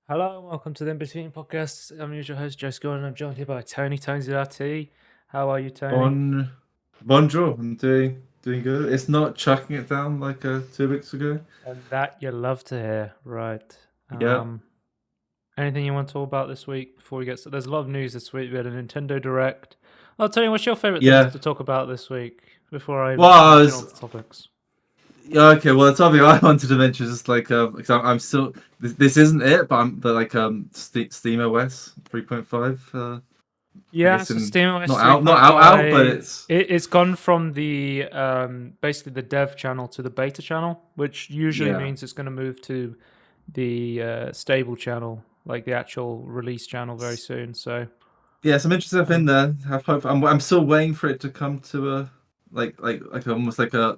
Hello and welcome to the Inbetween podcast. I'm your host, Joe Score, and I'm joined here by Tony RT. How are you, Tony? Bonjour, I'm doing good. It's not chucking it down like 2 weeks ago. And that you love to hear, right? Yeah, Anything you want to talk about this week before we get started? There's a lot of news this week. We had a Nintendo Direct. Oh, Tony, what's your favorite things yeah. to talk about this week before I Well, I mention all was the topics? yeah, okay. Well, the topic I wanted to mention is just like because I'm still this isn't it, but like Steam OS 3.5. I Yeah, guess so in SteamOS not out, but 3.5. it's It's gone from the basically the dev channel to the beta channel, which usually yeah, means it's going to move to the stable channel, like the actual release channel, very soon. So yeah. Some interesting stuff in um, there. Have hope. I'm still waiting for it to come to a like almost like a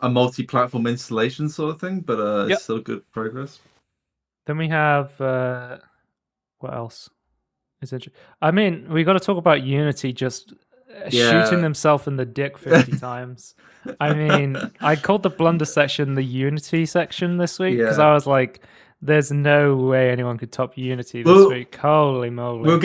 multi-platform installation sort of thing, but it's yep. still good progress. Then we have what else? I mean, we got to talk about Unity just shooting Yeah. themselves in the dick 50 times. I mean, I called the blunder section the Unity section this week because Yeah. I was like, there's no way anyone could top Unity this Well, week. Holy moly. we'll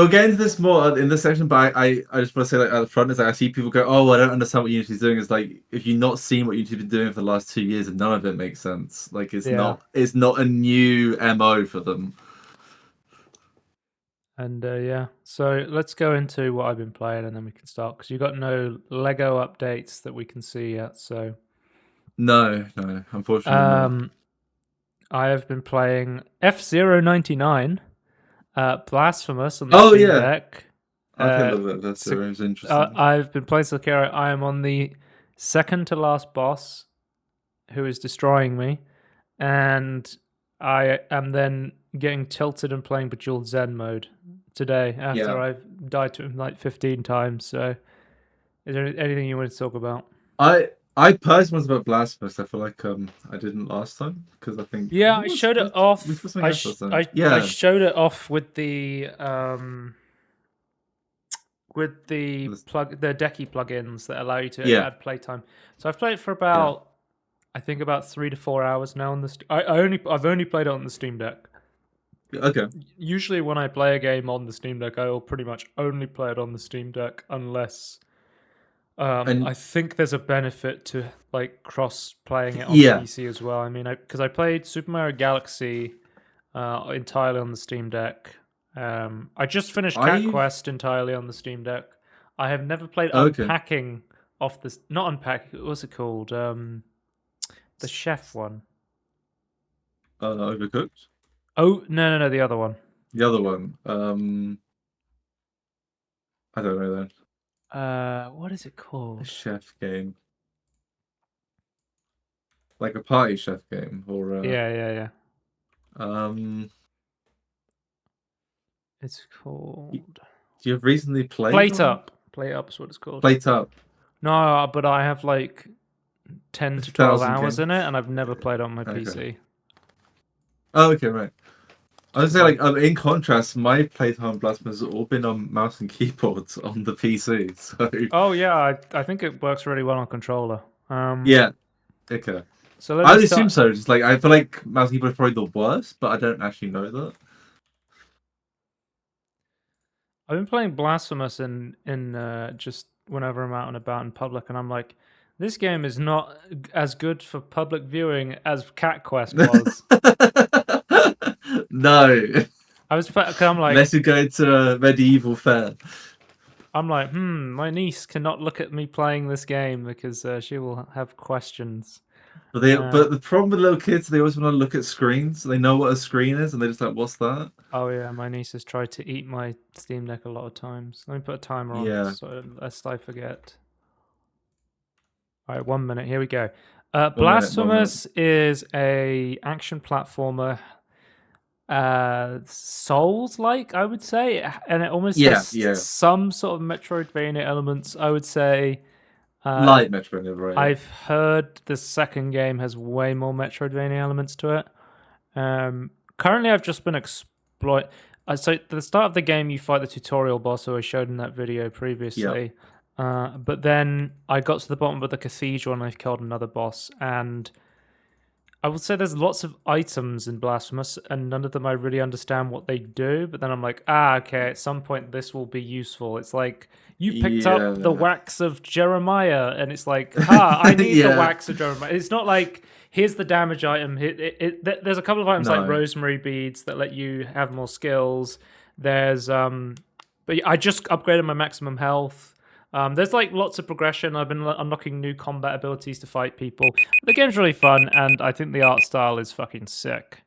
get into this more in this section, but I just want to say like at the front is like I see people go, oh, I don't understand what Unity's doing. It's like if you've not seen what Unity's been doing for the last 2 years, and none of it makes sense. Like Yeah. it's not a new MO for them. And yeah, so let's go into what I've been playing and then we can start because you've got no Lego updates that we can see yet. So No, unfortunately not. I have been playing F-099, Blasphemous on the Oh Steam yeah, Deck. I played a Uh, little bit of that. so, So it was interesting. I've been playing Sekiro. I am on the second to last boss, who is destroying me, and I am then getting tilted and playing Bejeweled Zen mode today after Yeah, I've died to him like 15 times. So, is there anything you want to talk about? I personally was about Blasphemous. I feel like I didn't last time because I think Yeah, I showed it we off. supposed something else last time. I Yeah, showed it off with this- the Decky plugins that allow you to yeah, add playtime. So I've played it for yeah. about I think about 3 to 4 hours now on the. I've only played it on the Steam Deck. Okay. Usually, when I play a game on the Steam Deck, I will pretty much only play it on the Steam Deck unless I And think there's a benefit to like cross playing it on yeah, PC as well. I mean, because I played Super Mario Galaxy entirely on the Steam Deck. I just finished Cat I've Quest entirely on the Steam Deck. I have never played okay. Unpacking off this. Not Unpacking. What's it called? The chef one. Overcooked. Oh no, the other one. The other one. I don't know then. What is it A called? chef game, like a party chef game, or Yeah. um. It's Do called you have recently played Plate one? Up. Plate Up is what it's called. Plate up. No, but I have like 10 It's to a 12 thousand hours game. in it, and I've never played on my Okay. PC. Oh, okay, right. I would say So, like in contrast, my playtime Blasphemous has all been on mouse and keyboards on the PC. So oh yeah, I think it works really well on controller. yeah, okay. So let I me would assume start. so. Just like I feel like mouse and keyboard is probably the worst, but I don't actually know that. I've been playing Blasphemous in just whenever I'm out and about in public, and I'm like, this game is not as good for public viewing as Cat Quest was. No, Cause I'm like, unless you go to a medieval fair. my niece cannot look at me playing this game because she will have questions. Uh, But the problem with little kids, they always want to look at screens. They know what a screen is, and they're just like, "What's that?" oh yeah, my niece has tried to eat my Steam Deck a lot of times. Let me put a timer on Yeah. so lest I forget. All right, 1 minute. Here we go. 1 minute. 1 minute. Blasphemous is a action platformer, Souls-like, I would say, and it almost Yeah, has yeah. some sort of Metroidvania elements. I would say. Light Metroidvania, right? Yeah. I've heard the second game has way more Metroidvania elements to it. Currently, I've just been exploit. So at the start of the game, you fight the tutorial boss who I showed in that video previously. But then I got to the bottom of the cathedral and I killed another boss. And I would say there's lots of items in Blasphemous, and none of them I really understand what they do. But then I'm like, okay, at some point this will be useful. It's like you picked up the Yeah. wax of Jeremiah, and it's like, I need the Yeah. wax of Jeremiah. It's not like here's the damage item. There's a couple of items like No. rosemary beads that let you have more skills. There's but I just upgraded my maximum health. There's like lots of progression. I've been unlocking new combat abilities to fight people. The game's really fun, and I think the art style is fucking sick.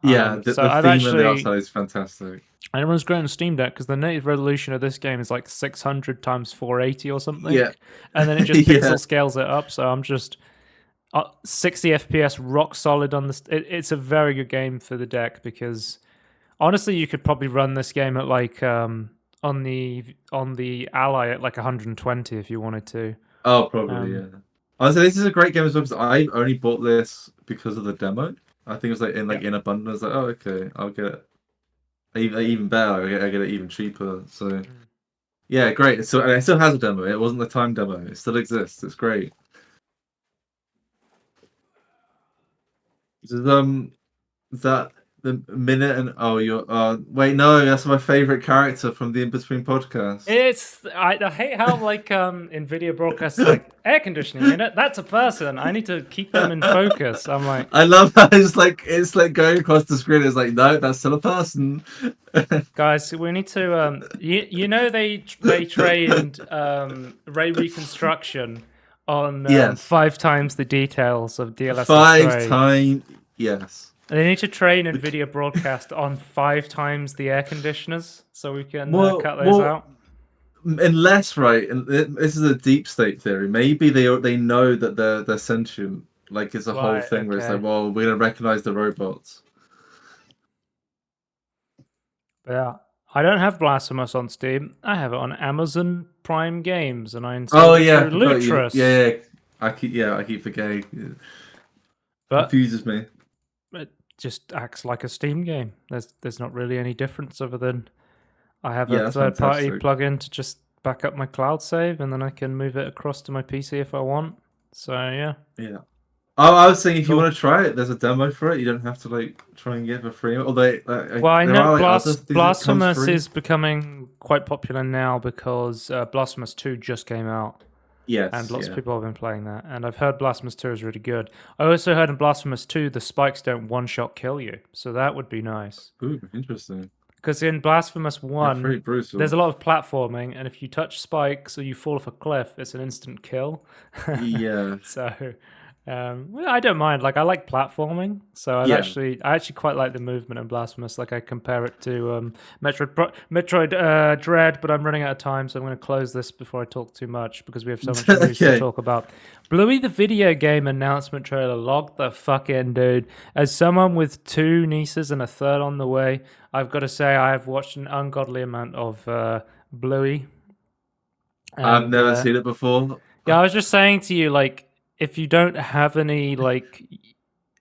Yeah, So the I've theme and the art actually, style is fantastic. and it runs great on Steam Deck because the native resolution of this game is like 600 times 480 or something, Yeah. and then it just Yeah. pixel scales it up. So I'm just 60 FPS, rock solid on this. It's a very good game for the deck because honestly, you could probably run this game at like on the Ally at like 120 if you wanted to. Oh, probably, yeah. Honestly, this is a great game as well because I only bought this because of the demo. I think it was like in a bundle. I was like, oh, okay, I'll get it. Even better, I get it even cheaper. So yeah, great. So and it still has a demo. It wasn't the time demo. It still exists. It's great. This is that the minute and oh you're wait no that's my favorite character from the Inbetween podcast. I hate how like Nvidia broadcasts like air conditioning unit. That's a person. I need to keep them in focus. I'm like, I love how it's like going across the screen. It's like no, that's still a person. guys, we need to you know they trained ray reconstruction on Yes. 5 times the details of DLSS 5 times, yes. They need to train NVIDIA broadcast on 5 times the air conditioners so we can cut those out. Unless, right, and this is a deep state theory. Maybe they know that they're sentient. Like it's a whole thing where it's like, well, we're gonna recognize the robots. Yeah, I don't have Blasphemous on Steam. I have it on Amazon Prime Games, and I installed it through Lutris. Yeah, I keep forgetting. But confuses me. It just acts like a Steam game. There's not really any difference other than I have a third-party plugin to just back up my cloud save, and then I can move it across to my PC if I want. So yeah. Yeah. Oh, I was saying if you want to try it, there's a demo for it. You don't have to like try and get it for free. Although, well, I know Blasphemous is becoming quite popular now because Blasphemous 2 just came out. Yes, and lots of people have been playing that. And I've heard Blasphemous 2 is really good. I also heard in Blasphemous 2 the spikes don't one-shot kill you, so that would be nice. Ooh, interesting. Because in Blasphemous 1, there's a lot of platforming, and if you touch spikes or you fall off a cliff, it's an instant kill. Yeah. So, I don't mind. Like, I like platforming, so I actually quite like the movement in Blasphemous. Like, I compare it to Metroid Dread, but I'm running out of time, so I'm going to close this before I talk too much because we have so much news to talk about. Bluey the video game announcement trailer. Log the fuck in, dude. As someone with 2 nieces and a third on the way, I've got to say I have watched an ungodly amount of Bluey. And, I've never seen it before. Yeah, I was just saying to you, like, if you don't have any, like,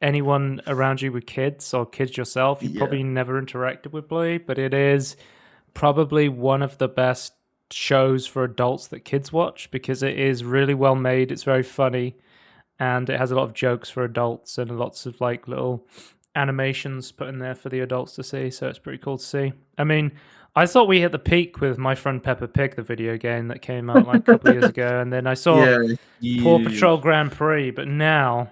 anyone around you with kids or kids yourself, you probably never interacted with Bluey, but it is probably one of the best shows for adults that kids watch because it is really well made, it's very funny, and it has a lot of jokes for adults and lots of, like, little animations put in there for the adults to see, so it's pretty cool to see. I mean, I thought we hit the peak with My Friend Peppa Pig, the video game that came out like a couple of years ago, and then I saw Paw Patrol Grand Prix, but now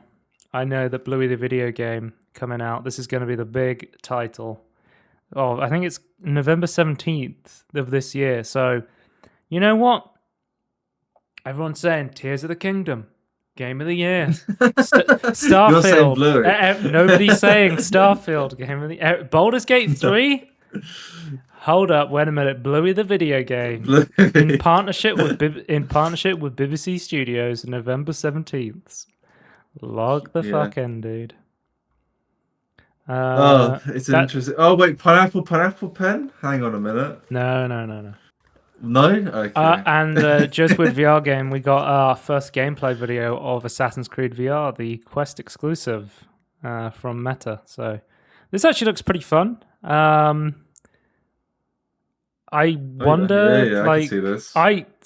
I know that Bluey the video game coming out. This is going to be the big title. Oh, I think it's November 17th of this year. So, you know what? Everyone's saying Tears of the Kingdom, Game of the Year. Starfield. You're saying Bluey. Nobody's saying Starfield, Game of the Year. Baldur's Gate 3? Hold up, wait a minute. Bluey the video game in partnership with BBC Studios, November 17th. Log the fuck in, dude. It's interesting. Oh wait, pineapple pen. Hang on a minute. No. No. Okay. And just with VR game, we got our first gameplay video of Assassin's Creed VR, the Quest exclusive from Meta. So this actually looks pretty fun. I wonder, I can see this.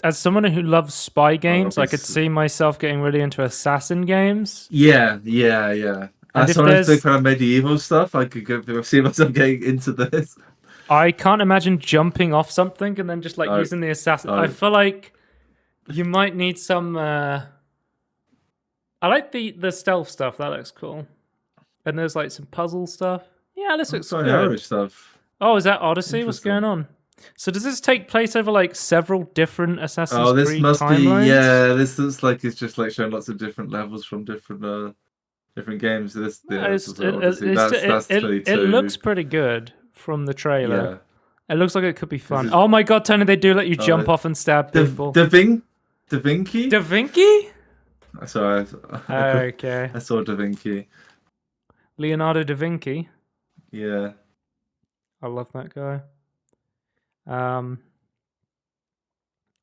As someone who loves spy games, I could see myself getting really into assassin games. Yeah. And if Someone's big there's, fan of medieval stuff, I could go see myself getting into this. I can't imagine jumping off something and then just like Oh, using the assassin. I oh. feel like you might need some. I like the stealth stuff. That looks cool. And there's like some puzzle stuff. Yeah, this looks Sorry, arrow good. stuff. Oh, is that Odyssey? What's Interesting. going on? So does this take place over like several different Assassin's Oh, this Creed must be timelines? This looks like it's just like showing lots of different levels from different games. This It's, is it, like Odyssey. it's, That's it 22. looks pretty good from the trailer. Yeah. It looks like it could be This fun. is Oh my god, Tony, they do let you jump off and stab Da people. Da Vin Da Vinci. Da Vinci? Sorry, Okay. I saw Da Vinci. Leonardo da Vinci. Yeah. I love that guy.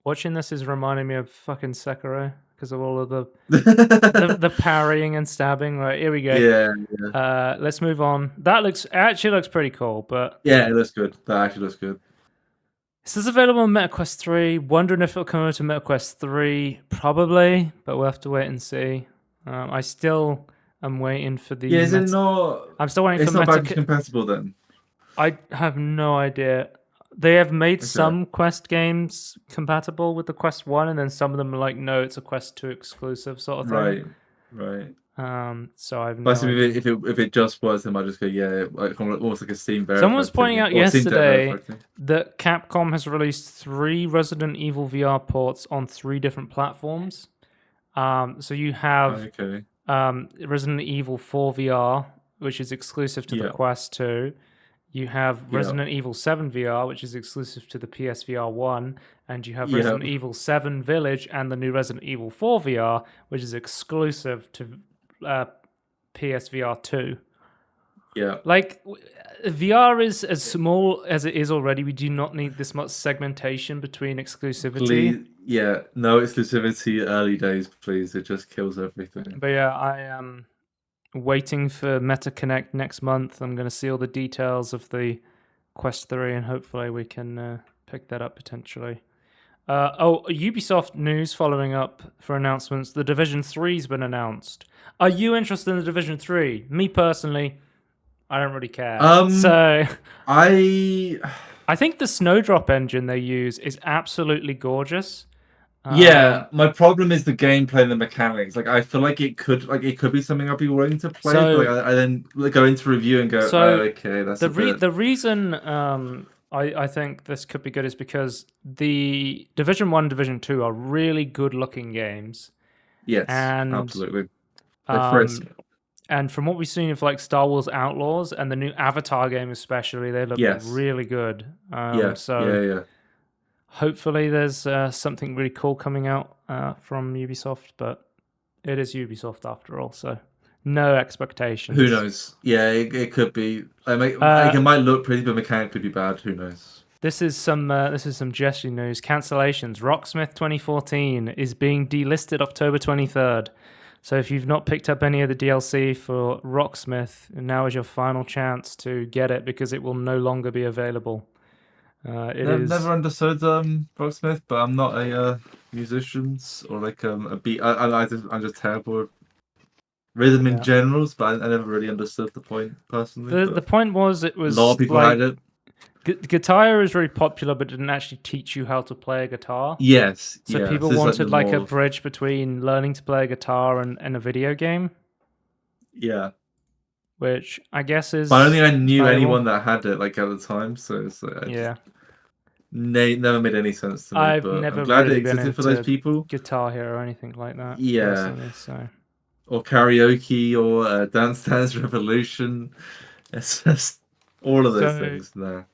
Watching this is reminding me of fucking Sekiro because of all of the parrying and stabbing. Right, here we go. Yeah. Let's move on. That actually looks pretty cool, but Yeah, it looks good. That actually looks good. this is available on MetaQuest 3. Wondering if it'll come over to MetaQuest 3. Probably, but we'll have to wait and see. I still am waiting for the. Yeah, is it not? I'm still waiting It's for not backwards compatible then. I have no idea. They have made Okay. some Quest games compatible with the Quest 1, and then some of them are like, no, it's a Quest 2 exclusive sort of thing. Right. So I've no idea. If it just was, then I just go, yeah, like almost like a Steam verified. Someone was pointing out or Steam Deck yesterday verified thing. that Capcom has released 3 Resident Evil VR ports on 3 different platforms. So you have Resident Evil 4 VR, which is exclusive to the Quest 2. You have Resident Evil 7 VR, which is exclusive to the PSVR 1, and you have Resident Evil 7 Village and the new Resident Evil 4 VR, which is exclusive to PSVR 2. Yeah. Like, VR is as small as it is already. We do not need this much segmentation between exclusivity. Please, yeah, no exclusivity early days, please. It just kills everything. But yeah, I am waiting for MetaConnect next month. I'm going to see all the details of the Quest 3, and hopefully we can pick that up potentially. Ubisoft news following up for announcements. The Division 3's been announced. Are you interested in the Division 3? Me personally, I don't really care. So I think the Snowdrop engine they use is absolutely gorgeous. Yeah, my problem is the gameplay and the mechanics. Like, I feel like it could be something I'd be willing to play. So, but I then go into review and go, okay, that's the reason I think this could be good is because the Division 1, Division 2 are really good-looking games. Yes, and absolutely. And from what we've seen of like Star Wars Outlaws and the new Avatar game especially, they look really good. Hopefully there's something really cool coming out from Ubisoft, but it is Ubisoft after all, so no expectations. Who knows? Yeah, it could be. It might look pretty, but mechanic could be bad. Who knows? This is some Jesse news. Cancellations. Rocksmith 2014 is being delisted October 23rd. So if you've not picked up any of the DLC for Rocksmith, now is your final chance to get it because it will no longer be available. I've never understood Rocksmith, but I'm not a musician or like a beat. I'm just terrible at rhythm in general, but I never really understood the point personally. The point was it was a lot of people had it. Guitar is very popular, but didn't actually teach you how to play a guitar. Yes. So people wanted like a bridge between learning to play a guitar and a video game. Yeah. Which I guess is. But I don't think I knew anyone that had it like at the time, so it's never made any sense to me. I've but never I'm glad really it existed for those people. Guitar Hero or anything like that. Yeah. So. Or karaoke or Dance Dance Revolution. It's just all of those things now.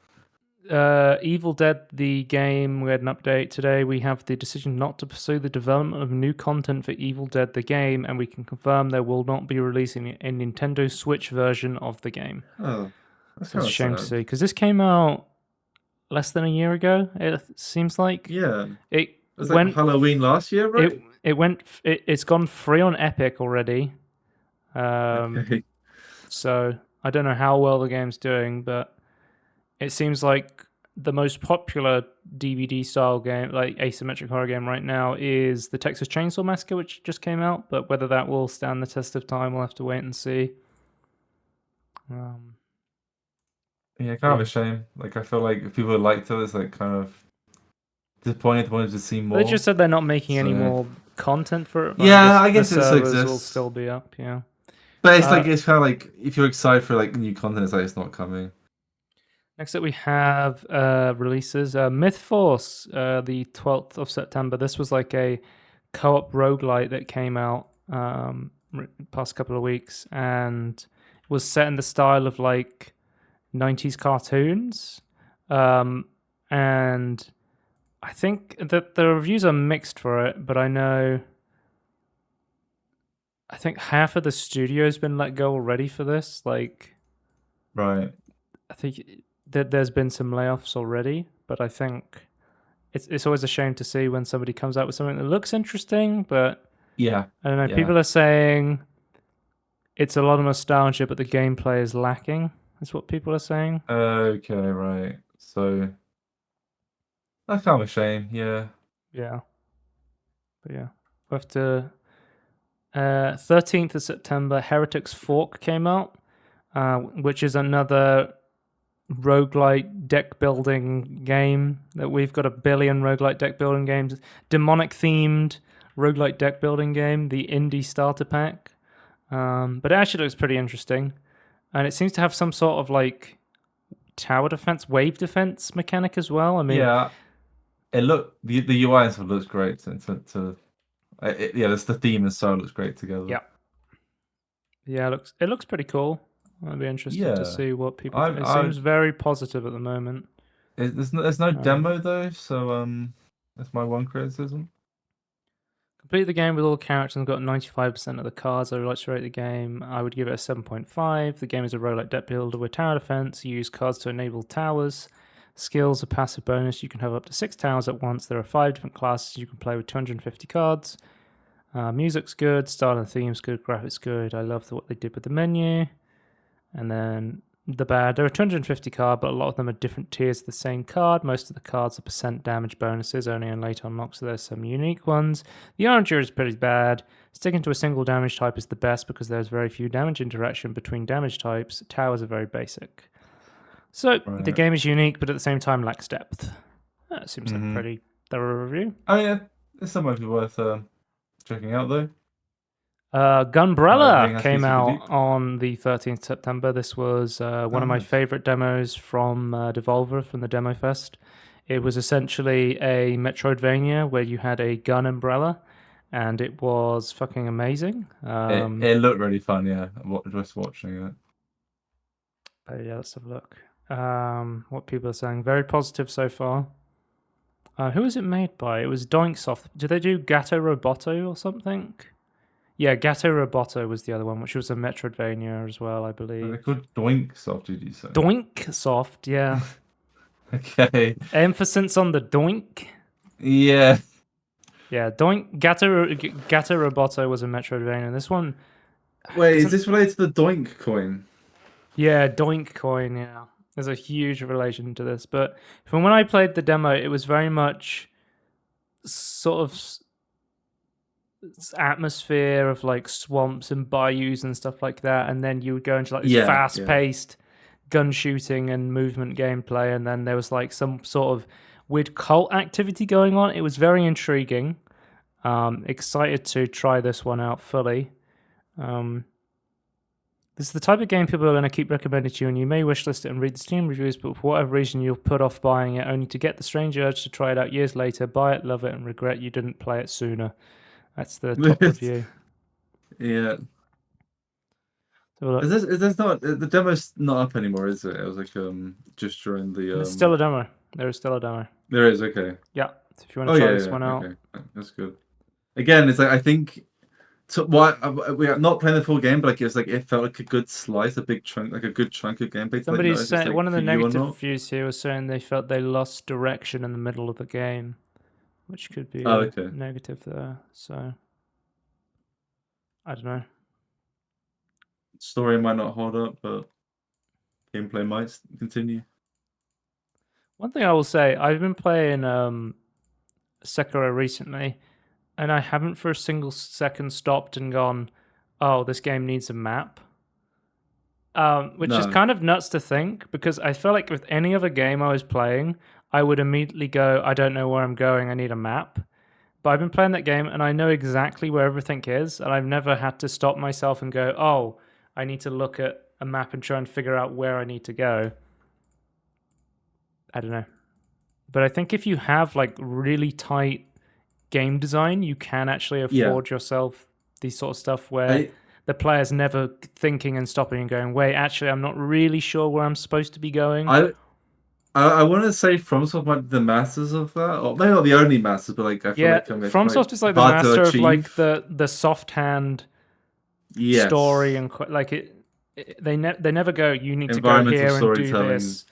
Evil Dead, the game, we had an update today. We have the decision not to pursue the development of new content for Evil Dead, the game, and we can confirm they will not be releasing a Nintendo Switch version of the game. Oh, that's a shame to see, because this came out less than a year ago, it seems like. Yeah. It was like Halloween last year, right? It's gone free on Epic already. Okay. So I don't know how well the game's doing, but it seems like the most popular DVD style game, like asymmetric horror game right now, is the Texas Chainsaw Massacre, which just came out. But whether that will stand the test of time, we'll have to wait and see. Yeah, kind of a shame. Like, I feel like if people liked it, it's like kind of disappointed. Wanted to see They more. just said they're not making any So more content for it, but yeah, I the guess it still servers will exists. still be up. Yeah. But it's like it's kind of like if you're excited for like new content, it's like it's not coming. Next up, we have releases. Myth Force, the 12th of September. This was like a co-op roguelite that came out past couple of weeks and was set in the style of like 90s cartoons. And I think that the reviews are mixed for it, but I think half of the studio's been let go already for this. Like, Right. I think that there's been some layoffs already, but I think it's always a shame to see when somebody comes out with something that looks interesting, but Yeah. I don't know. Yeah. People are saying it's a lot of nostalgia, but the gameplay is lacking. That's what people are saying. Okay. Right. So that's kind of a shame. Yeah. Yeah, but yeah, we have to. 13th of September, Heretics Fork came out, which is another roguelite deck building game that we've got a billion roguelite deck building games. Demonic themed roguelite deck building game, the indie starter pack. But it actually looks pretty interesting. And it seems to have some sort of like tower defense, wave defense mechanic as well. I mean, Yeah. The UI and stuff looks great. Yeah, that's the theme and so looks great together. yeah. Yeah, it looks pretty cool. I'd be interested to Yeah. see what people I think. It I seems very positive at the moment. there's no Um, demo though, so that's my one criticism. Complete the game with all characters and got 95% of the cards. I would like to rate the game. I would give it a 7.5. The game is a roguelike deck builder with tower defense. You use cards to enable towers. Skills, a passive bonus. You can have up to 6 towers at once. There are 5 different classes you can play with 250 cards. Music's good. Style and theme's good. Graphics good. I love what they did with the menu. And then the bad. There are 250 cards, but a lot of them are different tiers of the same card. Most of the cards are percent damage bonuses, only on late unlocks, so there's some unique ones. The Onager is pretty bad. Sticking to a single damage type is the best because there's very few damage interaction between damage types. Towers are very basic. So the Right. game is unique, but at the same time lacks depth. That seems like a Mm-hmm. pretty thorough review. Oh yeah, this some might be worth checking out though. Not everything Gunbrella has to be came super out deep. on the 13th September. This was one Oh, of my nice. favorite demos from Devolver from the Demo Fest. It was essentially a Metroidvania where you had a gun umbrella, and it was fucking amazing. It looked really fun, yeah. Just watching it. But yeah, let's have a look. What people are saying. Very positive so far. Who was it made by? It was Doinksoft. Did they do Gato Roboto or something? Yeah, Gato Roboto was the other one, which was a Metroidvania as well, I They're believe. called Doink Soft, did you say? Doinksoft, yeah. Okay. Emphasis on the doink. Yeah. Yeah, doink. Gato Roboto was a Metroidvania. This one, Wait, is doesn't. this related to the Doink coin? Yeah, Doink Coin. Yeah, there's a huge relation to this. But from when I played the demo, it was very much sort of atmosphere of like swamps and bayous and stuff like that, and then you would go into like this Yeah, yeah. fast-paced gun shooting and movement gameplay, and then there was like some sort of weird cult activity going on. It was very intriguing. Excited to try this one out fully. This is the type of game people are going to keep recommending to you, and you may wishlist it and read the Steam reviews, but for whatever reason you'll put off buying it only to get the strange urge to try it out years later, buy it, love it, and regret you didn't play it sooner. That's the top review. Yeah. So look, Is this not the demo's not up anymore, is it? It was like just during the it's still a demo. There is still a demo. There is, okay. Yeah. So if you want Oh to try yeah, this yeah, one out, okay. That's good. Again, it's like I think we are not playing the full game, but like it's like it felt like a good slice, a big chunk, like a good chunk of gameplay to like know somebody's if it's saying like one of for the you or negative not. reviews here was saying they felt they lost direction in the middle of the game, which could be Oh, a okay. negative there. So I don't know. Story might not hold up, but gameplay might continue. One thing I will say, I've been playing Sekiro recently, and I haven't for a single second stopped and gone, "Oh, this game needs a map." which is No. kind of nuts to think, because I feel like with any other game I was playing, I would immediately go, I don't know where I'm going, I need a map. But I've been playing that game and I know exactly where everything is, and I've never had to stop myself and go, oh, I need to look at a map and try and figure out where I need to go. I don't know. But I think if you have like really tight game design, you can actually afford yourself these sort of stuff where the player's never thinking and stopping and going, wait, actually, I'm not really sure where I'm supposed to be going. I want to say FromSoft might be the masters of that, or maybe not the only masters, but like I feel like FromSoft is like the master of like the soft hand story and like they never go, you need to go here and do this.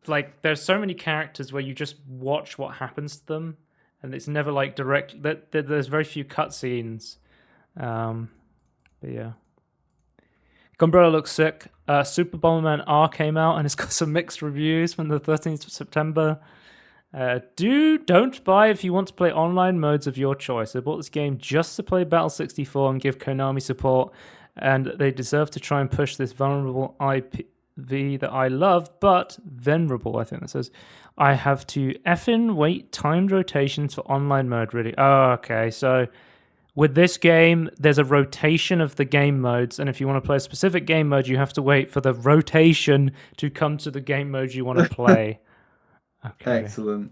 Like there's so many characters where you just watch what happens to them, and it's never like direct. There's very few cutscenes. But yeah. Umbrella looks sick. Super Bomberman R came out and it's got some mixed reviews from the 13th of September. Don't buy if you want to play online modes of your choice. I bought this game just to play Battle 64 and give Konami support, and they deserve to try and push this vulnerable IP that I love, but venerable, I think that says. I have to effing wait timed rotations for online mode, really. Oh, okay, so with this game, there's a rotation of the game modes, and if you want to play a specific game mode, you have to wait for the rotation to come to the game mode you want to play. Okay. Excellent.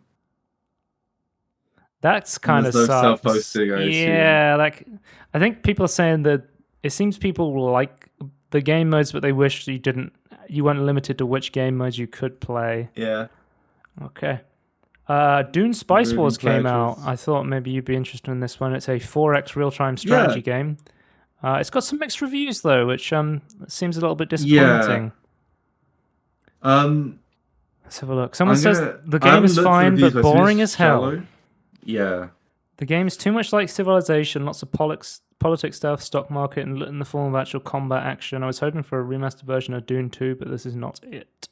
That's kind of sucks. Self-posting, yeah, like I think people are saying that it seems people like the game modes, but they wish you weren't limited to which game modes you could play. Yeah. Okay. Dune Spice Wars came out. I thought maybe you'd be interested in this one. It's a 4X real-time strategy game. It's got some mixed reviews though, which seems a little bit disappointing. Let's have a look. Someone says the game is fine, but boring as hell. Yeah. The game is too much like Civilization, lots of politics stuff, stock market, and in the form of actual combat action. I was hoping for a remastered version of Dune 2, but this is not it.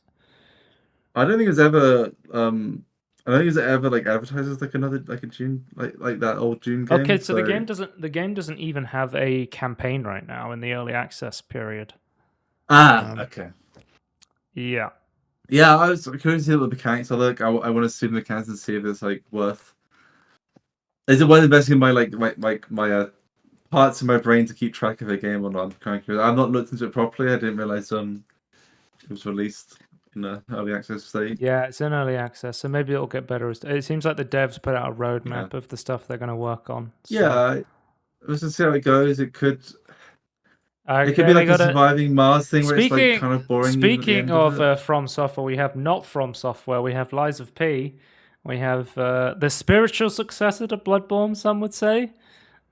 I don't think it's ever like advertised as like another like a Dune like that old Dune game. Okay, so the game doesn't even have a campaign right now in the early access period. Okay. Yeah. Yeah, I was curious to see what the mechanics are like. I want to see the mechanics and see if it's like worth. Is it worth investing my parts of my brain to keep track of a game or not? I'm kind of curious. I've not looked into it properly. I didn't realize it was released in the early access state. Yeah, it's in early access, so maybe it'll get better. It seems like the devs put out a roadmap of the stuff they're going to work on. So. Yeah, let's just see how it goes. It could be like a surviving Mars thing where it's like kind of boring. Speaking of From Software, we have not From Software. We have Lies of P. We have the spiritual successor to Bloodborne, some would say.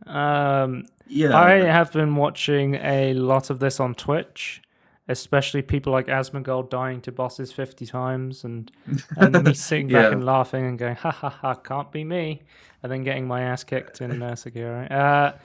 I have been watching a lot of this on Twitch, especially people like Asmongold dying to bosses 50 times and me sitting back and laughing and going, ha ha ha, can't be me, and then getting my ass kicked in Sekiro.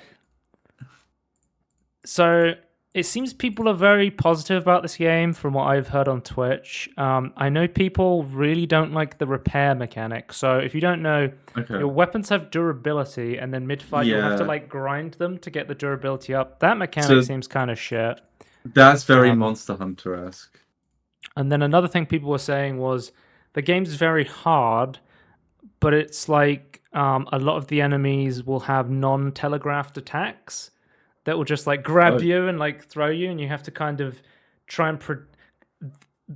So it seems people are very positive about this game from what I've heard on Twitch. I know people really don't like the repair mechanic. So if you don't know, your weapons have durability, and then mid-fight you'll have to like grind them to get the durability up. That mechanic seems kind of shit. That's very Monster Hunter-esque. And then another thing people were saying was the game's very hard, but it's like a lot of the enemies will have non-telegraphed attacks that will just like grab you and like throw you, and you have to kind of try and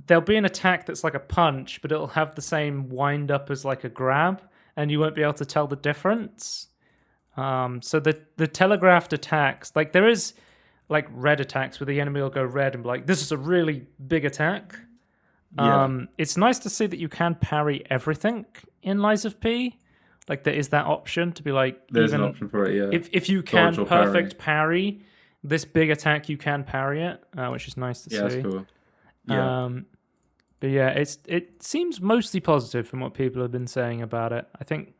there'll be an attack that's like a punch, but it'll have the same wind up as like a grab, and you won't be able to tell the difference. So the telegraphed attacks, like there is like red attacks where the enemy will go red and be like, this is a really big attack. It's nice to see that you can parry everything in Lies of P. Like there is that option to be like, there's an option for it, yeah. If you can perfect parry this big attack, you can parry it, which is nice to see. That's cool. Yeah. But yeah, it seems mostly positive from what people have been saying about it. I think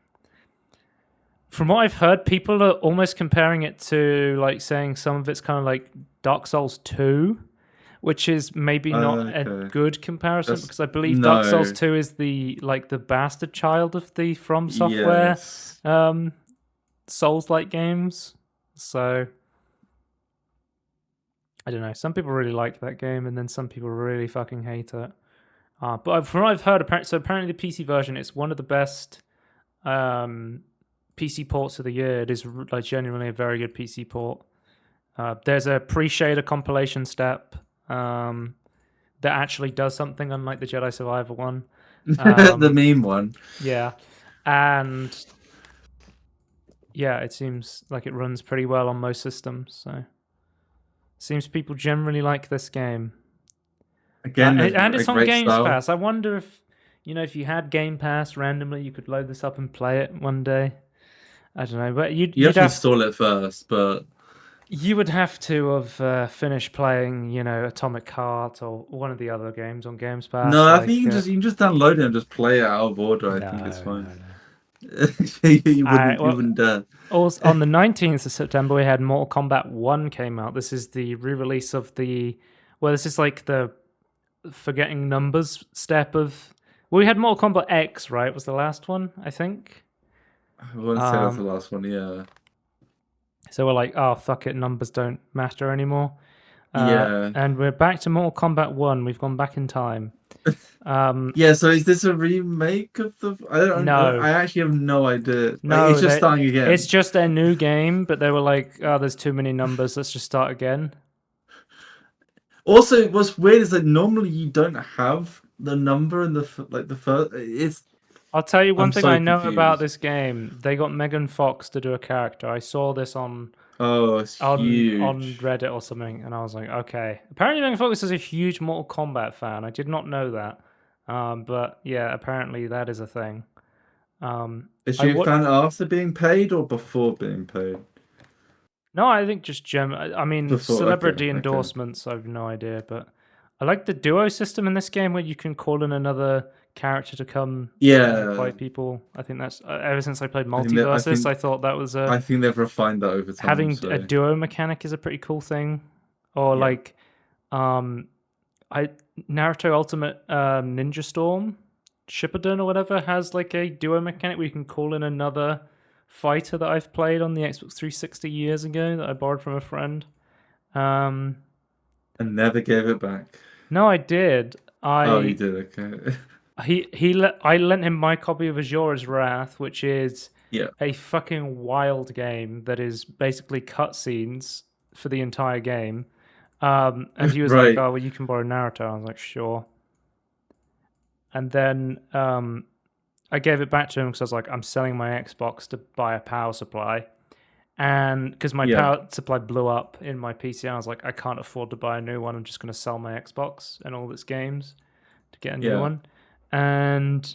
from what I've heard, people are almost comparing it to like saying some of it's kind of like Dark Souls 2, which is maybe not a good comparison because I believe Dark Souls 2 is the bastard child of the From Software Souls-like games. So I don't know. Some people really like that game, and then some people really fucking hate it. But from what I've heard, apparently the PC version is one of the best PC ports of the year. It is like genuinely a very good PC port. There's a pre-shader compilation step that actually does something, unlike the Jedi Survivor one. The meme one. Yeah, and yeah, it seems like it runs pretty well on most systems. So, seems people generally like this game. Again, And it's a on great Games style. Pass. I wonder if if you had Game Pass randomly, you could load this up and play it one day. I don't know, but You have to install it first, but you would have to have finished playing, Atomic Heart or one of the other games on Games Pass. no, I Like, think you can just download it and just play it out of order. I think it's no, fine. no. you I wouldn't you well, wouldn't also on the 19th of September, we had Mortal Kombat 1 came out. This is the re-release of this is like the forgetting numbers step of. Well, we had Mortal Kombat X, right? Was the last one, I think. I want to say that's the last one. Yeah. So we're like, oh fuck it, numbers don't matter anymore. Yeah. And we're back to Mortal Kombat 1. We've gone back in time. Yeah, so is this a remake of the? I don't. No. I actually have no idea. No, it's just starting again. It's just their new game, but they were like, oh, there's too many numbers. Let's just start again. Also, what's weird is that normally you don't have the number in the first. It's. I'll tell you one I'm thing so I know confused. about this game. They got Megan Fox to do a character. I saw this on It's huge. on Reddit or something, and I was like, okay. Apparently, Megan Fox is a huge Mortal Kombat fan. I did not know that, but yeah, apparently that is a thing. Is she a fan after being paid or before being paid? No, I think just I mean, Before, celebrity okay. endorsements. I have no idea, but I like the duo system in this game where you can call in another character to come fight people. I think that's ever since I played Multiversus, I thought that was I think they've refined that over time. Having a duo mechanic is a pretty cool thing. Or like Naruto Ultimate Ninja Storm Shippuden or whatever has like a duo mechanic where you can call in another fighter that I've played on the Xbox 360 years ago that I borrowed from a friend. And never gave it back. No, I did. You did, okay. I lent him my copy of Azure's Wrath, which is Yeah. a fucking wild game that is basically cutscenes for the entire game. And he was like, "Oh, well, you can borrow Naruto." I was like, "Sure." And then I gave it back to him because I was like, "I'm selling my Xbox to buy a power supply," and because my power supply blew up in my PC, I was like, "I can't afford to buy a new one. I'm just going to sell my Xbox and all its games to get a new one." And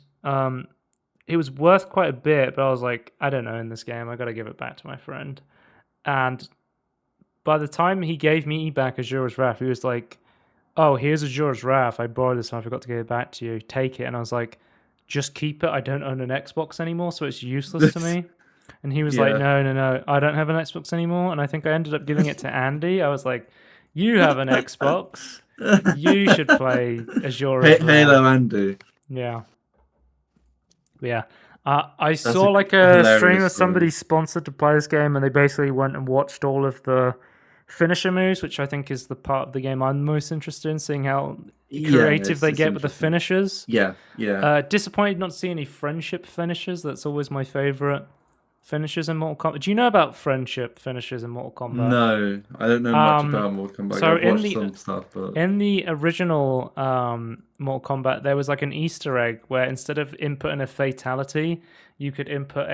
it was worth quite a bit, but I was like, I don't know, in this game, I got to give it back to my friend. And by the time he gave me back Azure's Wrath, he was like, "Oh, here's Azure's Wrath. I borrowed this and I forgot to give it back to you. Take it." And I was like, "Just keep it. I don't own an Xbox anymore, so it's useless to me." And he was like, No. I don't have an Xbox anymore. And I think I ended up giving it to Andy. I was like, "You have an Xbox. You should play Azure's Wrath." Halo Andy. Yeah. I saw like a stream of somebody sponsored to play this game, and they basically went and watched all of the finisher moves, which I think is the part of the game I'm most interested in, seeing how creative they get with the finishers. Yeah. Disappointed not to see any friendship finishers. That's always my favorite finishers in Mortal Kombat. Do you know about friendship finishers in Mortal Kombat? No, I don't know much about Mortal Kombat. So I've watched some stuff, but in the original Mortal Kombat, there was like an Easter egg where instead of inputting a fatality, you could input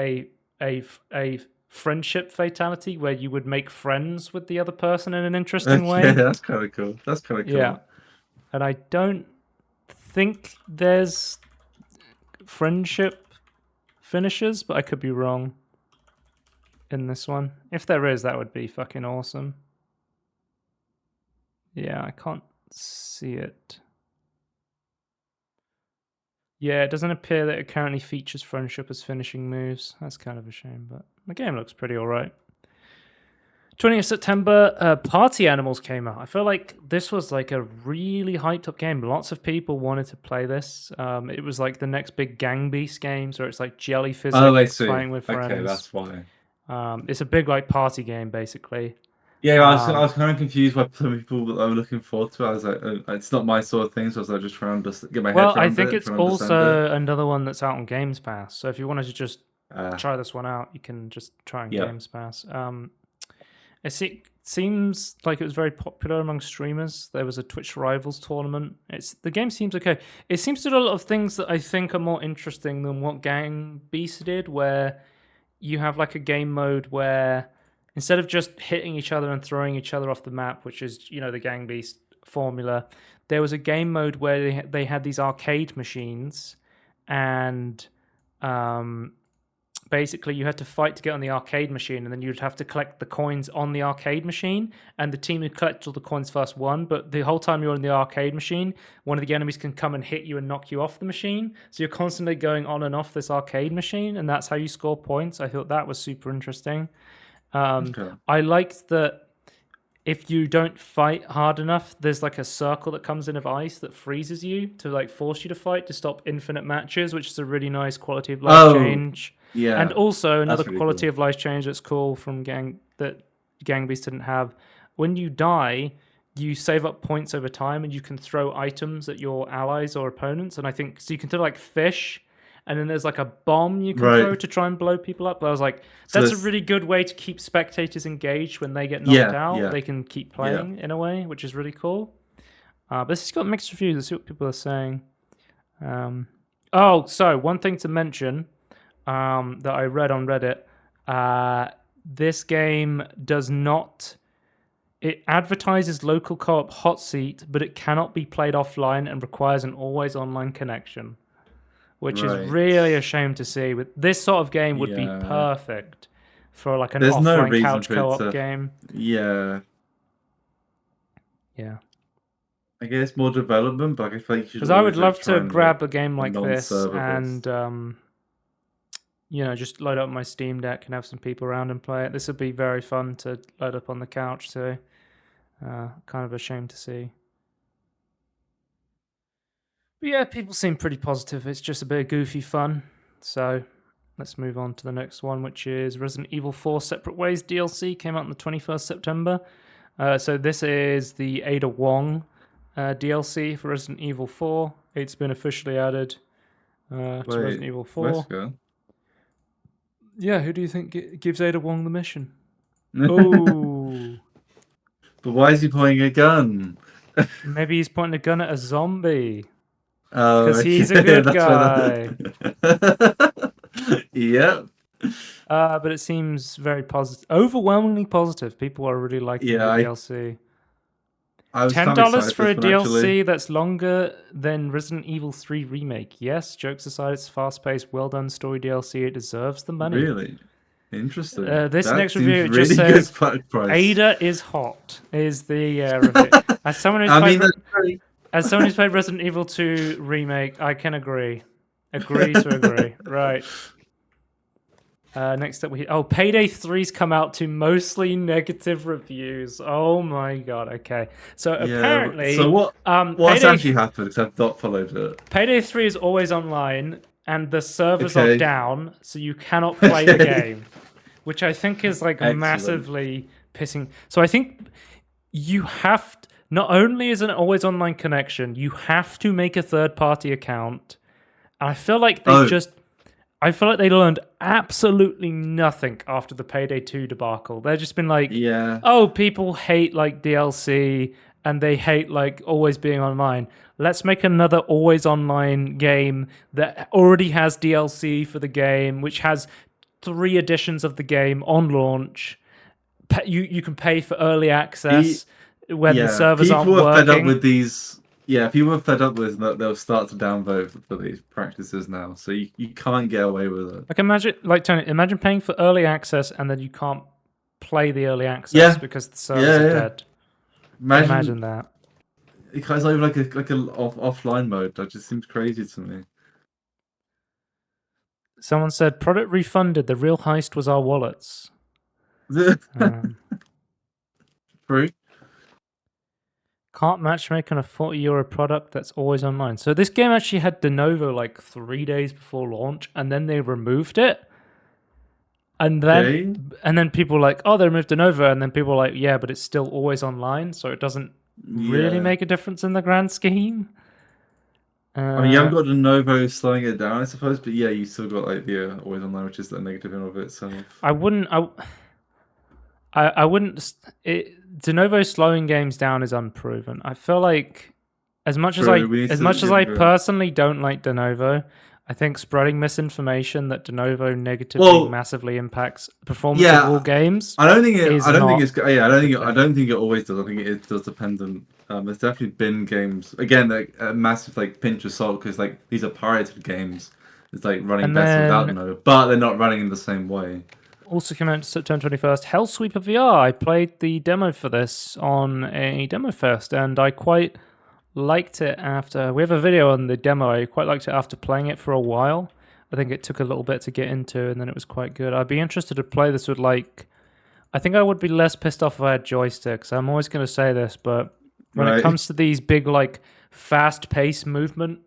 a friendship fatality where you would make friends with the other person in an interesting way. Yeah, that's kind of cool. Yeah, and I don't think there's friendship finishers, but I could be wrong in this one. If there is, that would be fucking awesome. Yeah, I can't see it. Yeah, it doesn't appear that it currently features friendship as finishing moves. That's kind of a shame, but the game looks pretty alright. 20th September, Party Animals came out. I feel like this was like a really hyped up game. Lots of people wanted to play this. It was like the next big Gang Beast games where it's like jelly physics fighting with friends. Okay, that's why. It's a big like party game basically. Yeah, I was kind of confused by some people that I were looking forward to. I was like, it's not my sort of thing, so I was like, just trying to get my head Well, I around think it, it's trying to understand it. also another one that's out on Games Pass. So if you wanted to just Uh, try this one out, you can just try on yeah. Games Pass. Seems like it was very popular among streamers. There was a Twitch Rivals tournament. The game seems okay. It seems to do a lot of things that I think are more interesting than what Gang Beast did, where you have like a game mode where instead of just hitting each other and throwing each other off the map, which is the Gang Beast formula, there was a game mode where they had these arcade machines, and basically you had to fight to get on the arcade machine, and then you'd have to collect the coins on the arcade machine, and the team who collected all the coins first won. But the whole time you're in the arcade machine, one of the enemies can come and hit you and knock you off the machine, so you're constantly going on and off this arcade machine, and that's how you score points. I thought that was super interesting. Okay. I liked that if you don't fight hard enough, there's like a circle that comes in of ice that freezes you to like force you to fight to stop infinite matches, which is a really nice quality of life change. Yeah. And also another really quality cool. of life change that's cool from Gang Beast didn't have. When you die, you save up points over time, and you can throw items at your allies or opponents. And I think so you can throw like fish, and then there's like a bomb you can throw to try and blow people up. But I was like, that's a really good way to keep spectators engaged when they get knocked out. Yeah. They can keep playing in a way, which is really cool. But this has got mixed reviews. Let's see what people are saying. So one thing to mention that I read on Reddit, this game does not... It advertises local co-op hot seat, but it cannot be played offline and requires an always online connection, which is really a shame to see. With this sort of game would be perfect for like an offline couch co-op game. Yeah. Yeah. I guess more development, but I feel like you should. Because I would love to grab a game like this and just load up my Steam Deck and have some people around and play it. This would be very fun to load up on the couch, so kind of a shame to see. But yeah, people seem pretty positive. It's just a bit of goofy fun. So let's move on to the next one, which is Resident Evil 4 Separate Ways DLC. Came out on the 21st September. So this is the Ada Wong DLC for Resident Evil 4. It's been officially added to Resident Evil 4. Let's go. Yeah, who do you think gives Ada Wong the mission? Oh. But why is he pointing a gun? Maybe he's pointing a gun at a zombie. Oh, because he's a good guy. Yep. But it seems very positive, overwhelmingly positive. People are really liking the DLC. $10 for a DLC that's longer than Resident Evil 3 Remake. Yes, jokes aside, it's fast-paced, well-done story DLC. It deserves the money. Really? Interesting. This next review really just says, Ada is hot, is the review. As someone who's played Resident Evil 2 Remake, I can agree. Agree to agree. Right. Next up, Payday 3's come out to mostly negative reviews. Oh my god. Okay. So apparently, so what's actually happened? Because I've not followed it. Payday 3 is always online, and the servers are down, so you cannot play the game, which I think is like massively pissing. So I think you have to, not only is it an always online connection, you have to make a third-party account. And I feel like they learned absolutely nothing after the Payday 2 debacle. They've just been like, people hate like DLC and they hate like always being online. Let's make another always online game that already has DLC for the game, which has 3 editions of the game on launch. You can pay for early access when the servers aren't working. People are fed up with these. Yeah, people are fed up with that. They'll start to downvote for these practices now. So you can't get away with it. Like imagine paying for early access and then you can't play the early access because the servers are dead. Imagine that. It kind of like an offline mode. That just seems crazy to me. Someone said product refunded. The real heist was our wallets. True. Can't matchmake on a €40 product that's always online. So this game actually had de novo like 3 days before launch, and then they removed it. And Okay. then people were like, oh, they removed Denuvo, and then people were like, yeah, but it's still always online, so it doesn't really Yeah. make a difference in the grand scheme. I mean, you haven't Uh, got the Novo slowing it down, I suppose, but yeah, you still got like the always online, which is a negative in and of itself. I wouldn't. I wouldn't. Denuvo slowing games down is unproven. I feel like True, we need as to much as get I rid of it. personally don't like Denuvo, I think spreading misinformation that Denuvo negatively Well, massively impacts performance of all yeah, games I don't think it. is I don't think not it's. Yeah, I a don't think. good It, I thing. don't think it always does. I think it does dependent. There's definitely been games again, like a massive like pinch of salt because like these are pirated games. It's like running And better without then no, but they're not running in the same way. also came out September 21st, Hellsweeper VR. I played the demo for this on a demo fest, and I quite liked it after. We have a video on the demo. I quite liked it after playing it for a while. I think it took a little bit to get into, and then it was quite good. I'd be interested to play this with like. I think I would be less pissed off if I had joysticks. I'm always going to say this, but when it Right? comes to these big, like, fast-paced movement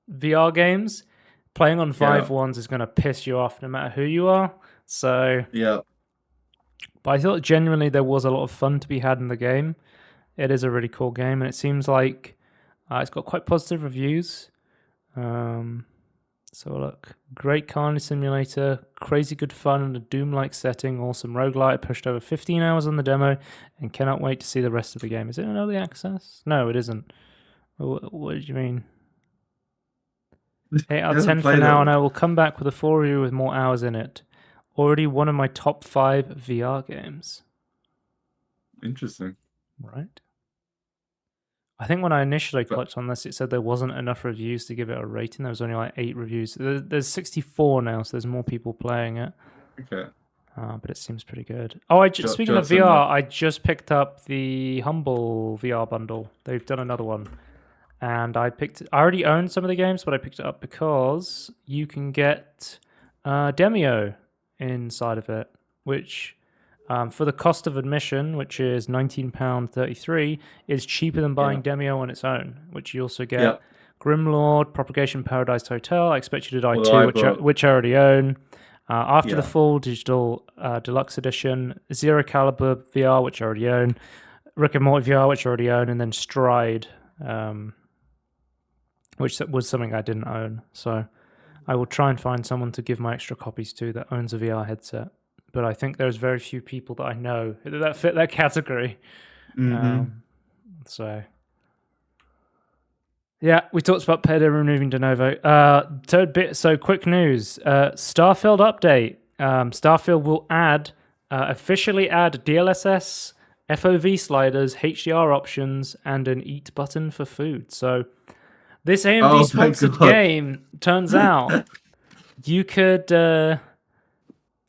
VR games, playing on Yeah. Vive ones is going to piss you off no matter who you are. So, Yeah. but I thought genuinely there was a lot of fun to be had in the game. It is a really cool game, and it seems like it's got quite positive reviews. So look, great carnage simulator, crazy good fun in a Doom-like setting, awesome roguelite. I pushed over 15 hours on the demo and cannot wait to see the rest of the game. Is it an early access? No, it isn't. What did you mean? 8 He out of hasn't 10 for played now, and it. I will come back with a full review with more hours in it. Already one of my top 5 VR games. Interesting. Right. I think when I initially But clicked on this, it said there wasn't enough reviews to give it a rating. There was only like 8 reviews. There's 64 now, so there's more people playing it. okay. But it seems pretty good. Oh, speaking of Jotson VR, that. I just picked up the Humble VR bundle. They've done another one, and I already owned some of the games, but I picked it up because you can get Demio inside of it, which for the cost of admission, which is £19.33, is cheaper than buying Yeah. Demio on its own. Which you also get Yep. Grimlord, Propagation Paradise Hotel. I Expect You to Die Although 2, I got. which I already own. After the Yeah. Full Digital Deluxe Edition, Zero Caliber VR, which I already own, Rick and Morty VR, which I already own, and then Stride, which was something I didn't own. So I will try and find someone to give my extra copies to that owns a VR headset. But I think there's very few people that I know that fit that category. Mm-hmm. So yeah, we talked about Payday removing Denuvo. Third bit. So quick news: Starfield update. Starfield will officially add DLSS, FOV sliders, HDR options, and an eat button for food. So this AMD Oh my sponsored god. game turns out you could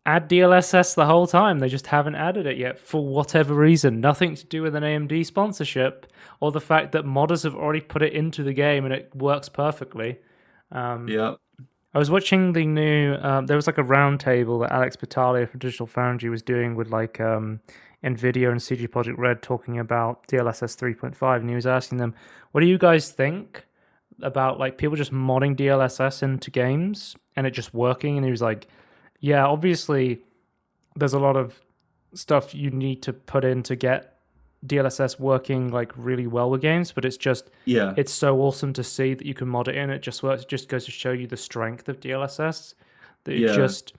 add DLSS the whole time. They just haven't added it yet for whatever reason. Nothing to do with an AMD sponsorship or the fact that modders have already put it into the game and it works perfectly. Yeah. I was watching the new. There was like a round table that Alex Battaglia from Digital Foundry was doing with like Nvidia and CG Projekt Red talking about DLSS 3.5, and he was asking them, "What do you guys think about like people just modding DLSS into games and it just working?" And he was like, "Yeah, obviously, there's a lot of stuff you need to put in to get DLSS working like really well with games, but Yeah. it's so awesome to see that you can mod it in. It just works. It just goes to show you the strength of DLSS that it Yeah. just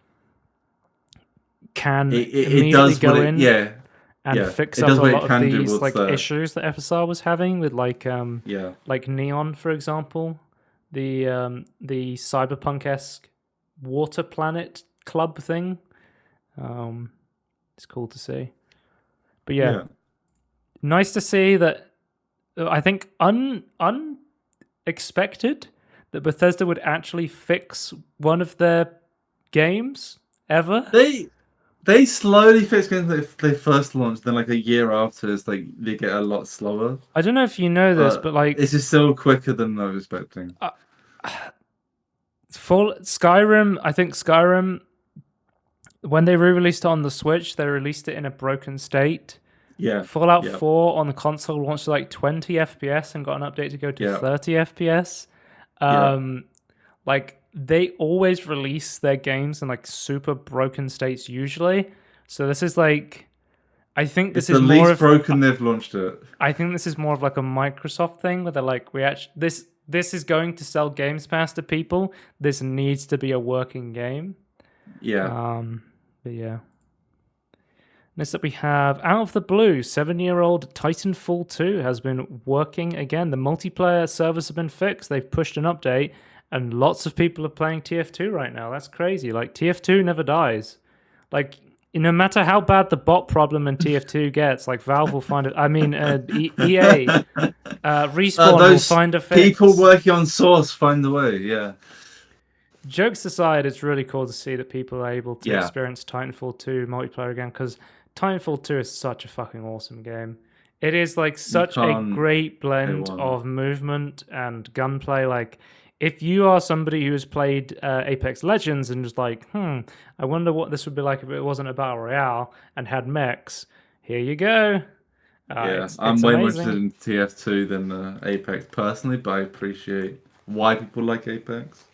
can It immediately does what go it. in Yeah. and Yeah. fix It up does a what it lot of can do. these What's like there? issues that FSR was having with Yeah. like Neon, for example, the cyberpunk-esque water planet club thing. It's cool to see. But yeah, Yeah. nice to see that. I think unexpected that Bethesda would actually fix one of their games ever. They slowly fix games that they first launched. Then like a year after, it's like they get a lot slower. I don't know if you know this, but like It's just still quicker than I was expecting. full Skyrim. I think Skyrim, when they re-released it on the Switch, they released it in a broken state. Yeah. Fallout Yeah. 4 on the console launched to like 20 FPS and got an update to go to Yeah. 30 FPS. Yeah. Like they always release their games in like super broken states usually. So this is like, I think It's this the is more least of broken they've launched it. I think this is more of like a Microsoft thing where they're like, we actually this is going to sell Games Pass to people. This needs to be a working game. Yeah. But yeah. Next up, we have out of the blue, 7-year-old Titanfall 2 has been working again. The multiplayer servers have been fixed. They've pushed an update, and lots of people are playing TF2 right now. That's crazy. Like TF2 never dies. Like no matter how bad the bot problem in TF2 gets, like Valve will find it. I mean, EA, Respawn will Those find a people fix. working on Source find the way. Yeah. Jokes aside, it's really cool to see that people are able to Yeah. experience Titanfall 2 multiplayer again, because Titanfall 2 is such a fucking awesome game. It is like such a can't great blend one. of movement and gunplay. Like, if you are somebody who has played Apex Legends and was like, I wonder what this would be like if it wasn't a battle royale and had mechs, here you go. Yeah, It's I'm way more amazing. interested in TF2 than Apex personally, but I appreciate why people like Apex.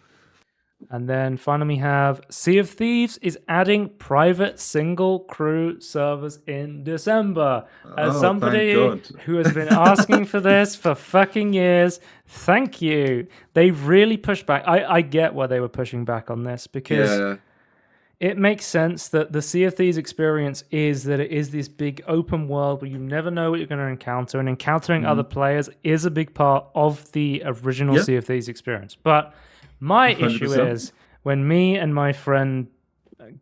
And then finally, we have Sea of Thieves is adding private single crew servers in December. As Oh, somebody thank God. who has been asking for this for fucking years, thank you. They really pushed back. I get why they were pushing back on this, because Yeah. it makes sense that the Sea of Thieves experience is that it is this big open world where you never know what you're going to encounter, and encountering other players is a big part of the original Yeah. Sea of Thieves experience. But my issue 100%. is when me and my friend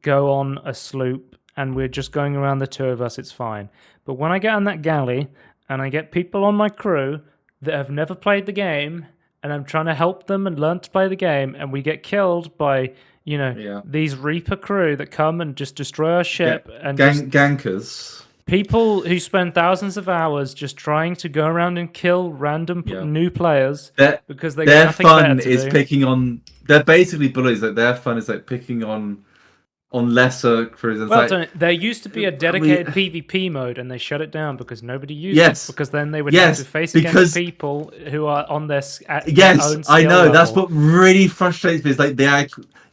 go on a sloop and we're just going around the two of us, it's fine. But when I get on that galley and I get people on my crew that have never played the game and I'm trying to help them and learn to play the game, and we get killed by, these Reaper crew that come and just destroy our ship and gankers. People who spend thousands of hours just trying to go around and kill random new players because they got nothing better to do. Their fun is picking on. They're basically bullies. Like their fun is like picking on lesser crews. Well, there used to be a dedicated PvP mode, and they shut it down because nobody used it. Because then they would have to face against people who are on their own skill I know. level. That's what really frustrates me. Is like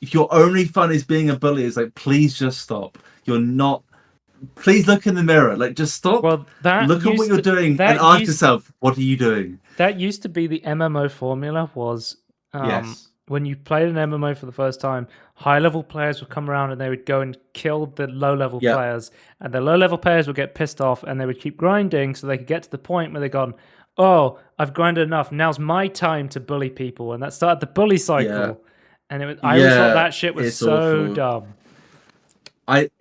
if your only fun is being a bully, it's like, please just stop. You're not. Please look in the mirror. Like, just stop. Well, look at what you're doing and ask yourself, what are you doing? That used to be the MMO formula. Was when you played an MMO for the first time, high-level players would come around and they would go and kill the low-level players, and the low-level players would get pissed off and they would keep grinding so they could get to the point where they've gone, oh, I've grinded enough. Now's my time to bully people, and that started the bully cycle. Yeah. And I always thought that shit was so awful. dumb.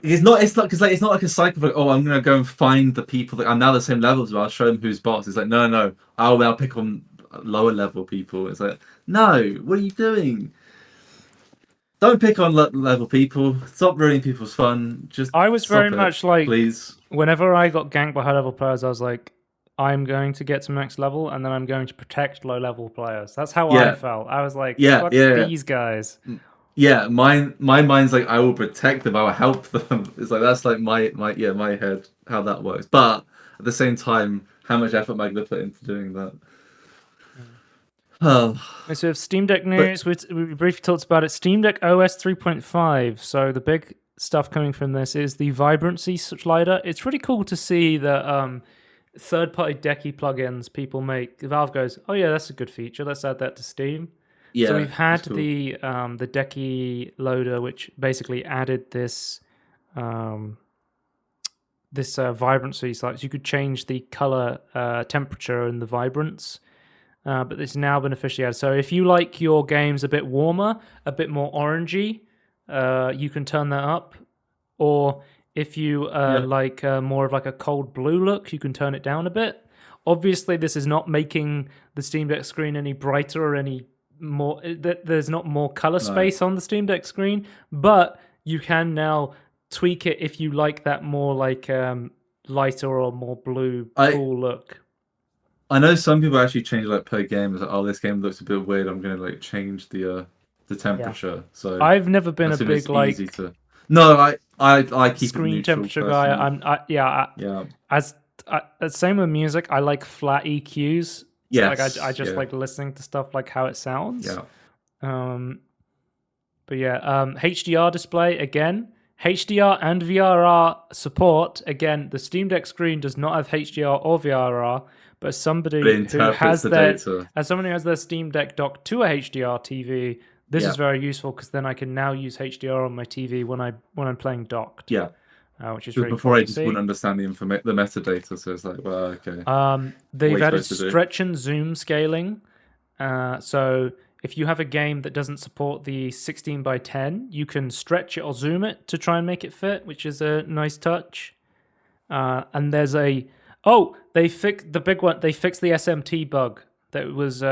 It's not because like it's not like a cycle of like, oh, I'm gonna go and find the people that I'm now the same level as well. I'll show them who's boss. It's like no, I'll pick on lower level people. It's like, no, what are you doing? Don't pick on level people. Stop ruining people's fun. I was very much like, please. Whenever I got ganked by high level players, I was like, I'm going to get to max level and then I'm going to protect low level players. That's how I felt. I was like, fuck these guys. Yeah, my mind's like, I will protect them, I will help them. It's like that's like my head, how that works. But at the same time, how much effort am I gonna put into doing that? So we have Steam Deck news. We briefly talked about it. Steam Deck OS 3.5. So the big stuff coming from this is the vibrancy slider. It's really cool to see that third-party Decky plugins people make. Valve goes, oh yeah, that's a good feature. Let's add that to Steam. Yeah, so we've had cool. the Decky loader, which basically added this vibrancy slider. So you could change the color, temperature, and the vibrance. But it's now been officially added. So if you like your games a bit warmer, a bit more orangey, you can turn that up. Or if you like more of like a cold blue look, you can turn it down a bit. Obviously, this is not making the Steam Deck screen any brighter or any more. There's not more color space on the Steam Deck screen, but you can now tweak it if you like that more like lighter or more blue cool look. I know some people actually change like per game. It's like, oh, this game looks a bit weird. I'm gonna like change the temperature. Yeah. So I've never been a big like. No, I keep screen it neutral, temperature personally. guy. As same with music, I like flat EQs. So Yeah, like I just like listening to stuff like how it sounds. Yeah. But yeah, HDR display again. HDR and VRR support. Again, the Steam Deck screen does not have HDR or VRR, but as It somebody who interprets has the their data. as someone who has their Steam Deck docked to a HDR TV, this Yeah. is very useful because then I can now use HDR on my TV when I'm playing docked. Yeah. Which is Because really before cool I to just see. wouldn't understand the metadata, so it's like, well, okay. They've What are you added supposed to do? stretch and zoom scaling. So if you have a game that doesn't support the 16 by 10, you can stretch it or zoom it to try and make it fit, which is a nice touch. And there's they fixed the big one. They fixed the SMT bug that was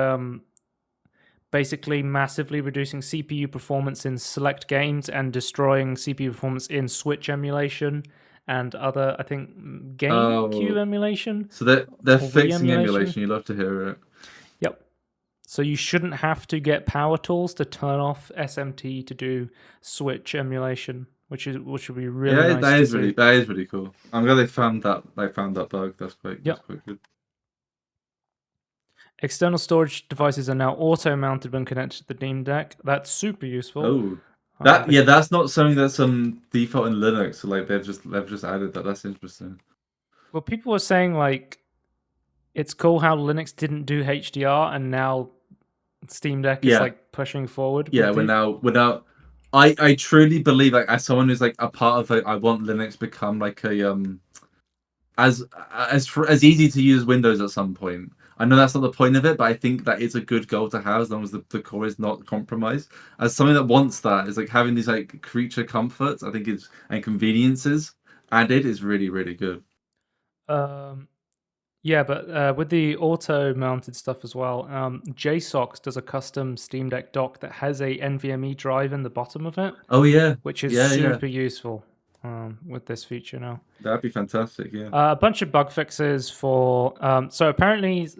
basically massively reducing CPU performance in select games and destroying CPU performance in Switch emulation and other, I think, GameCube emulation. So they're or Wii fixing emulation. You love to hear it. Yep. So you shouldn't have to get power tools to turn off SMT to do Switch emulation, which would be really nice to see. That is really cool. I'm glad they found that bug. That's quite good. External storage devices are now auto-mounted when connected to the Steam Deck. That's super useful. Oh, that's not something that's default in Linux. So like they've just added that. That's interesting. Well, people were saying like it's cool how Linux didn't do HDR and now Steam Deck is like pushing forward. Yeah, we're now. I truly believe, like, as someone who's like a part of it, I want Linux become like a as easy to use as Windows at some point. I know that's not the point of it, but I think that is a good goal to have as long as the core is not compromised. As something that wants that is like having these like creature comforts, I think and conveniences added is really, really good. Yeah, but with the auto-mounted stuff as well, JSOX does a custom Steam Deck dock that has a NVMe drive in the bottom of it. Oh yeah, which is super useful with this feature now. That'd be fantastic. Yeah. A bunch of bug fixes for so apparently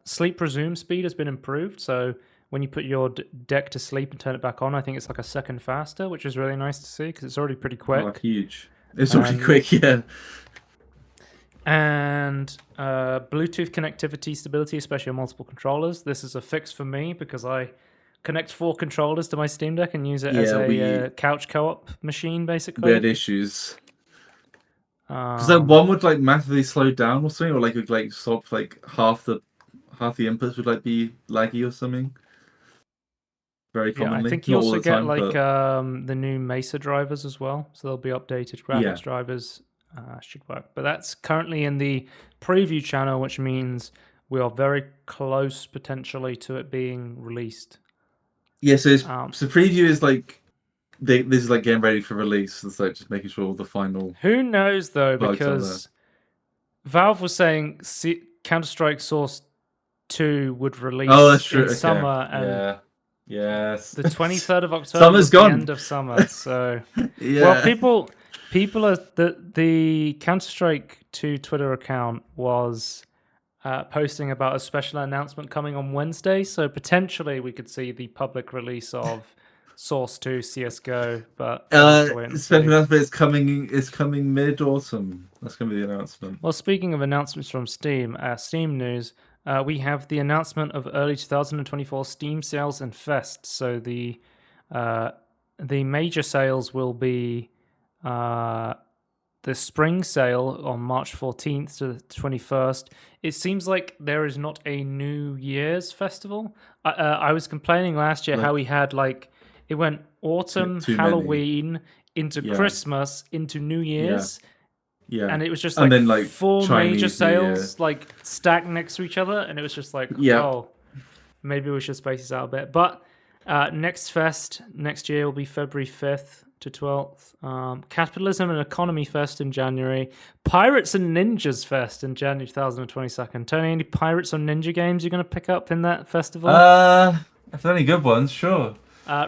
sleep resume speed has been improved. So when you put your deck to sleep and turn it back on, I think it's like a second faster, which is really nice to see because it's already pretty quick. Oh, huge! It's already quick, yeah. And Bluetooth connectivity stability, especially on multiple controllers. This is a fix for me because I connect 4 controllers to my Steam Deck and use it as a couch co-op machine, basically. We had issues. Because one would like massively slow down or something, or like would like stop like half the inputs would like be laggy or something. Very commonly. Yeah, I think you also get like the new Mesa drivers as well, so they'll be updated. Graphics drivers should work, but that's currently in the preview channel, which means we are very close potentially to it being released. Yeah, so preview is like this is like getting ready for release. It's like just making sure all the final. Who knows though, because Valve was saying Counter-Strike Source 2 would release in summer, and yes, the 23rd of October summer's gone. The end of summer. So well, people are the Counter-Strike 2 Twitter account was posting about a special announcement coming on Wednesday. So potentially we could see the public release of Source 2 CS:GO, but special announcement is coming. It's coming mid-autumn. That's going to be the announcement. Well, speaking of announcements from Steam, Steam news, we have the announcement of early 2024 Steam sales and Fest. So the major sales will be the spring sale on March 14th to the 21st. It seems like there is not a New Year's festival. I was complaining last year how we had like it went autumn, Halloween, into Christmas, into New Year's. Yeah. And it was just like, then, like 4 major sales like stacked next to each other, and it was just like, oh, maybe we should space this out a bit. But next fest next year will be February 5th to 12th. Capitalism and Economy Fest in January. Pirates and Ninjas Fest in January 2022. Tony, any Pirates or Ninja games you're going to pick up in that festival? If there are any good ones, sure.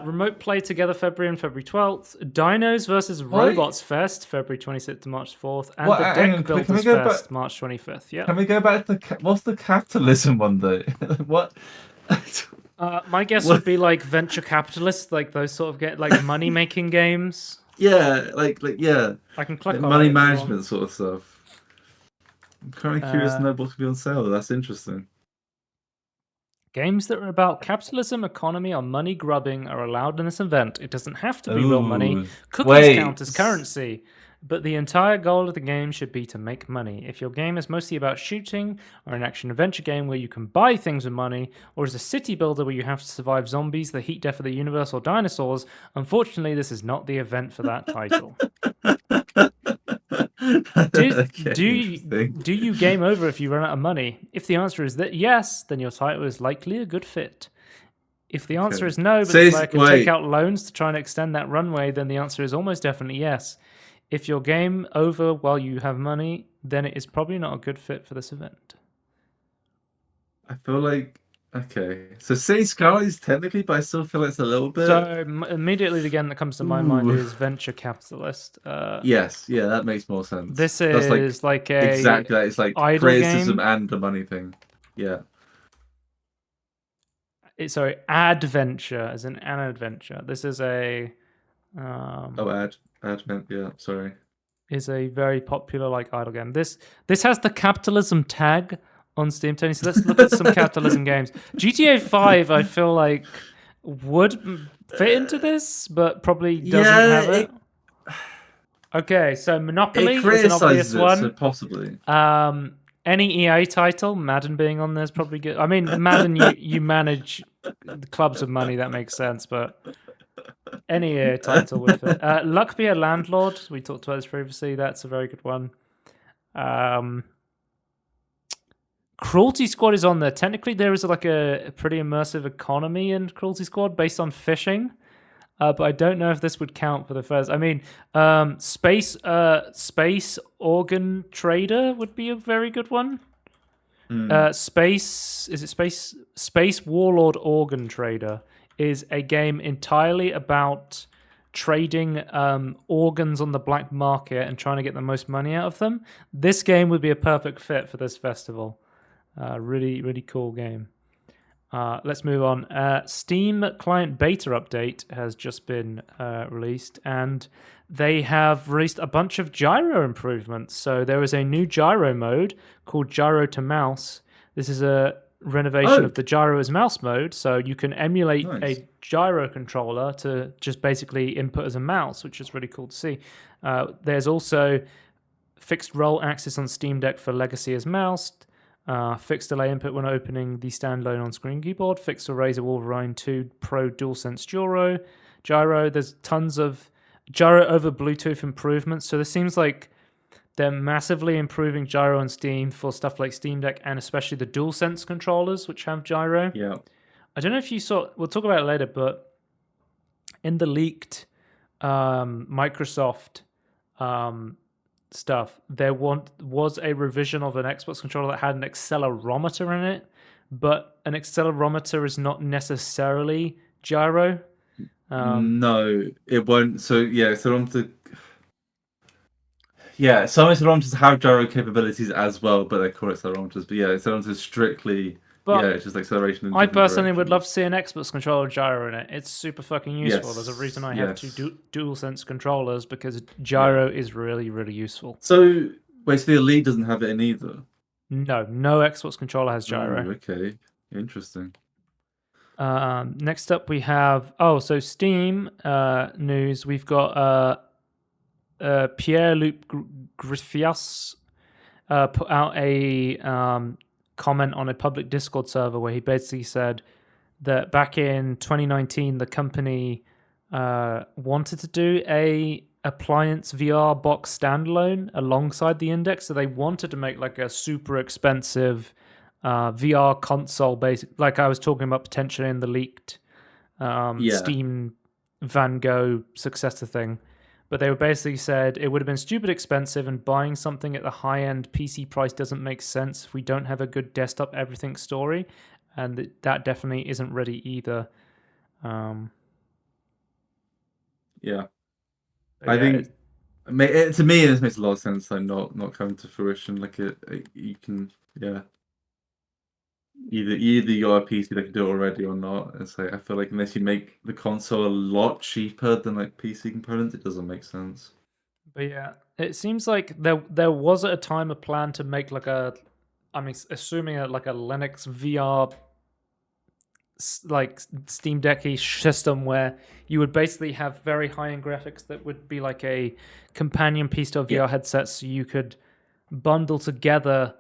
Remote Play Together February and February 12th. Dinos vs. Robots Fest February 26th to March 4th. And the Deck Builders Fest March 25th. Yeah. Can we go back to what's the Capitalism one though? What? My guess would be like venture capitalists, like those sort of get like money making games. Yeah, like yeah. I can click like on money management sort of stuff. I'm currently curious to know what's going to be on sale. That's interesting. Games that are about capitalism, economy, or money grubbing are allowed in this event. It doesn't have to be real money. Cookies count as currency. But the entire goal of the game should be to make money. If your game is mostly about shooting, or an action-adventure game where you can buy things with money, or is a city builder where you have to survive zombies, the heat death of the universe, or dinosaurs, unfortunately, this is not the event for that title. Do you game over if you run out of money? If the answer is that yes, then your title is likely a good fit. If the answer is no, but the player can take out loans to try and extend that runway, then the answer is almost definitely yes. If your game over while you have money, then it is probably not a good fit for this event. I feel like so City Skylines technically, but I still feel it's a little bit. So immediately the game that comes to my mind is venture capitalist. Yes, yeah, that makes more sense. This is like a exactly that. It's like criticism and the money thing. Yeah. Sorry, adventure as in an adventure. This is a advent. Yeah, sorry. Is a very popular like idle game. This has the capitalism tag on Steam, Tony. So let's look at some capitalism games. GTA 5, I feel like would fit into this, but probably doesn't have it. Okay, so Monopoly is an obvious one. So possibly. Any EA title, Madden being on there is probably good. I mean, Madden, you manage the clubs of money, that makes sense, but any EA title would fit. Luck Be a Landlord, we talked about this previously, that's a very good one. Cruelty Squad is on there. Technically, there is like a pretty immersive economy in Cruelty Squad based on fishing. But I don't know if this would count for the first. I mean, Space Organ Trader would be a very good one. Space Warlord Organ Trader is a game entirely about trading organs on the black market and trying to get the most money out of them. This game would be a perfect fit for this festival. Really, really cool game. Let's move on. Steam client beta update has just been released, and they have released a bunch of gyro improvements. So there is a new gyro mode called Gyro to Mouse. This is a renovation of the gyro as mouse mode, so you can emulate a gyro controller to just basically input as a mouse, which is really cool to see. There's also fixed roll axis on Steam Deck for Legacy as mouse. Fixed delay input when opening the standalone on-screen keyboard. Fixed Razer Wolverine 2 Pro DualSense Gyro. There's tons of gyro over Bluetooth improvements. So this seems like they're massively improving gyro on Steam for stuff like Steam Deck and especially the DualSense controllers, which have gyro. Yeah. I don't know if you saw. We'll talk about it later, but in the leaked Microsoft stuff, there was a revision of an Xbox controller that had an accelerometer in it, but an accelerometer is not necessarily gyro. No, it won't. So yeah, some accelerometers have gyro capabilities as well, but they call it accelerometers. But yeah, accelerometers strictly. But it's just acceleration. I personally would love to see an Xbox controller with gyro in it. It's super fucking useful. There's a reason I have two DualSense controllers, because gyro is really, really useful. So, wait, so the Elite doesn't have it in either? No Xbox controller has gyro. Oh, okay, interesting. Next up we have Steam news. We've got Pierre-Luc Griffias put out a comment on a public Discord server where he basically said that back in 2019 the company wanted to do a appliance VR box standalone alongside the Index, so they wanted to make like a super expensive VR console basic, like I was talking about potentially in the leaked Steam Van Gogh successor thing. But they were basically said it would have been stupid expensive, and buying something at the high-end PC price doesn't make sense if we don't have a good desktop everything story, and that definitely isn't ready either. I think to me this makes a lot of sense. Like not coming to fruition. Like you can either you got a PC that can do it already or not. It's like I feel like unless you make the console a lot cheaper than like PC components, it doesn't make sense. But yeah, it seems like there was at a time a plan to make like I'm assuming like a Linux VR like Steam Decky system where you would basically have very high-end graphics that would be like a companion piece to a VR headset, so you could bundle together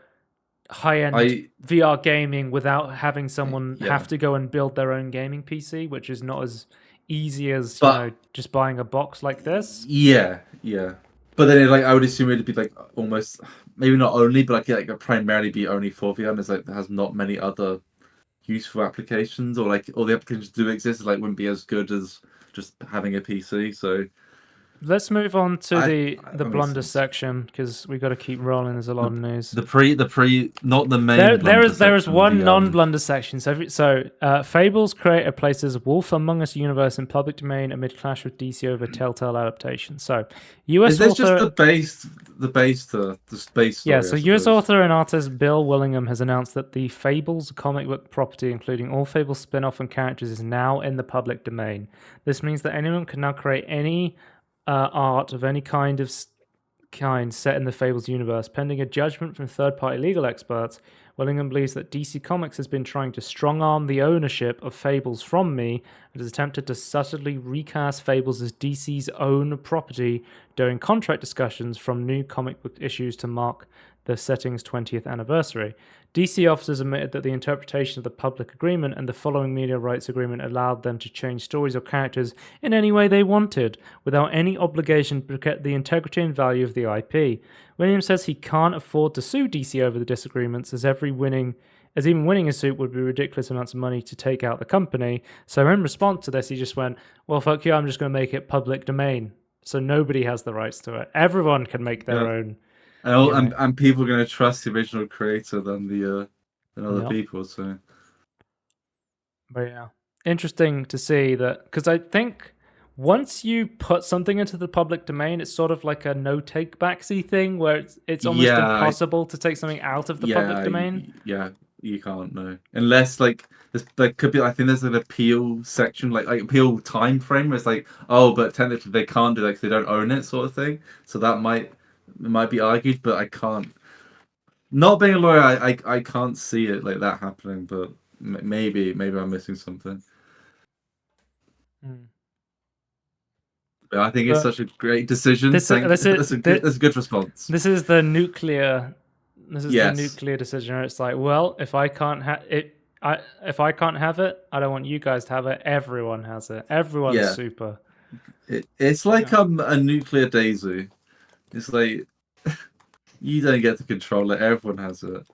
high-end I VR gaming without having someone yeah, have to go and build their own gaming PC, which is not as easy as but just buying a box like this. yeah. But then I would assume it'd be like almost maybe not only, but like primarily be only for VR. And it's like it has not many other useful applications, or like all the applications do exist, like wouldn't be as good as just having a PC. So Let's move on to the that makes blunder sense. section because we got to keep rolling. There's a lot of news. Not the main blunder There is section. one non-blunder section. Fables creator places Wolf Among Us universe in public domain amid clash with DC over Telltale adaptation. So, U.S. Is this author, just the space story? yeah. So, U.S. author and artist Bill Willingham has announced that the Fables comic book property, including all Fables spin-off and characters, is now in the public domain. This means that anyone can now create any art of any kind set in the Fables universe. Pending a judgment from third-party legal experts, Willingham believes that DC Comics has been trying to strong-arm the ownership of Fables from me and has attempted to subtly recast Fables as DC's own property during contract discussions from new comic book issues to mark the setting's 20th anniversary. DC officers admitted that the interpretation of the public agreement and the following media rights agreement allowed them to change stories or characters in any way they wanted, without any obligation to protect the integrity and value of the IP. Williams says he can't afford to sue DC over the disagreements, as even winning a suit would be ridiculous amounts of money to take out the company. So in response to this, he just went, well, fuck you, I'm just going to make it public domain. So nobody has the rights to it. Everyone can make their own. And people are going to trust the original creator than other people. So, but yeah, interesting to see that, because I think once you put something into the public domain, it's sort of like a no take backsy thing where it's almost impossible to take something out of the public domain. Yeah, you can't know unless like there could be. I think there's an appeal section, like appeal time frame. Where it's like, oh, but technically they can't do that because they don't own it, sort of thing. So that might be argued, but I can't. Not being a lawyer, I can't see it like that happening. But maybe I'm missing something. But I think it's such a great decision. That's a good response. This is the nuclear. The nuclear decision. Where it's like, well, if I can't have it, if I can't have it, I don't want you guys to have it. Everyone has it. Everyone's super. It's like a nuclear daisy. It's like you don't get to control it. Everyone has it.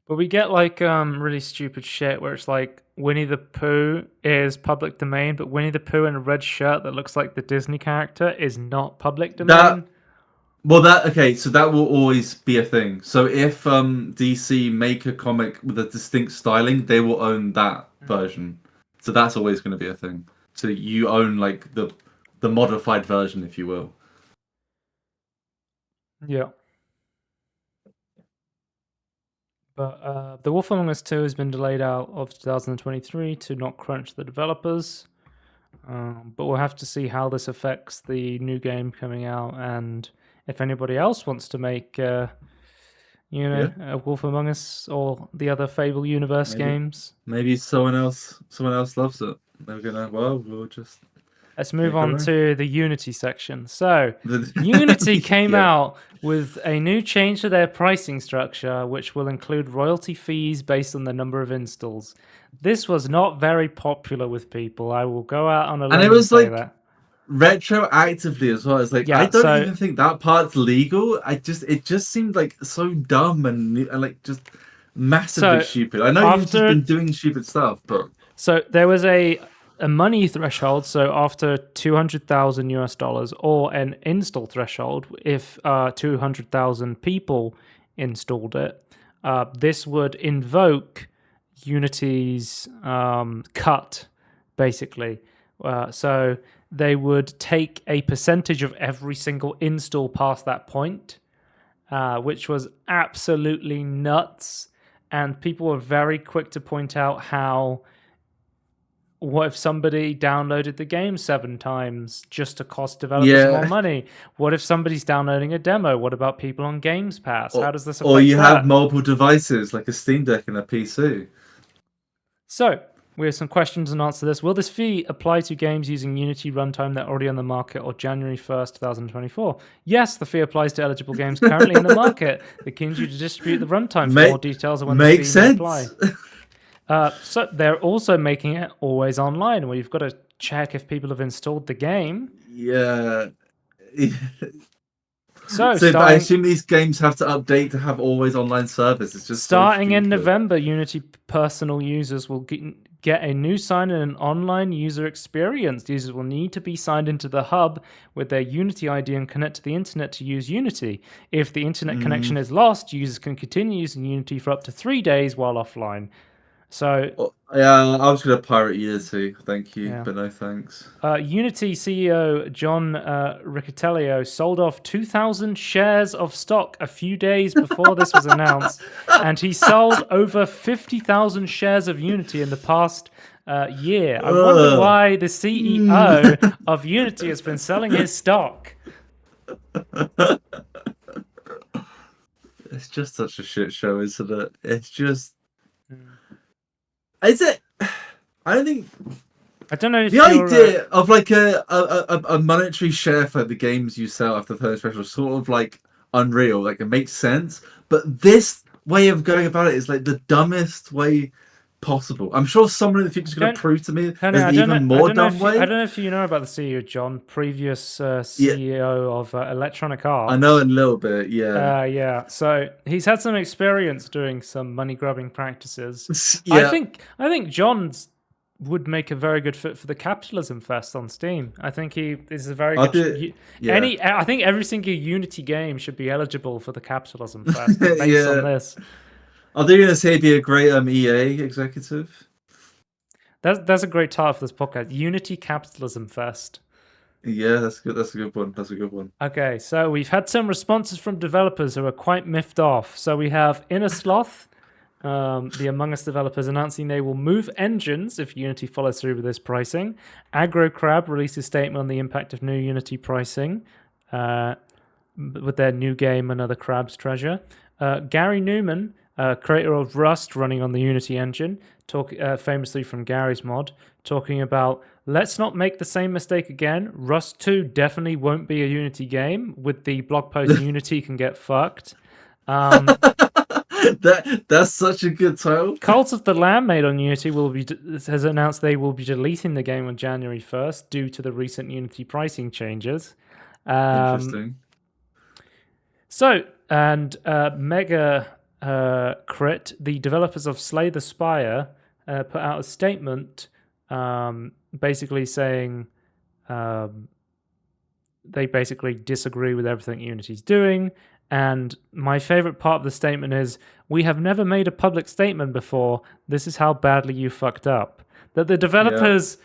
But we get like really stupid shit where it's like Winnie the Pooh is public domain, but Winnie the Pooh in a red shirt that looks like the Disney character is not public domain. So that will always be a thing. So if DC make a comic with a distinct styling, they will own that version. So that's always going to be a thing. So you own like the modified version, if you will. Yeah. But The Wolf Among Us 2 has been delayed out of 2023 to not crunch the developers. But we'll have to see how this affects the new game coming out, and if anybody else wants to make, a Wolf Among Us or the other Fable universe games. Maybe someone else loves it. They're gonna. Well, we'll just. Let's move on to the Unity section. So, Unity came out with a new change to their pricing structure, which will include royalty fees based on the number of installs. This was not very popular with people. I will go out on a limb and say that. Retroactively as well. It's like I don't even think that part's legal. It just seemed like so dumb and like just massively stupid. I know you've just been doing stupid stuff, but so there was a money threshold. So after $200,000 or an install threshold, if 200,000 people installed it, this would invoke Unity's cut, basically. So they would take a percentage of every single install past that point, which was absolutely nuts. And people were very quick to point out how, what if somebody downloaded the game 7 times just to cost developers more money? What if somebody's downloading a demo? What about people on Games Pass? How does this affect Or you have multiple devices like a Steam Deck and a PC. So We have some questions and answers to this. Will this fee apply to games using Unity runtime that are already on the market or January 1st, 2024? Yes, the fee applies to eligible games currently in the market. It continues you to distribute the runtime for more details on when the fee may apply. So they're also making it always online, where you've got to check if people have installed the game. Yeah. So I assume these games have to update to have always online service. It's just starting in November, Unity personal users will get a new sign in an online user experience. Users will need to be signed into the hub with their Unity ID and connect to the internet to use Unity. If the internet connection is lost, users can continue using Unity for up to 3 days while offline. So yeah, I was going to pirate Unity, thank you, but no thanks. Unity CEO John Riccitello sold off 2,000 shares of stock a few days before this was announced, and he sold over 50,000 shares of Unity in the past year. I wonder why the CEO of Unity has been selling his stock. It's just such a shit show, isn't it? It's just... Is it? I don't know if the idea of like a monetary share for the games you sell after the third special is sort of like unreal. Like, it makes sense, but this way of going about it is like the dumbest way possible. I'm sure someone in the future is going to prove to me there's an even more dumb way. I don't know if you know about the CEO, John, previous CEO of Electronic Arts. I know a little bit, yeah. Yeah. So he's had some experience doing some money grubbing practices. Yeah. I think John's would make a very good fit for the Capitalism Fest on Steam. I think he is a very good. I think every single Unity game should be eligible for the Capitalism Fest based on this. Are they going to say be a great EA executive? That's a great title for this podcast. Unity Capitalism Fest. Yeah, that's good. That's a good one. That's a good one. Okay, so we've had some responses from developers who are quite miffed off. So we have Inner Sloth, the Among Us developers, announcing they will move engines if Unity follows through with this pricing. Aggro Crab released a statement on the impact of new Unity pricing with their new game, Another Crab's Treasure. Gary Newman, creator of Rust, running on the Unity engine, famously from Gary's Mod, talking about, let's not make the same mistake again. Rust 2 definitely won't be a Unity game. With the blog post, Unity can get fucked. That's such a good title. Cult of the Lamb, made on Unity, has announced they will be deleting the game on January 1st due to the recent Unity pricing changes. Interesting. So, and Mega Crit, the developers of Slay the Spire, put out a statement basically saying they basically disagree with everything Unity's doing. And my favorite part of the statement is, we have never made a public statement before. This is how badly you fucked up. That the developers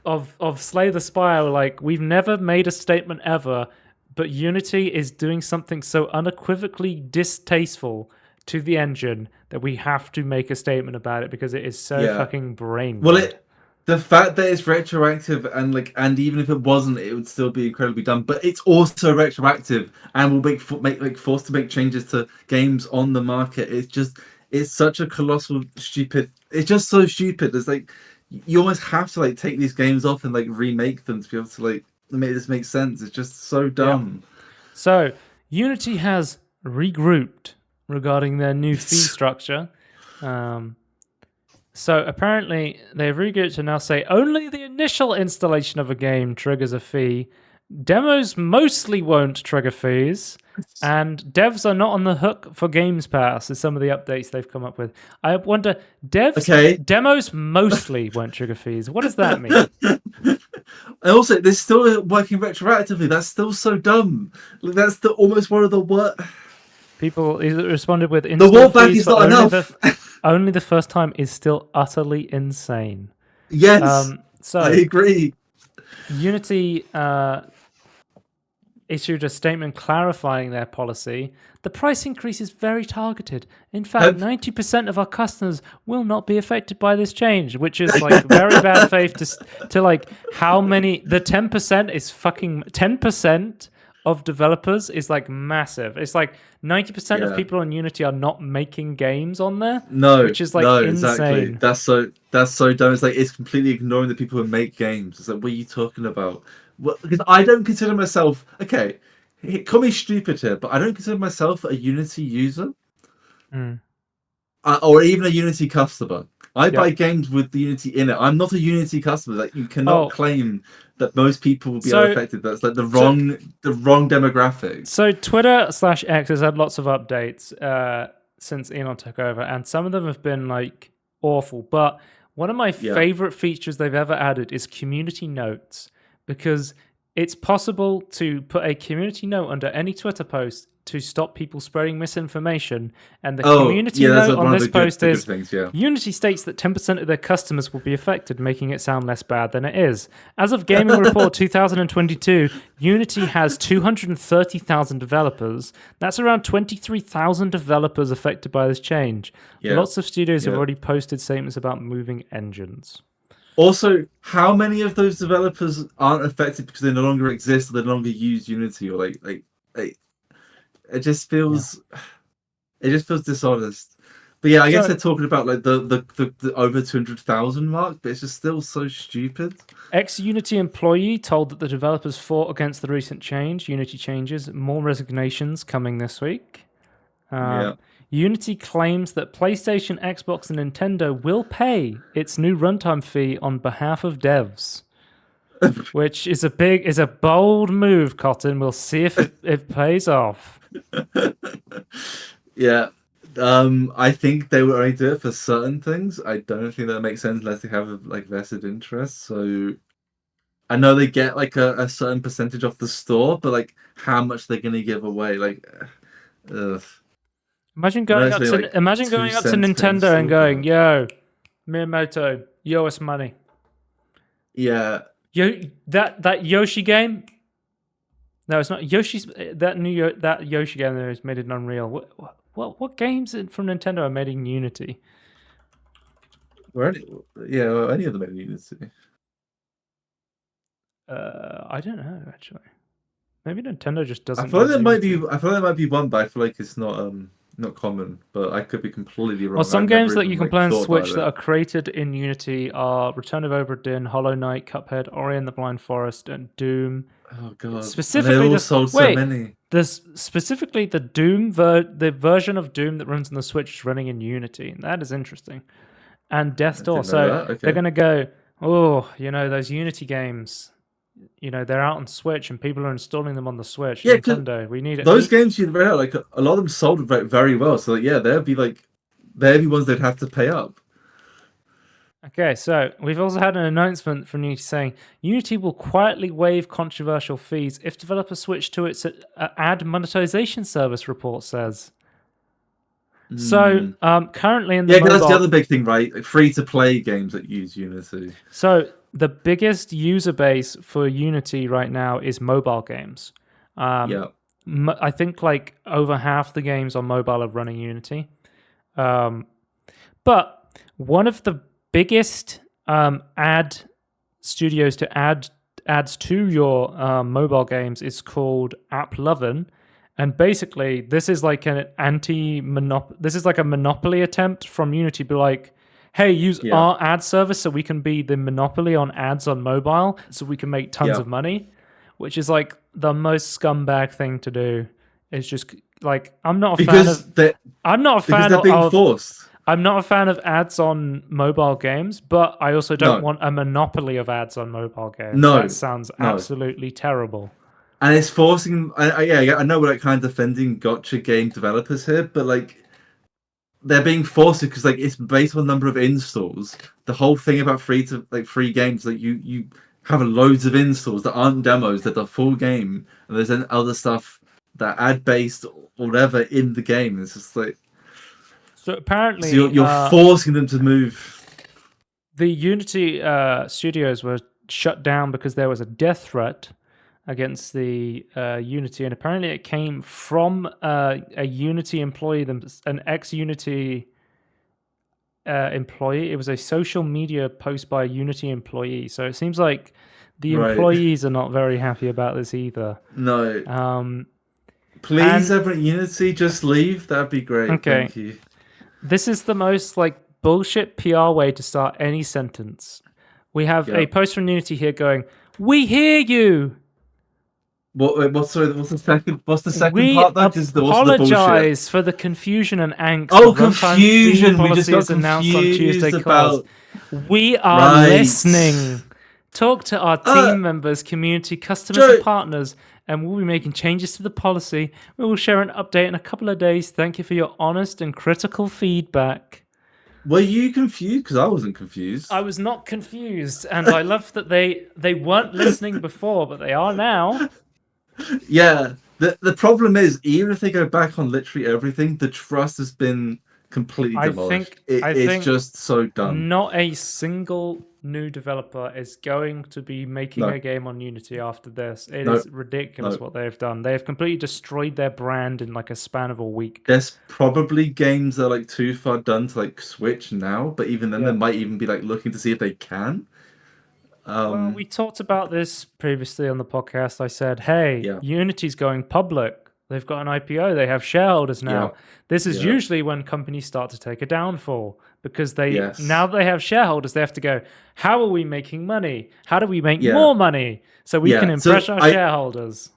of Slay the Spire were like, we've never made a statement ever, but Unity is doing something so unequivocally distasteful to the engine that we have to make a statement about it because it is so fucking brain dead. The fact that it's retroactive and even if it wasn't, it would still be incredibly dumb. But it's also retroactive and will make forced to make changes to games on the market. It's such a colossal stupid. It's just so stupid. It's like you almost have to take these games off and remake them to be able to make this make sense. It's just so dumb. Yeah. So Unity has regrouped regarding their new fee structure. So apparently they've regrouped to now say only the initial installation of a game triggers a fee. Demos mostly won't trigger fees, and devs are not on the hook for Games Pass, is some of the updates they've come up with. I wonder, demos mostly won't trigger fees. What does that mean? And also, they're still working retroactively. That's still so dumb. That's almost one of the worst. People responded with, the wallback is not enough. Only the first time is still utterly insane. Yes, so I agree. Unity issued a statement clarifying their policy. The price increase is very targeted. In fact, 90% of our customers will not be affected by this change, which is very bad faith to how many. The 10% is fucking 10% of developers is like massive. It's like 90% of Yeah. people on Unity are not making games on there, No, which is like no, exactly. insane. That's so dumb. It's like it's completely ignoring the people who make games. It's like, what are you talking about? Because I don't consider myself okay. Call me stupid here, but I don't consider myself a Unity user Mm. or even a Unity customer. I buy Yep. games with the Unity in it. I'm not a Unity customer. Like you cannot Oh, claim that most people will be so unaffected. That's like the so wrong demographic. so Twitter/X has had lots of updates since Elon took over, and some of them have been like awful. But one of my Yeah. favorite features they've ever added is community notes, because it's possible to put a community note under any Twitter post to stop people spreading misinformation. And the Oh, community yeah. That's note like on one of this post the good is things. Yeah. Unity states that 10% of their customers will be affected, making it sound less bad than it is. As of Gaming Report 2022, Unity has 230,000 developers. That's around 23,000 developers affected by this change. Yeah. Lots of studios have Yeah. already posted statements about moving engines. Also, how many of those developers aren't affected because they no longer exist or they no longer use Unity or like it just Yeah. feels dishonest. But yeah, I guess So, they're talking about like the over 200,000 mark, but it's just still so stupid. ex-Unity employee told that the developers fought against the recent change, Unity changes, more resignations coming this week. Yeah. Unity claims that PlayStation, Xbox, and Nintendo will pay its new runtime fee on behalf of devs, which is a bold move, Cotton. We'll see if it pays off. Yeah. I think they will only do it for certain things. I don't think that makes sense unless they have like vested interest. So I know they get like a certain percentage off the store, but like how much they're gonna give away, like ugh. Imagine I know going it's up only to like imagine two going up to cents per Nintendo and install, going, but "Yo, Miyamoto, you owe us money. yeah. Yo, that Yoshi game. No, it's not Yoshi's. That Yoshi game there is made in Unreal. What games from Nintendo are made in Unity? Or any, yeah, well, any of them in Unity. I don't know actually. Maybe Nintendo just I doesn't feel like use there might Unity. be I feel like there might be one, but I feel like it's not common. But I could be completely Well, wrong. some I've games never that you even can like play on thought about Switch that it. are created in Unity are Return of Obra Dinn, Hollow Knight, Cuphead, Ori and the Blind Forest, and Doom. Oh god. And they Specifically, all this sold so wait, many. this specifically the the version of Doom that runs on the Switch is running in Unity. That is interesting. And Death's I Door. didn't know So that. they're Okay. gonna go, oh, those Unity games. They're out on Switch and people are installing them on the Switch. Yeah, because Nintendo, we need it. those games you read out, like a lot of them sold very well. So like, yeah, they'd be ones they'd have to pay up. Okay, so we've also had an announcement from Unity saying Unity will quietly waive controversial fees if developers switch to its ad monetization service, report says. So Mm. currently in the Yeah, 'cause that's the mobile, other big thing, right? Like free to play games that use Unity. so the biggest user base for Unity right now is mobile games. Yeah. I think like over half the games on mobile are running Unity. But one of the biggest ad studios to add ads to your mobile games is called AppLovin. And basically, this is like an This is like a monopoly attempt from Unity. Be like, hey, use Yeah. our ad service so we can be the monopoly on ads on mobile, so we can make tons Yeah. of money. Which is like the most scumbag thing to do. It's just like I'm not a fan of. I'm not a fan they're being of. forced. I'm not a fan of ads on mobile games, but I also don't No. want a monopoly of ads on mobile games. No. That sounds No. absolutely terrible. And it's forcing. Yeah, I know we're like kind of defending gotcha game developers here, but like they're being forced because like it's based on the number of installs. The whole thing about free games, like you have loads of installs that aren't demos, that are full game, and there's then other stuff that ad based or whatever in the game. It's just like So so apparently, you're forcing them to move. the Unity studios were shut down because there was a death threat against the Unity, and apparently it came from a Unity employee, an ex-Unity employee. It was a social media post by a Unity employee. So it seems like The Right. employees are not very happy about this either. No. Please, everyone, Unity, just leave. That'd be great. Okay. Thank you. This is the most bullshit PR way to start any sentence. We have a post from Unity here going, "We hear you. What's the second? What's the second We part though? Because the bullshit. apologize for the confusion and angst. Oh, the runtime confusion! theme We just policy got is announced on Tuesday. confused about. We are listening. Talk to our team members, community, customers, and partners, and we'll be making changes to the policy. We will share an update in a couple of days. Thank you for your honest and critical feedback." Were you confused? Because I wasn't confused. I was not confused, and I love that they weren't listening before, but they are now. Yeah. The problem is, even if they go back on literally everything, the trust has been completely demolished. It's just so dumb. Not a single new developer is going to be making a game on Unity after this. It is ridiculous what they've done. They have completely destroyed their brand in a span of a week. There's probably games that are too far done to switch now, but even then they might even be looking to see if they can. Well, we talked about this previously on the podcast. I said, hey, Unity's going public. They've got an IPO. They have shareholders now. This is usually when companies start to take a downfall because now that they have shareholders, they have to go, how are we making money? How do we make more money so we can impress our shareholders?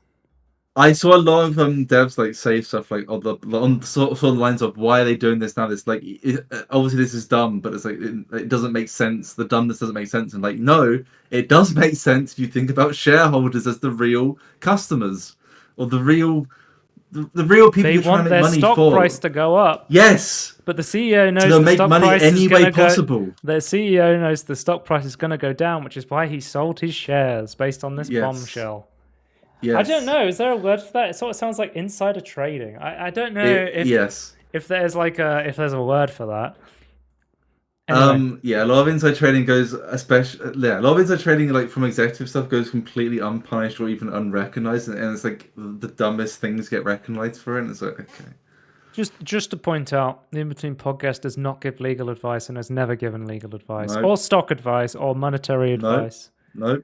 I saw a lot of devs say stuff on sort of lines of, why are they doing this now? This obviously this is dumb, but it's it doesn't make sense. The dumbness doesn't make sense. And no, it does make sense if you think about shareholders as the real customers or the real people you're trying to make money for. They want their stock price to go up. Yes, but the CEO knows the stock price is going to go. The CEO knows the stock price is going to go down, which is why he sold his shares based on this bombshell. Yes. I don't know. Is there a word for that? It sort of sounds like insider trading. I don't know if there's a word for that. Anyway. A lot of inside trading goes, especially a lot of inside trading from executive stuff goes completely unpunished or even unrecognized, and it's the dumbest things get recognized for it. And it's okay. Just to point out, the Inbetween podcast does not give legal advice and has never given legal advice or stock advice or monetary advice. No.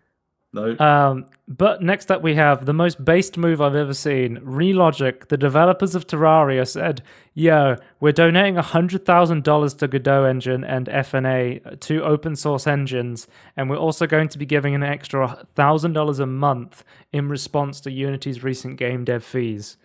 But next up we have the most based move I've ever seen. Relogic, the developers of Terraria, said, "Yo, we're donating $100,000 to Godot Engine and FNA, two open source engines, and we're also going to be giving an extra $1,000 a month in response to Unity's recent game dev fees."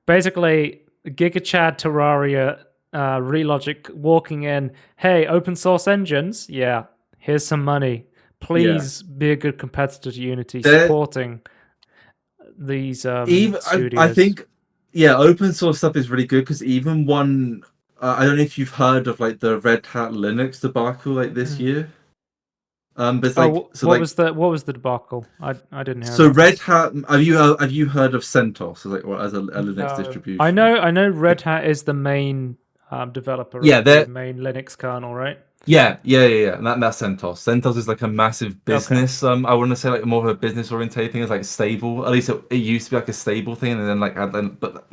Basically, GigaChad Terraria, Relogic walking in, "Hey, open source engines, yeah, here's some money. Please be a good competitor to Unity, supporting these studios." I think, open source stuff is really good because even one, I don't know if you've heard of the Red Hat Linux debacle this year. But what was the debacle? I didn't hear. So Red Hat, have you heard of CentOS as a Linux distribution? I know Red Hat is the main developer of the main Linux kernel, right? Yeah. And that's CentOS. CentOS is a massive business. I want to say more of a business oriented thing. It's stable. At least it used to be a stable thing, and then but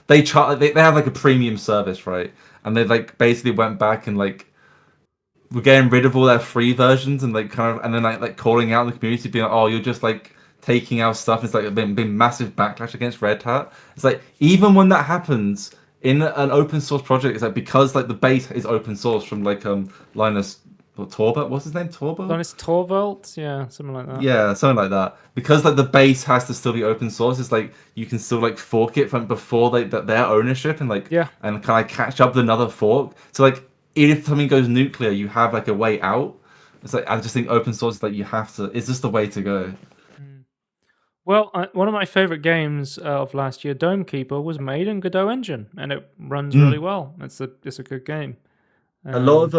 they have a premium service, right? And they basically went back and we're getting rid of all their free versions and and then calling out in the community, being oh, you're just taking our stuff. It's been massive backlash against Red Hat. It's even when that happens in an open source project, it's because the base is open source from Linus Torvalds. What's his name? Linus Torvalds, yeah, something like that. Yeah, something like that. Because the base has to still be open source. It's you can still fork it from before their ownership and and catch up with another fork. So if something goes nuclear, you have a way out. It's I just think open source is you have to. It's just the way to go. Well, one of my favorite games of last year, Dome Keeper, was made in Godot Engine, and it runs really well. It's a good game. A lot of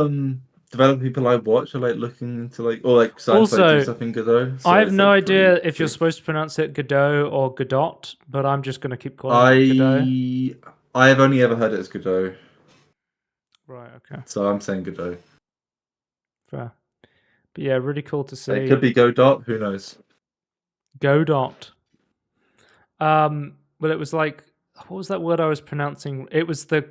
development people I watch are looking into sci-fi stuff in Godot. So I have no idea if you're supposed to pronounce it Godot or Godot, but I'm just going to keep calling it Godot. I have only ever heard it as Godot. Right. Okay. So I'm saying Godot. Fair. But yeah, really cool to see. It could be Godot. Who knows? Godot. But it was what was that word I was pronouncing? It was the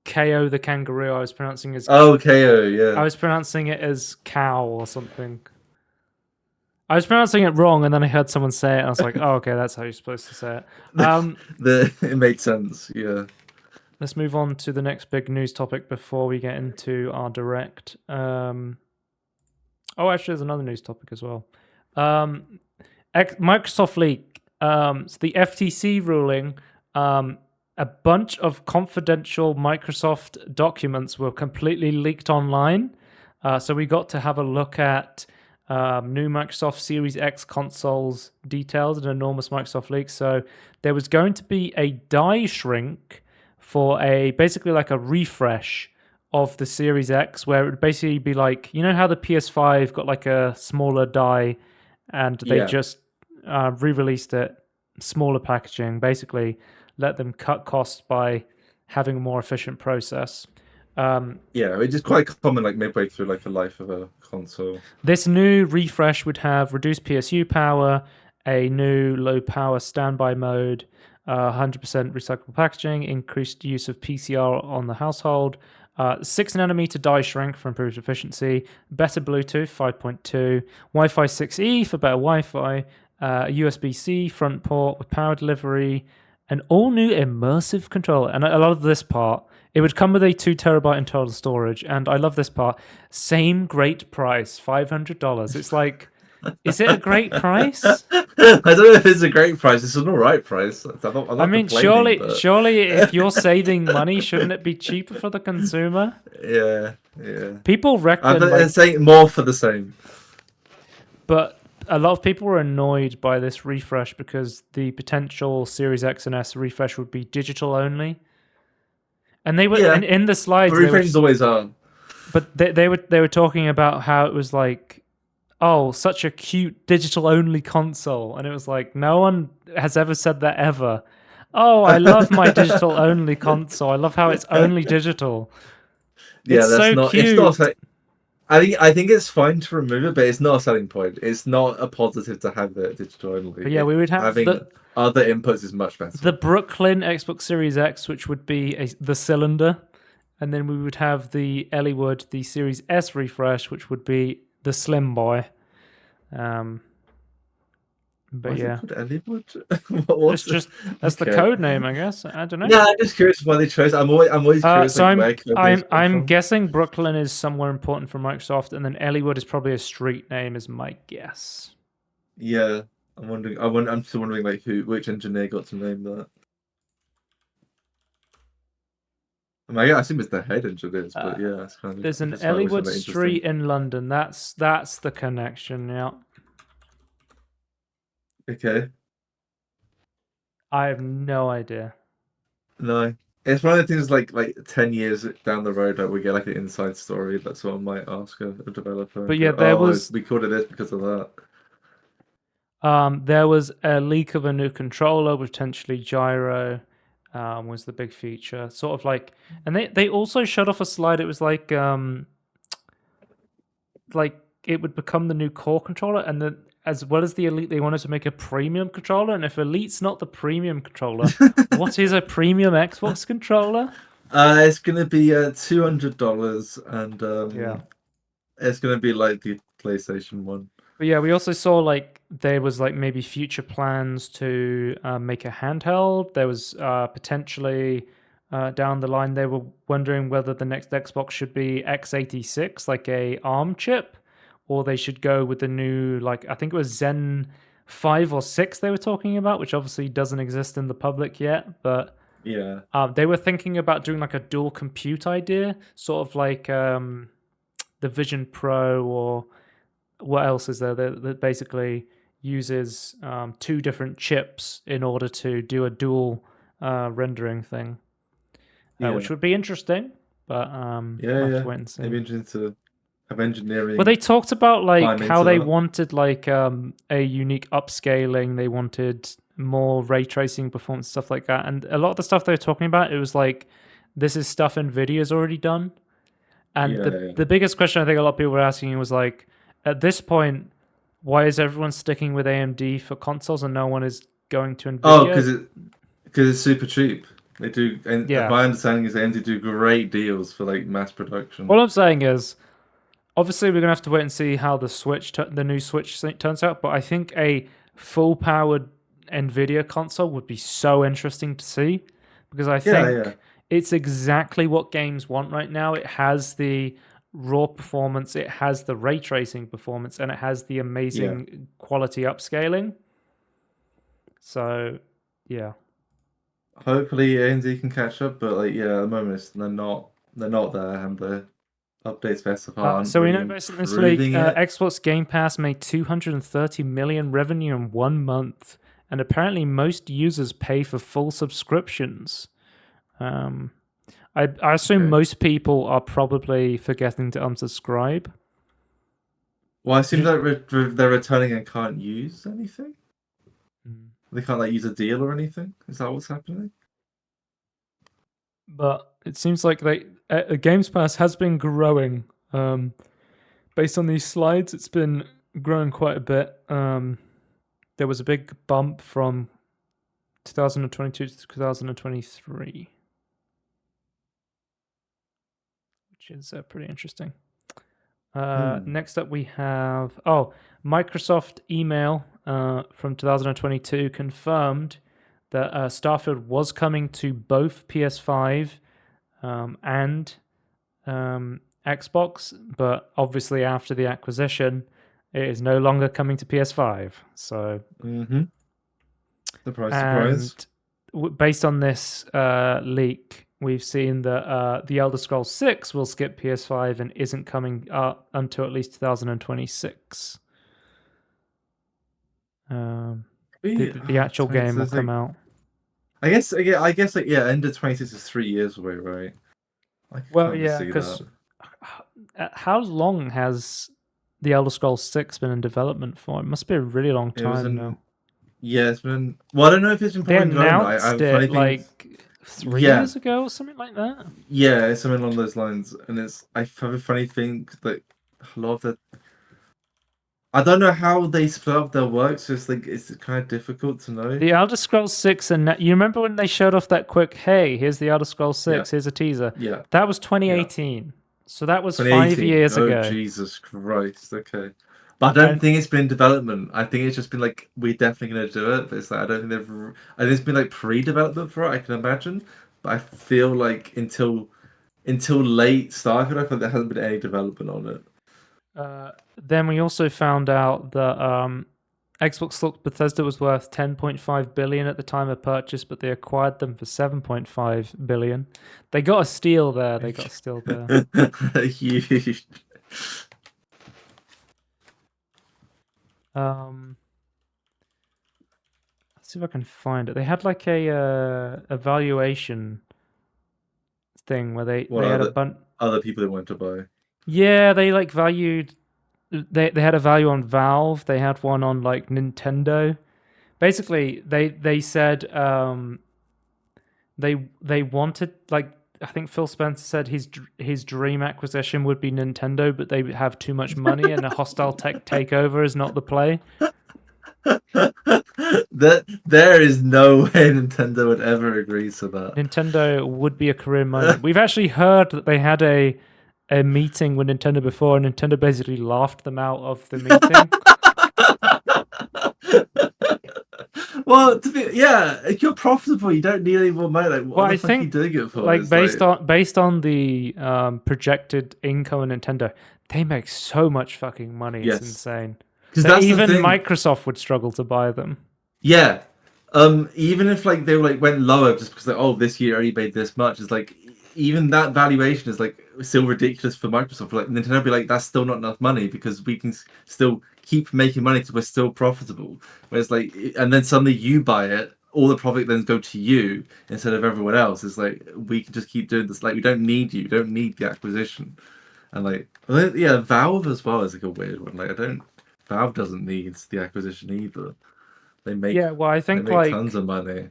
KO the kangaroo I was pronouncing as... Oh, KO, yeah. I was pronouncing it as cow or something. I was pronouncing it wrong, and then I heard someone say it, and I was like, "Oh, okay, that's how you're supposed to say it." It made sense. Yeah. Let's move on to the next big news topic before we get into our direct. Oh, actually, there's another news topic as well. Microsoft leak. So the FTC ruling. A bunch of confidential Microsoft documents were completely leaked online. So we got to have a look at new Microsoft Series X consoles details, an enormous Microsoft leak. So there was going to be a die shrink for basically like a refresh of the Series X, where it would basically be like, you know how the PS5 got like a smaller die and they just re-released it, smaller packaging, basically let them cut costs by having a more efficient process. Which is quite common, like midway through like the life of a console. This new refresh would have reduced PSU power, a new low power standby mode, 100% recyclable packaging, increased use of PCR on the household, 6nm die shrink for improved efficiency, better Bluetooth 5.2, Wi-Fi 6E for better Wi-Fi, USB-C front port with power delivery, an all-new immersive controller. And I love this part. It would come with a 2TB internal storage, and I love this part. Same great price, $500. It's like, is it a great price? I don't know if it's a great price. It's an all right price. I'm not I mean, surely, if you're saving money, shouldn't it be cheaper for the consumer? Yeah. People reckon I'm saying more for the same. But a lot of people were annoyed by this refresh because the potential Series X and S refresh would be digital only. And they were in the slides. The refreshes always are. But they were talking about how it was like, oh, such a cute digital only console, and it was like no one has ever said that ever. Oh, I love my digital only console. I love how it's only digital. Yeah, it's that's so not. Cute. It's not. I think it's fine to remove it, but it's not a selling point. It's not a positive to have it digital only. But yeah, we would have having other inputs is much better. The Brooklyn Xbox Series X, which would be the cylinder, and then we would have the Elliewood, the Series S refresh, which would be the Slim Boy. But yeah, Elliewood. Just that's the code name, I guess. I don't know. Yeah, I'm just curious why they chose. I'm always curious. So I'm guessing Brooklyn is somewhere important for Microsoft, and then Elliewood is probably a street name, is my guess. Yeah, I'm wondering. I'm still wondering like which engineer got to name that. I assume it's the head engineers, but yeah, it's kind of. There's an Elliewood street in London. That's the connection. Yeah. Okay. I have no idea. No, it's one of the things like 10 years down the road that we get like an inside story that someone might ask a developer. But yeah, we called it this because of that. There was a leak of a new controller, potentially gyro. Was the big feature, sort of like, and they also showed off a slide. It was like it would become the new core controller, and then as well as the Elite, they wanted to make a premium controller. And if Elite's not the premium controller, what is a premium Xbox controller? It's gonna be $200, and it's gonna be like the PlayStation 1. But yeah, we also saw like there was like maybe future plans to make a handheld. There was potentially down the line they were wondering whether the next Xbox should be x86, like a ARM chip, or they should go with the new, like I think it was Zen 5 or 6 they were talking about, which obviously doesn't exist in the public yet. But yeah, they were thinking about doing like a dual compute idea, sort of like the Vision Pro, or what else is there that basically uses 2 different chips in order to do a dual rendering thing, which would be interesting. But we'll have to wait and see. It'd be interesting to have engineering. Well, they talked about like how they wanted like a unique upscaling. They wanted more ray tracing performance, stuff like that. And a lot of the stuff they were talking about, it was like, this is stuff NVIDIA's already done. And the biggest question I think a lot of people were asking was like, at this point, why is everyone sticking with AMD for consoles and no one is going to NVIDIA? Oh, because it's super cheap. They do, and my understanding is AMD do great deals for like mass production. All I'm saying is, Obviously, we're gonna have to wait and see how the new Switch turns out. But I think a full-powered Nvidia console would be so interesting to see, because I think it's exactly what games want right now. It has the raw performance, it has the ray tracing performance, and it has the amazing quality upscaling. So, yeah. Hopefully AMD can catch up, but like, at the moment they're not there, and the updates specified aren't So we really know basically this week, improving it. Xbox Game Pass made 230 million revenue in 1 month, and apparently most users pay for full subscriptions. I assume most people are probably forgetting to unsubscribe. Well, I assume that they're returning and can't use anything. They can't like use a deal or anything. Is that what's happening? But it seems like Games Pass has been growing. Based on these slides, it's been growing quite a bit. There was a big bump from 2022 to 2023, which is pretty interesting. Next up, we have Microsoft email from 2022 confirmed that Starfield was coming to both PS5 and Xbox, but obviously after the acquisition, it is no longer coming to PS5. So, surprise. Based on this leak, we've seen that The Elder Scrolls 6 will skip PS5 and isn't coming up until at least 2026. The actual game will come out. I guess end of 26 is 3 years away, right? Because how long has The Elder Scrolls 6 been in development for? It must be a really long time now. Yeah, it's been. Well, I don't know if it's been. They announced it like 3 years ago or something like that. Yeah, it's something along those lines, and I have a funny thing that a lot of the. I don't know how they split up their work, so it's kind of difficult to know. The Elder Scrolls 6, and you remember when they showed off that quick, hey, here's the Elder Scrolls 6, here's a teaser. Yeah. That was 2018. So that was 5 years ago. Oh, Jesus Christ, okay. But I don't think it's been in development. I think it's just been like, we're definitely going to do it, but it's like, I don't think I think it's been like pre-development for it, I can imagine. But I feel like until late Starfield, I feel there hasn't been any development on it. Then we also found out that Xbox thought Bethesda was worth 10.5 billion at the time of purchase, but they acquired them for 7.5 billion. They got a steal there. Huge. Let's see if I can find it. They had like a evaluation thing where they had a bunch other people they wanted to buy. Yeah, they like valued. They had a value on Valve. They had one on like Nintendo. Basically, they said they wanted, like, I think Phil Spencer said his dream acquisition would be Nintendo, but they have too much money and a hostile takeover is not the play. There is no way Nintendo would ever agree to that. Nintendo would be a career moment. We've actually heard that they had a meeting with Nintendo before, and Nintendo basically laughed them out of the meeting. Well, if you're profitable, you don't need any more money. Like, what the fuck are you doing it for? Like, based on the projected income of Nintendo, they make so much fucking money. It's insane. Because even Microsoft would struggle to buy them. Yeah. Even if like they went lower just because this year only made this much, it's like even that valuation is like still ridiculous for Microsoft. Like Nintendo would be like, that's still not enough money because we can still keep making money because we're still profitable. Whereas like, and then suddenly you buy it, all the profit then go to you instead of everyone else. It's like, we can just keep doing this. Like, we don't need you. We don't need the acquisition. And like, Valve as well is like a weird one. Like, Valve doesn't need the acquisition either. They make I think like tons of money.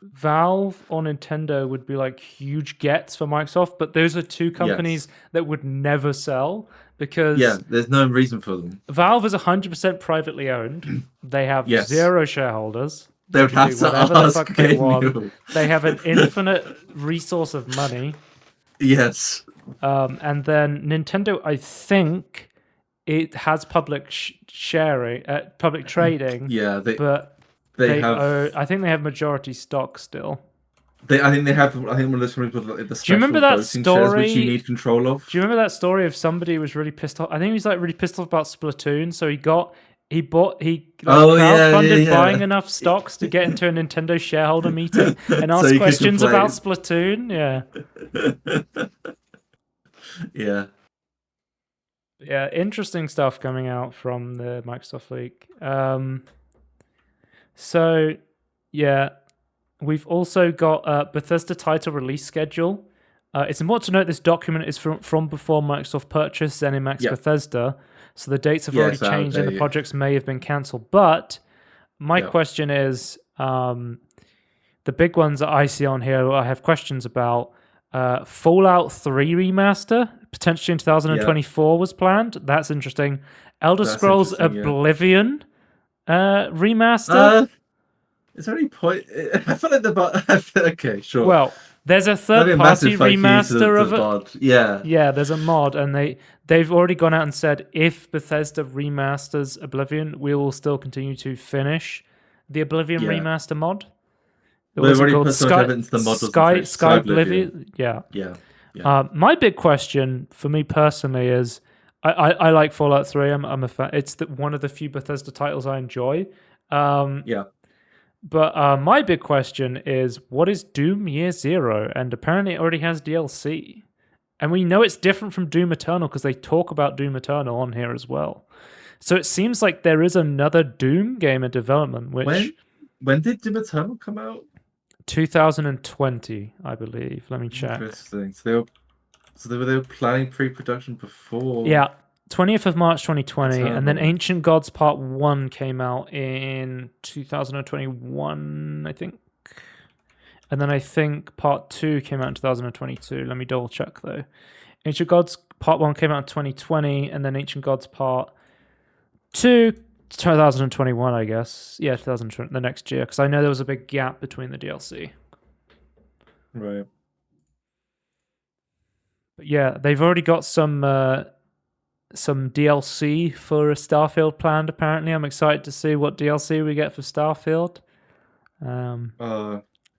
Valve or Nintendo would be like huge gets for Microsoft, but those are two companies that would never sell because there's no reason for them. Valve is 100% privately owned. They have zero shareholders. They would have to whatever the fuck they want. They have an infinite resource of money. Yes. And then Nintendo, I think it has public sharing, public trading, Yeah, but they have. I think they have majority stock still. I think they have. I think one of those companies with the Do you remember special that voting shares which you story? need control of. Do you remember that story of somebody who was really pissed off? I think he was like really pissed off about Splatoon, so he Oh yeah, crowdfunded yeah, buying enough stocks to get into a Nintendo shareholder meeting and So ask you could questions about complain. Splatoon. Yeah. Yeah. Yeah, interesting stuff coming out from the Microsoft leak. So, yeah, we've also got Bethesda title release schedule. It's important to note this document is from before Microsoft purchased ZeniMax Yeah. Bethesda, so the dates have Yeah, already it's out changed and the there. projects may have been cancelled. But my Yeah. question is, the big ones that I see on here I have questions about. Fallout 3 remaster, potentially in 2024 was planned. That's interesting. Elder That's Scrolls interesting, yeah. Oblivion remaster. Is there any point? I feel like okay, sure. Well, there's a That'd be a third-party massive fuck you to remaster the of it. mod. Yeah. Yeah, there's a mod, and they've already gone out and said if Bethesda remasters Oblivion, we will still continue to finish the Oblivion Yeah. remaster mod. We've already put so much effort into the mod. Sky Oblivion. Yeah. Yeah. My big question for me personally is, I like Fallout 3. I'm a fan. It's one of the few Bethesda titles I enjoy. Yeah. But my big question is, what is Doom Year Zero? And apparently it already has DLC. And we know it's different from Doom Eternal because they talk about Doom Eternal on here as well. So it seems like there is another Doom game in development, which... When did Doom Eternal come out? 2020, I believe. Let me check. Interesting. So they were planning pre-production before. Yeah, 20th of March 2020, Eternal. and then Ancient Gods Part 1 came out in 2021, I think. And then I think Part 2 came out in 2022. Let me double check though. Ancient Gods Part 1 came out in 2020, and then Ancient Gods Part 2 2021, I guess. Yeah, 2020, the next year, because I know there was a big gap between the DLC. Right. But yeah, they've already got some DLC for a Starfield planned, apparently. I'm excited to see what DLC we get for Starfield.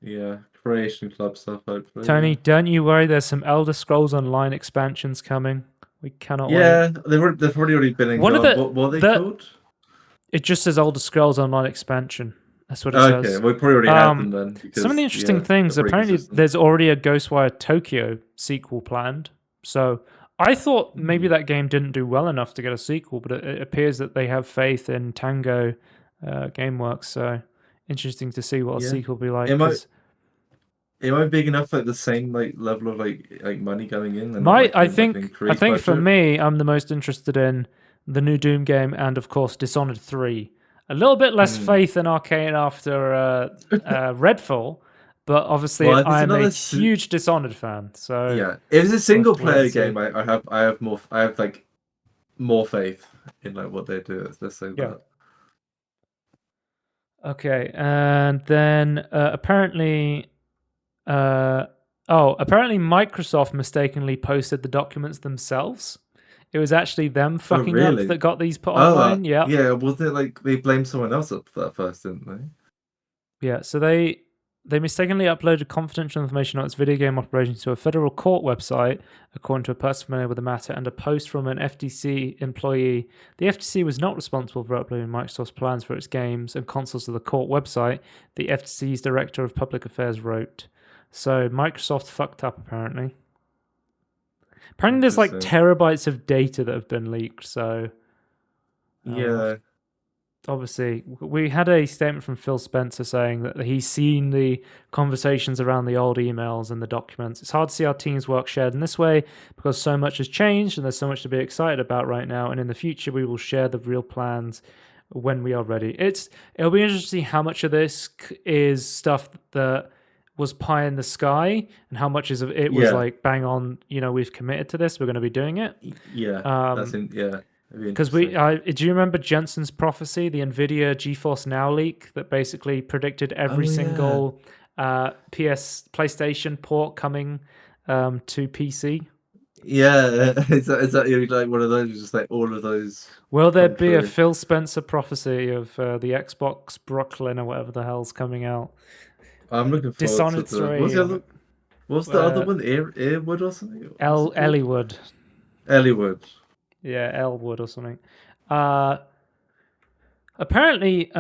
Yeah, Creation Club stuff, hopefully. Tony, don't you worry, there's some Elder Scrolls Online expansions coming. We cannot wait. Yeah, they've probably already been in. What are they called? It just says Elder Scrolls Online expansion. That's what it says. Okay, we probably already had them then. Because, some of the interesting things, apparently there's already a Ghostwire Tokyo sequel planned. So I thought maybe that game didn't do well enough to get a sequel, but it appears that they have faith in Tango Gameworks. So interesting to see what a sequel will be like. It might be big enough, like the same level of like money going in. I think for me, I'm the most interested in the new Doom game and of course Dishonored 3. A little bit less faith in Arcane after Redfall, but obviously I'm a huge Dishonored fan. So yeah, if it's a single player game, I have more more faith in what they do. Let's say that. Okay, and then apparently Microsoft mistakenly posted the documents themselves. It was actually them fucking up that got these put online. Yeah, wasn't it they blamed someone else up for that first, didn't they? Yeah, so they mistakenly uploaded confidential information on its video game operations to a federal court website, according to a person familiar with the matter, and a post from an FTC employee. The FTC was not responsible for uploading Microsoft's plans for its games and consoles to the court website, the FTC's Director of Public Affairs wrote. So Microsoft fucked up, apparently. Apparently there's terabytes of data that have been leaked, so... yeah. Obviously, we had a statement from Phil Spencer saying that he's seen the conversations around the old emails and the documents. It's hard to see our team's work shared in this way because so much has changed and there's so much to be excited about right now. And in the future, we will share the real plans when we are ready. It'll be interesting to see how much of this is stuff that was pie in the sky and how much was bang on, we've committed to this, we're going to be doing it. Yeah, because do you remember Jensen's prophecy, the NVIDIA GeForce Now leak that basically predicted every single PlayStation port coming to PC? Yeah, is that like one of those? Just like all of those Will there come be a true. Phil Spencer prophecy of the Xbox Brooklyn or whatever the hell's coming out? I'm looking forward to Dishonored the. What's 3 the and other? What's the other uh, one? Earwood or something? What's it called? Elliewood. Elliewood. Yeah, Elwood or something. Uh, apparently,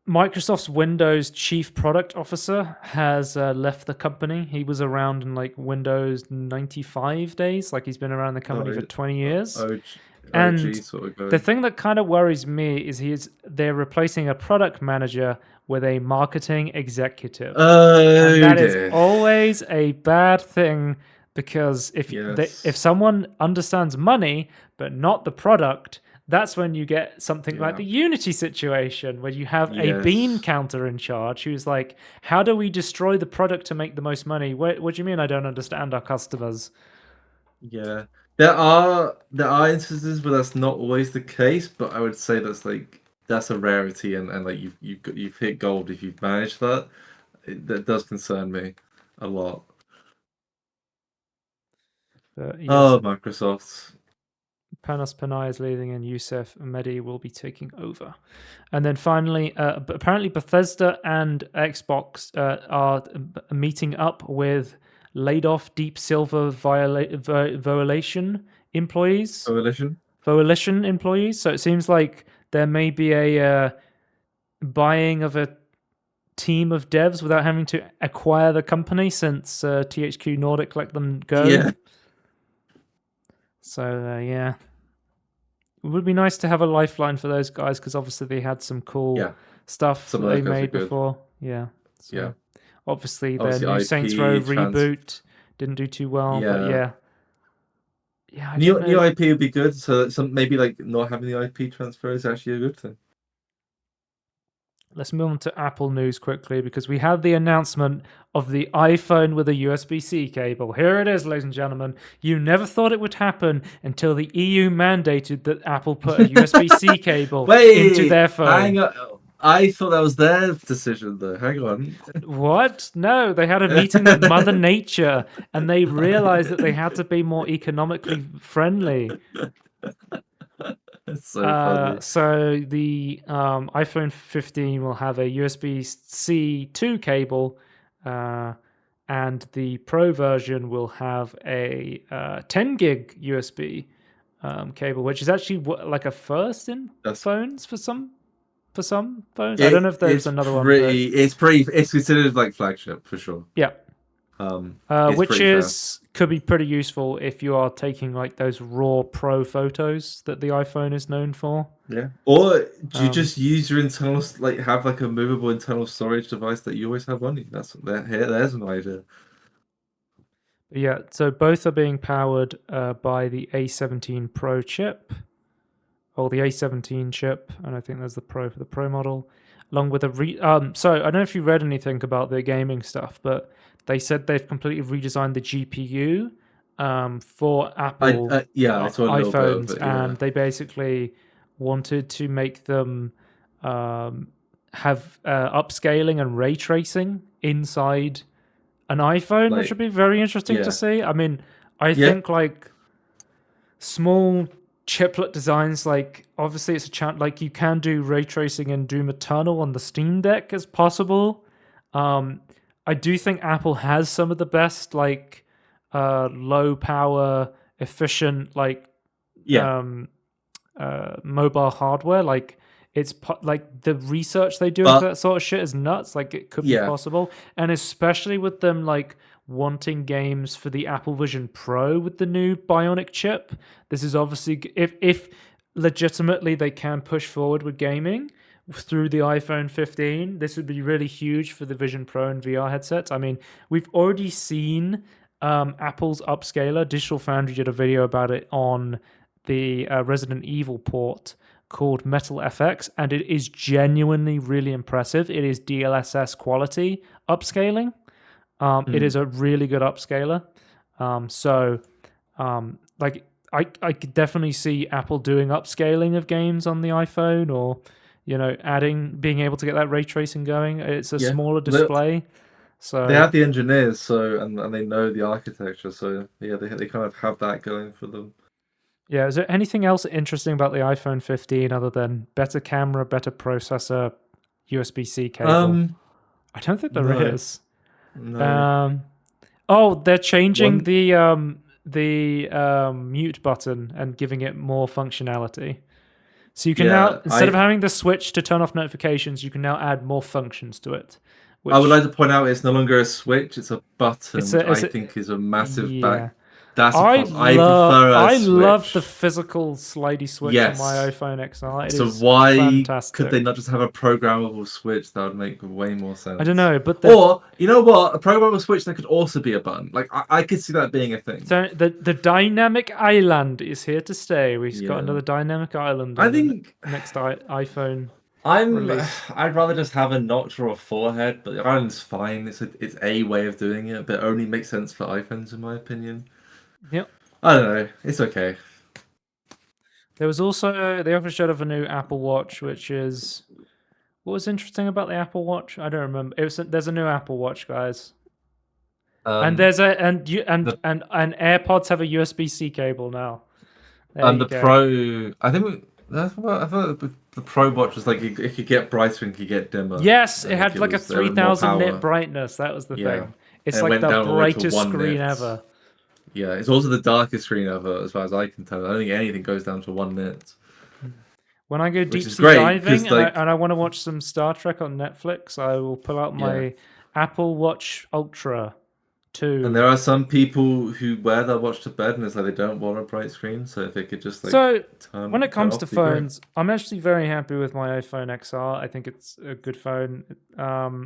Microsoft's Windows chief product officer has left the company. He was around in like Windows 95 days, like he's been around the company for 20 years. OG And sort of the guy. thing that kind of worries me is they're replacing a product manager with a marketing executive. And Oh that is dear. always a bad thing because if Yes. someone understands money but not the product, that's when you get something like Yeah. the Unity situation where you have a bean Yes. counter in charge who's like, how do we destroy the product to make the most money? What do you mean I don't understand our customers? Yeah. There are instances where that's not always the case, but I would say that's a rarity, and like you've hit gold if you've managed that. That does concern me a lot. But yes, Oh, Microsoft. Panos Panay is leaving and Youssef Mehdi will be taking over. And then finally, apparently Bethesda and Xbox are meeting up with laid off Deep Silver Violation employees. Coalition. Volition employees. So it seems like there may be a buying of a team of devs without having to acquire the company since THQ Nordic let them go. Yeah. So yeah, it would be nice to have a lifeline for those guys because obviously they had some cool Yeah. stuff Some that of they those guys are made good. before. Yeah. So Yeah. obviously their Obviously, new Saints Row IP trans. reboot didn't do too well, but Yeah. yeah. Yeah, I don't New know. IP would be good. So some maybe like not having the IP transfer is actually a good thing. Let's move on to Apple news quickly because we had the announcement of the iPhone with a USB-C cable. Here it is, ladies and gentlemen. You never thought it would happen until the EU mandated that Apple put a USB-C cable into Wait, their phone. hang on. I thought that was their decision, though. Hang on. What? No, they had a meeting with Mother Nature and they realized that they had to be more economically friendly. It's so funny. So the iPhone 15 will have a USB-C 2 cable, and the Pro version will have a 10 gig USB cable, which is actually like a first in That's phones for some phones. I don't know if there's another one, but it's considered like flagship for sure. yeah. It's Which pretty fast. could be pretty useful if you are taking like those raw pro photos that the iPhone is known for. Yeah. Or do you Um, just use your internal like have like a movable internal storage device that you always have on you? There's an idea. Yeah, so both are being powered by the A17 Pro chip, or the A17 chip, and I think there's the Pro for the Pro model, along with so I don't know if you read anything about their gaming stuff, but they said they've completely redesigned the GPU for Apple I saw a little bit of iPhones, it. Yeah. and they basically wanted to make them have upscaling and ray tracing inside an iPhone, which Like would be very interesting to yeah. see. I mean, I Yeah. think like small chiplet designs, like obviously it's a chance, like you can do ray tracing in Doom Eternal on the Steam Deck as possible. I do think Apple has some of the best like low power, efficient like Yeah. mobile hardware. Like like the research they do into But that sort of shit is nuts. Like it could be yeah. possible, and especially with them like wanting games for the Apple Vision Pro with the new Bionic chip. This is obviously if legitimately they can push forward with gaming through the iPhone 15, this would be really huge for the Vision Pro and VR headsets. I mean, we've already seen Apple's upscaler. Digital Foundry did a video about it on the Resident Evil port called Metal FX, and it is genuinely really impressive. It is DLSS quality upscaling. It is a really good upscaler. Like I could definitely see Apple doing upscaling of games on the iPhone, or being able to get that ray tracing going. It's a Yeah. smaller display, So They have the engineers, and they know the architecture, so yeah, they kind of have that going for them. yeah, is there anything else interesting about the iPhone 15 other than better camera, better processor, USB-C cable? Um, I don't think there no, is. no. Um, oh, they're changing One, the mute button and giving it more functionality. So you can now, yeah, instead of having the switch to turn off notifications, you can now add more functions to it. I would Which like to point out it's no longer a switch; it's a button, which it's I a think is a massive back. yeah. That's a problem. I prefer a I love the switch. physical slidey switch on my Yes. iPhone XR. It So is why could they fantastic. not just have a programmable switch? That would make way more I don't sense. know, but Or you know what? A programmable switch that could also be a button. Like I could see that being a thing. so the dynamic island is here to stay. We've got Yeah. another dynamic island I in the think next iPhone I'm. release. I'd rather just have a notch or a forehead, but the island's fine. It's a way of doing it, but it only makes sense for iPhones in my opinion. Yep. I don't know. It's okay. There was also they also showed off a new Apple Watch, which is what was interesting about the Apple Watch. I don't remember. There's a new Apple Watch, guys, and there's a and you The and AirPods have a USB-C cable now. There you the go. Pro. I thought the Pro Watch was like it could get brighter and could get dimmer. Yes, it And had like a there was more 3000 nit power. brightness. That was the Yeah, thing. It's and it like went the down all the way to brightest 1 screen nit. ever. Yeah, it's also the darkest screen ever, as far as I can tell. I don't think anything goes down to 1 nit, When I go which deep is sea great because diving and I want to watch some Star Trek on Netflix, I will pull out yeah. my Apple Watch Ultra 2. And there are some people who wear their watch to bed and it's like they don't want a bright screen, so if they could just like So when turn it comes off, to it'd be great. phones, I'm actually very happy with my iPhone XR. I think it's a good phone.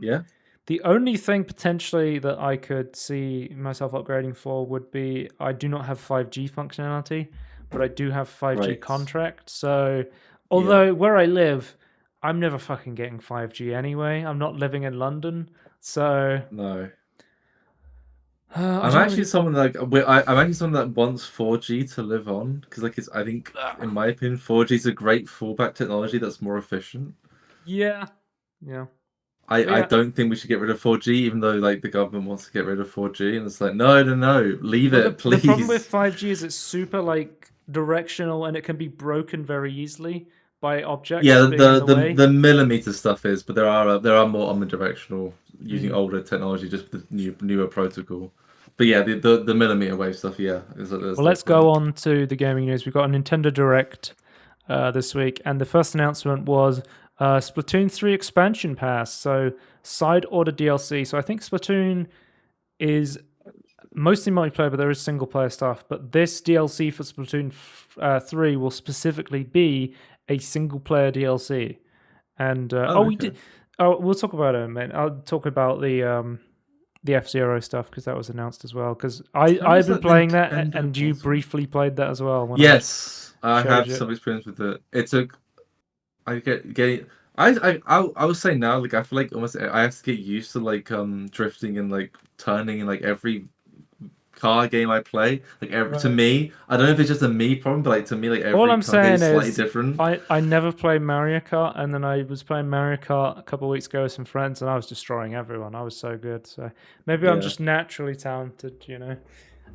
Yeah, The only thing potentially that I could see myself upgrading for would be I do not have 5G functionality, but I do have 5G right. contract. So Yeah, although where I live, I'm never fucking getting 5G anyway. I'm not living in London. So no. I I'm don't actually really. someone I'm actually someone that wants 4G to live on because like I think in my opinion 4G is a great fallback technology that's more efficient. Yeah. Yeah. But I yeah. don't think we should get rid of 4G, even though like the government wants to get rid of 4G, and it's like no, no, no, leave Well, it, the problem with please. 5G is it's super like directional and it can be broken very easily by objects Yeah, being in the way. the millimeter stuff is, but there are more omnidirectional using Mm. older technology, just with the newer protocol. But yeah, the millimeter wave stuff, yeah, is there's Well, no let's go point. on to the gaming news. We've got a Nintendo Direct this week, and the first announcement was Splatoon 3 expansion pass. So side order DLC. So I think Splatoon is mostly multiplayer, but there is single player stuff. But this DLC for Splatoon 3 will specifically be a single player DLC. And Oh, we okay. did. Oh, we'll talk about it in a minute. I'll talk about the F-Zero stuff because that was announced as well. Because When I've was been that playing that, Nintendo and you portal? briefly played that as well when I Yes, I showed have you. some experience with it. It's a I get getting. I would say now, like I feel like almost I have to get used to like drifting and like turning in like every car game I play. Like every to Right. me, I don't know if it's just a me problem, but like to me, like All every I'm car game saying is slightly is, different. I never played Mario Kart, and then I was playing Mario Kart a couple of weeks ago with some friends, and I was destroying everyone. I was so good. So maybe I'm Yeah. just naturally talented.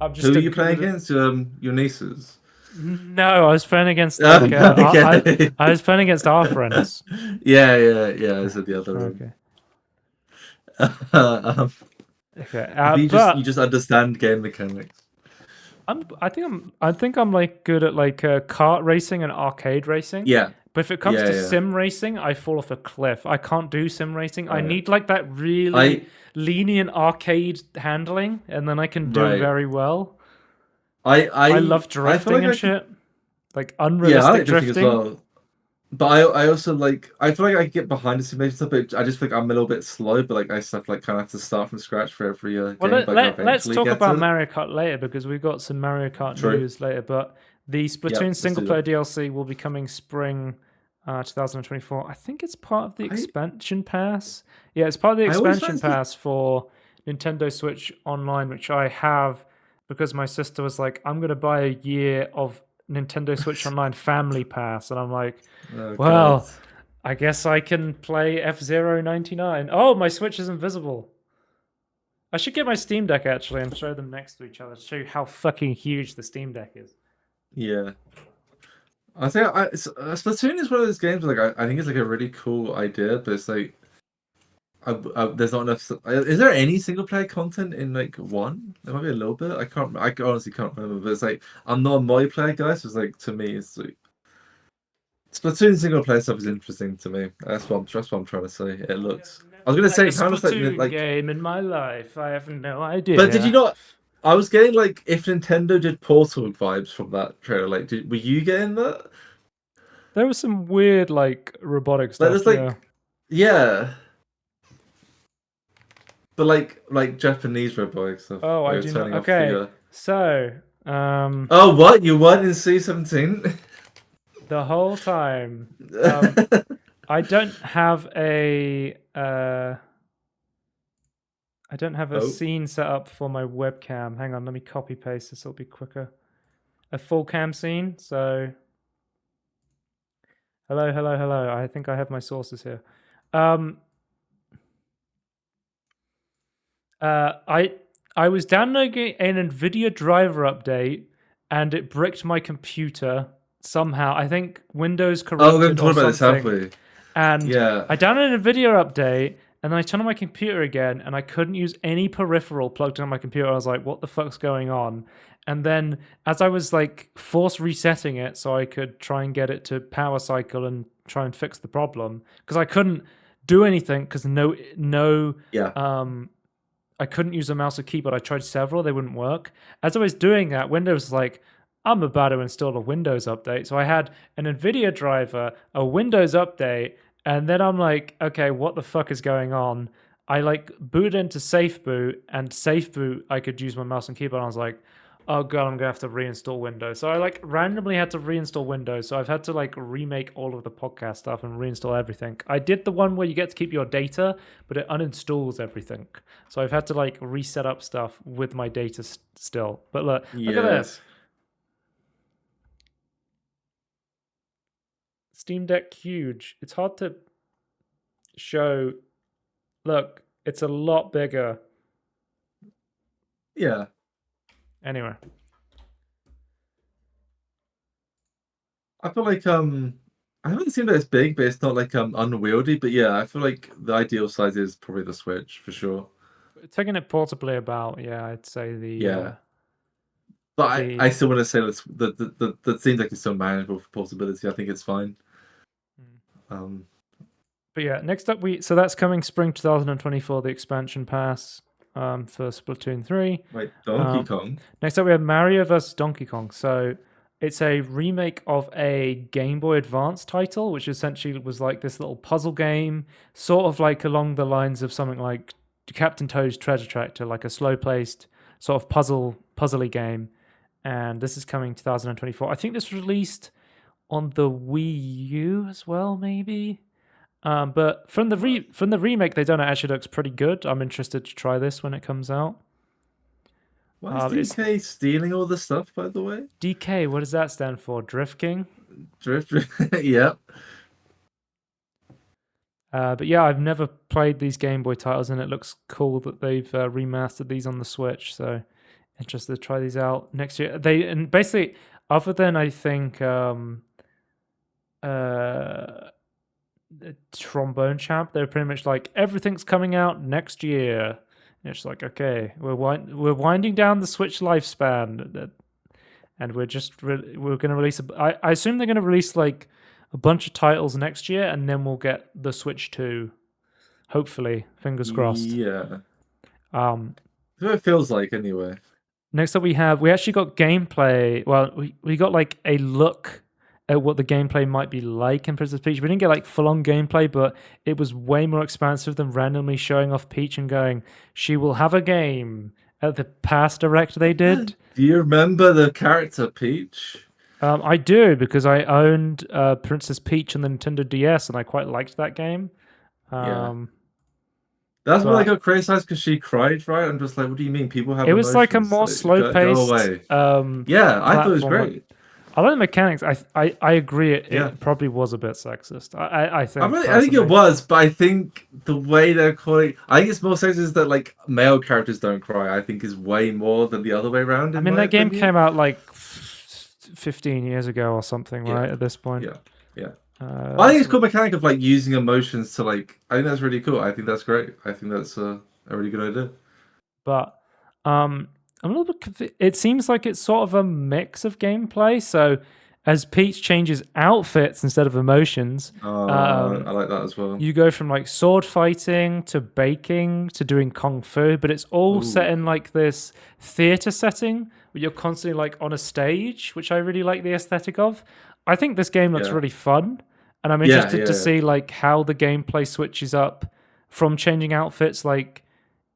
I'm Who just are a you playing good. against? Your nieces. No, I was playing against Okay. I was playing against our friends. Yeah. I said the other room. Okay. um, Okay. you But just understand game mechanics. I think I'm like good at like kart racing and arcade racing. Yeah. But if it comes to Yeah. sim racing, I fall off a cliff. I can't do sim racing. I Uh, need like that really I lenient arcade handling, and then I can do right. very well. I I love I feel drifting like and I could. shit, like Yeah, I unrealistic like drifting as drifting. well. But I also like I feel like I can get behind the simulation stuff, but I just feel like I'm a little bit slow. But like I stuff like kind of have to start from scratch for every Well, game, but I can let's eventually talk get about it. Mario Kart later because we've got some Mario Kart True. news later. But the Yeah, Splatoon let's single do player that. DLC will be coming spring 2024. I think it's part of the expansion pass. Yeah, it's part of the I always expansion find this. pass for Nintendo Switch Online, which I have because my sister was like, "I'm going to buy a year of Nintendo Switch Online Family Pass," and I'm like, Oh god. "Well, I guess I can play F-Zero 99. Oh, my Switch is invisible. I should get my Steam Deck actually and show them next to each other to show you how fucking huge the Steam Deck is. Yeah. I think Splatoon is one of those games like I think it's like a really cool idea, but it's like there's not enough. Is there any single player content in like one? There might be a little bit. I can't. I honestly can't remember. But it's like I'm not a multiplayer guy, so it's like to me, it's like Splatoon single player stuff is interesting to me. That's what I'm trying to say. It looks. I was gonna say a it kind of like game in my life. I have no idea. But did you not? I was getting like if Nintendo did Portal vibes from that trailer. Like, were you getting that? There was some weird like robotic stuff. Like, there's like, yeah. But like Japanese robotic stuff. Oh, I do not. Okay, so Oh, what you won in C-17? The whole time. I don't have a scene set up for my webcam. Hang on, let me copy paste this. It'll be quicker. A full cam scene. So, hello. I think I have my sources here. I was downloading an NVIDIA driver update, and it bricked my computer somehow. I think Windows corrupted we've talked about this, have we? And yeah, I downloaded a video update, and then I turned on my computer again, and I couldn't use any peripheral plugged in on my computer. I was like, what the fuck's going on? And then as I was like force resetting it so I could try and get it to power cycle and try and fix the problem, because I couldn't do anything because I couldn't use a mouse or keyboard. I tried several, they wouldn't work. As I was doing that, Windows was like, I'm about to install a Windows update. So I had an NVIDIA driver, a Windows update, and then I'm like, okay, what the fuck is going on? I like booted into safe boot, and safe boot, I could use my mouse and keyboard. And I was like, oh god, I'm gonna have to reinstall Windows. So I like randomly had to reinstall Windows. So I've had to like remake all of the podcast stuff and reinstall everything. I did the one where you get to keep your data, but it uninstalls everything. So I've had to like reset up stuff with my data still. But look at this. Steam Deck huge. It's hard to show. Look, it's a lot bigger. Yeah. Anyway. I feel like I haven't seen that it's big, but it's not like unwieldy. But yeah, I feel like the ideal size is probably the Switch for sure. Taking it portably about, yeah, I'd say the but I still want to say that seems like it's so manageable for portability. I think it's fine. But yeah, next up so that's coming spring 2024, the expansion pass for Splatoon 3. Wait, Donkey Kong. Next up we have Mario vs. Donkey Kong. So it's a remake of a Game Boy Advance title, which essentially was like this little puzzle game, sort of like along the lines of something like Captain Toad's Treasure Tractor, like a slow-paced sort of puzzly game. And this is coming 2024. I think this was released on the Wii U as well, maybe. But from the remake, they done it actually looks pretty good. I'm interested to try this when it comes out. Why is DK stealing all the stuff, by the way? DK, what does that stand for? Drift King? Drift, yep. But yeah, I've never played these Game Boy titles, and it looks cool that they've remastered these on the Switch. So interested to try these out next year. And basically, other than I think the Trombone Champ, they're pretty much like everything's coming out next year. And it's like, okay, we're winding down the Switch lifespan, and we're going to release. I assume they're going to release like a bunch of titles next year, and then we'll get the Switch 2. Hopefully, fingers crossed. Yeah. That's what it feels like anyway. Next up, we actually got gameplay. Well, we got like a look at what the gameplay might be like in Princess Peach. We didn't get like full-on gameplay, but it was way more expansive than randomly showing off Peach and going, she will have a game. At the past Direct they did. Do you remember the character Peach? I do, because I owned Princess Peach on the Nintendo DS, and I quite liked that game. That's when I got criticized because she cried, right? I'm just like, what do you mean? People have It was emotions. Like a more slow-paced I thought it was great. I like the mechanics. I agree. It, Yeah. it probably was a bit sexist. I think. I think it Personally. was, but I think the way they're calling, I think it's more sexist that like male characters don't cry. I think is way more than the other way around. I In mean, my that game opinion. came out like 15 years ago or something, Yeah, right? At this point. yeah, yeah. I think it's So- cool mechanic of like using emotions to like. I think that's really cool. I think that's great. I think that's a really good idea. but I'm a little bit. It seems like it's sort of a mix of gameplay. So as Peach changes outfits instead of emotions, I like that as well. you go from like sword fighting to baking to doing kung fu, but it's all set Ooh. in like this theater setting where you're constantly like on a stage, which I really like the aesthetic of. I think this game looks Yeah. really fun, and I'm Yeah, interested to yeah. see like how the gameplay switches up from changing outfits, like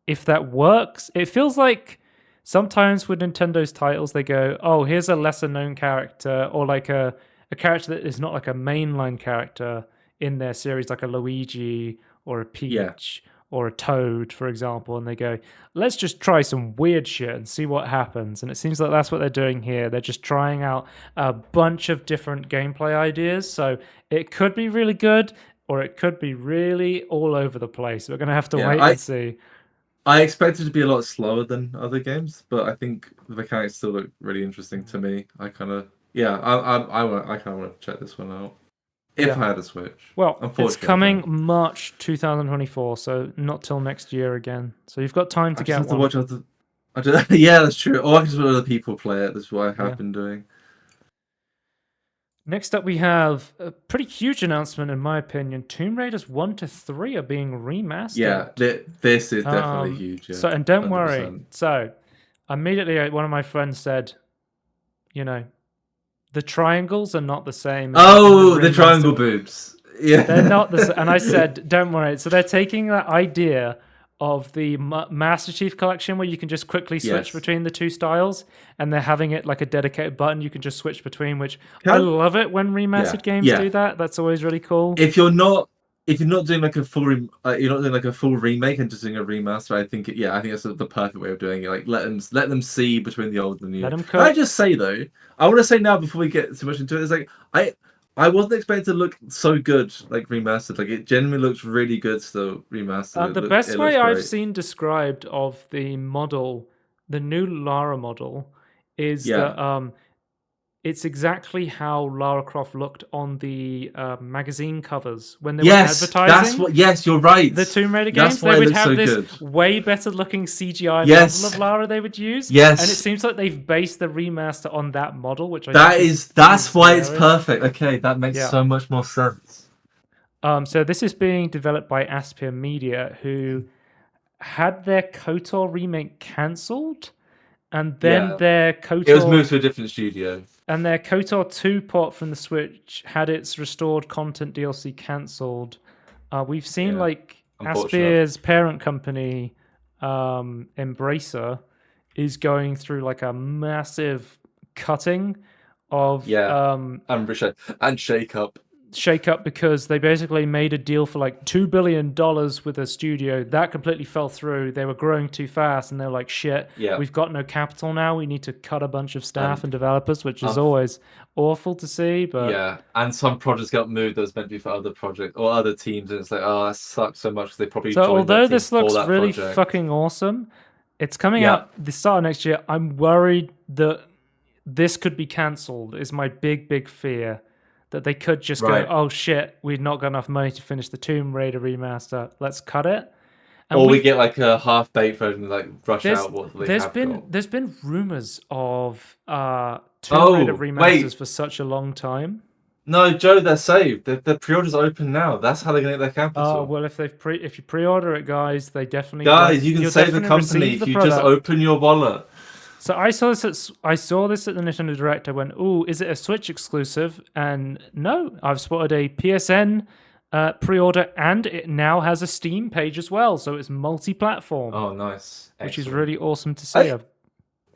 if that works. It feels like sometimes with Nintendo's titles, they go, "Oh, here's a lesser known character," or like a character that is not like a mainline character in their series, like a Luigi or a Yeah. Peach or a Toad, for example, and they go, "Let's just try some weird shit and see what happens." And it seems like that's what they're doing here. They're just trying out a bunch of different gameplay ideas. So it could be really good, or it could be really all over the place. We're gonna have to Yeah, wait and see. I expect it to be a lot slower than other games, but I think the mechanics still look really interesting to me. I kind of, yeah, I kind of want to check this one out if Yeah. I had a Switch. Well, it's Unfortunately, I coming don't. March 2024, so not till next year again. So you've got time to I just get have to one. watch other. Yeah, that's true. Or I can just watch other people play it. That's what I have Yeah. been doing. Next up, we have a pretty huge announcement, in my opinion. Tomb Raiders 1 to 3 are being remastered. Yeah, this is definitely huge. Yeah, So, and don't 100%. worry. So, immediately, one of my friends said, the triangles are not the same. Oh, the triangle boobs. Yeah, they're not the same. And I said, don't worry. So they're taking that idea of the Master Chief Collection where you can just quickly switch between the two styles, and they're having it like a dedicated button you can just switch between, which I love it when remastered games do that. That's always really cool. If you're not doing like a full you're not doing like a full remake and just doing a remaster, I think I think that's the perfect way of doing it. Like let them see between the old and the new. Let them Can I just say though, I want to say now before we get too much into it, is like I wasn't expecting to look so good like remastered. Like it genuinely looks really good still remastered. The best way I've seen described of the model, the new Lara model, is that it's exactly how Lara Croft looked on the magazine covers when they were advertising. That's what. Yes, you're right. The Tomb Raider games, they would have this way better looking CGI model of Lara they would use. Yes, and it seems like they've based the remaster on that model, which that's why it's perfect. Okay, that makes so much more sense. So this is being developed by Aspyr Media, who had their KOTOR remake cancelled, and then their KOTOR... It was moved to a different studio. And their KOTOR 2 port from the Switch had its restored content DLC cancelled. We've seen like Aspyr's parent company, Embracer, is going through like a massive cutting of and shake up because they basically made a deal for like $2 billion with a studio that completely fell through. They were growing too fast and they're like, shit, we've got no capital now, we need to cut a bunch of staff and developers, which is always awful to see. But and some projects got moved that was meant to be for other projects or other teams, and it's like, oh, that sucks so much because they probably although this looks really fucking awesome, it's coming out the start of next year. I'm worried that this could be cancelled is my big fear. That they could just go, oh shit, we've not got enough money to finish the Tomb Raider remaster. Let's cut it. And or we get like a half-baked version, like rush out what they have got. There's been rumors of Tomb Raider remasters for such a long time. No, Joe, they're saved. The pre-orders are open now. That's how they're going to get their capital. Oh well, if you pre-order it, guys, they definitely you can save the company if you just open your wallet. So I saw this at the Nintendo Direct. I went, "Ooh, is it a Switch exclusive?" And no, I've spotted a PSN pre-order, and it now has a Steam page as well. So it's multi-platform. Oh, nice! Excellent. Which is really awesome to see.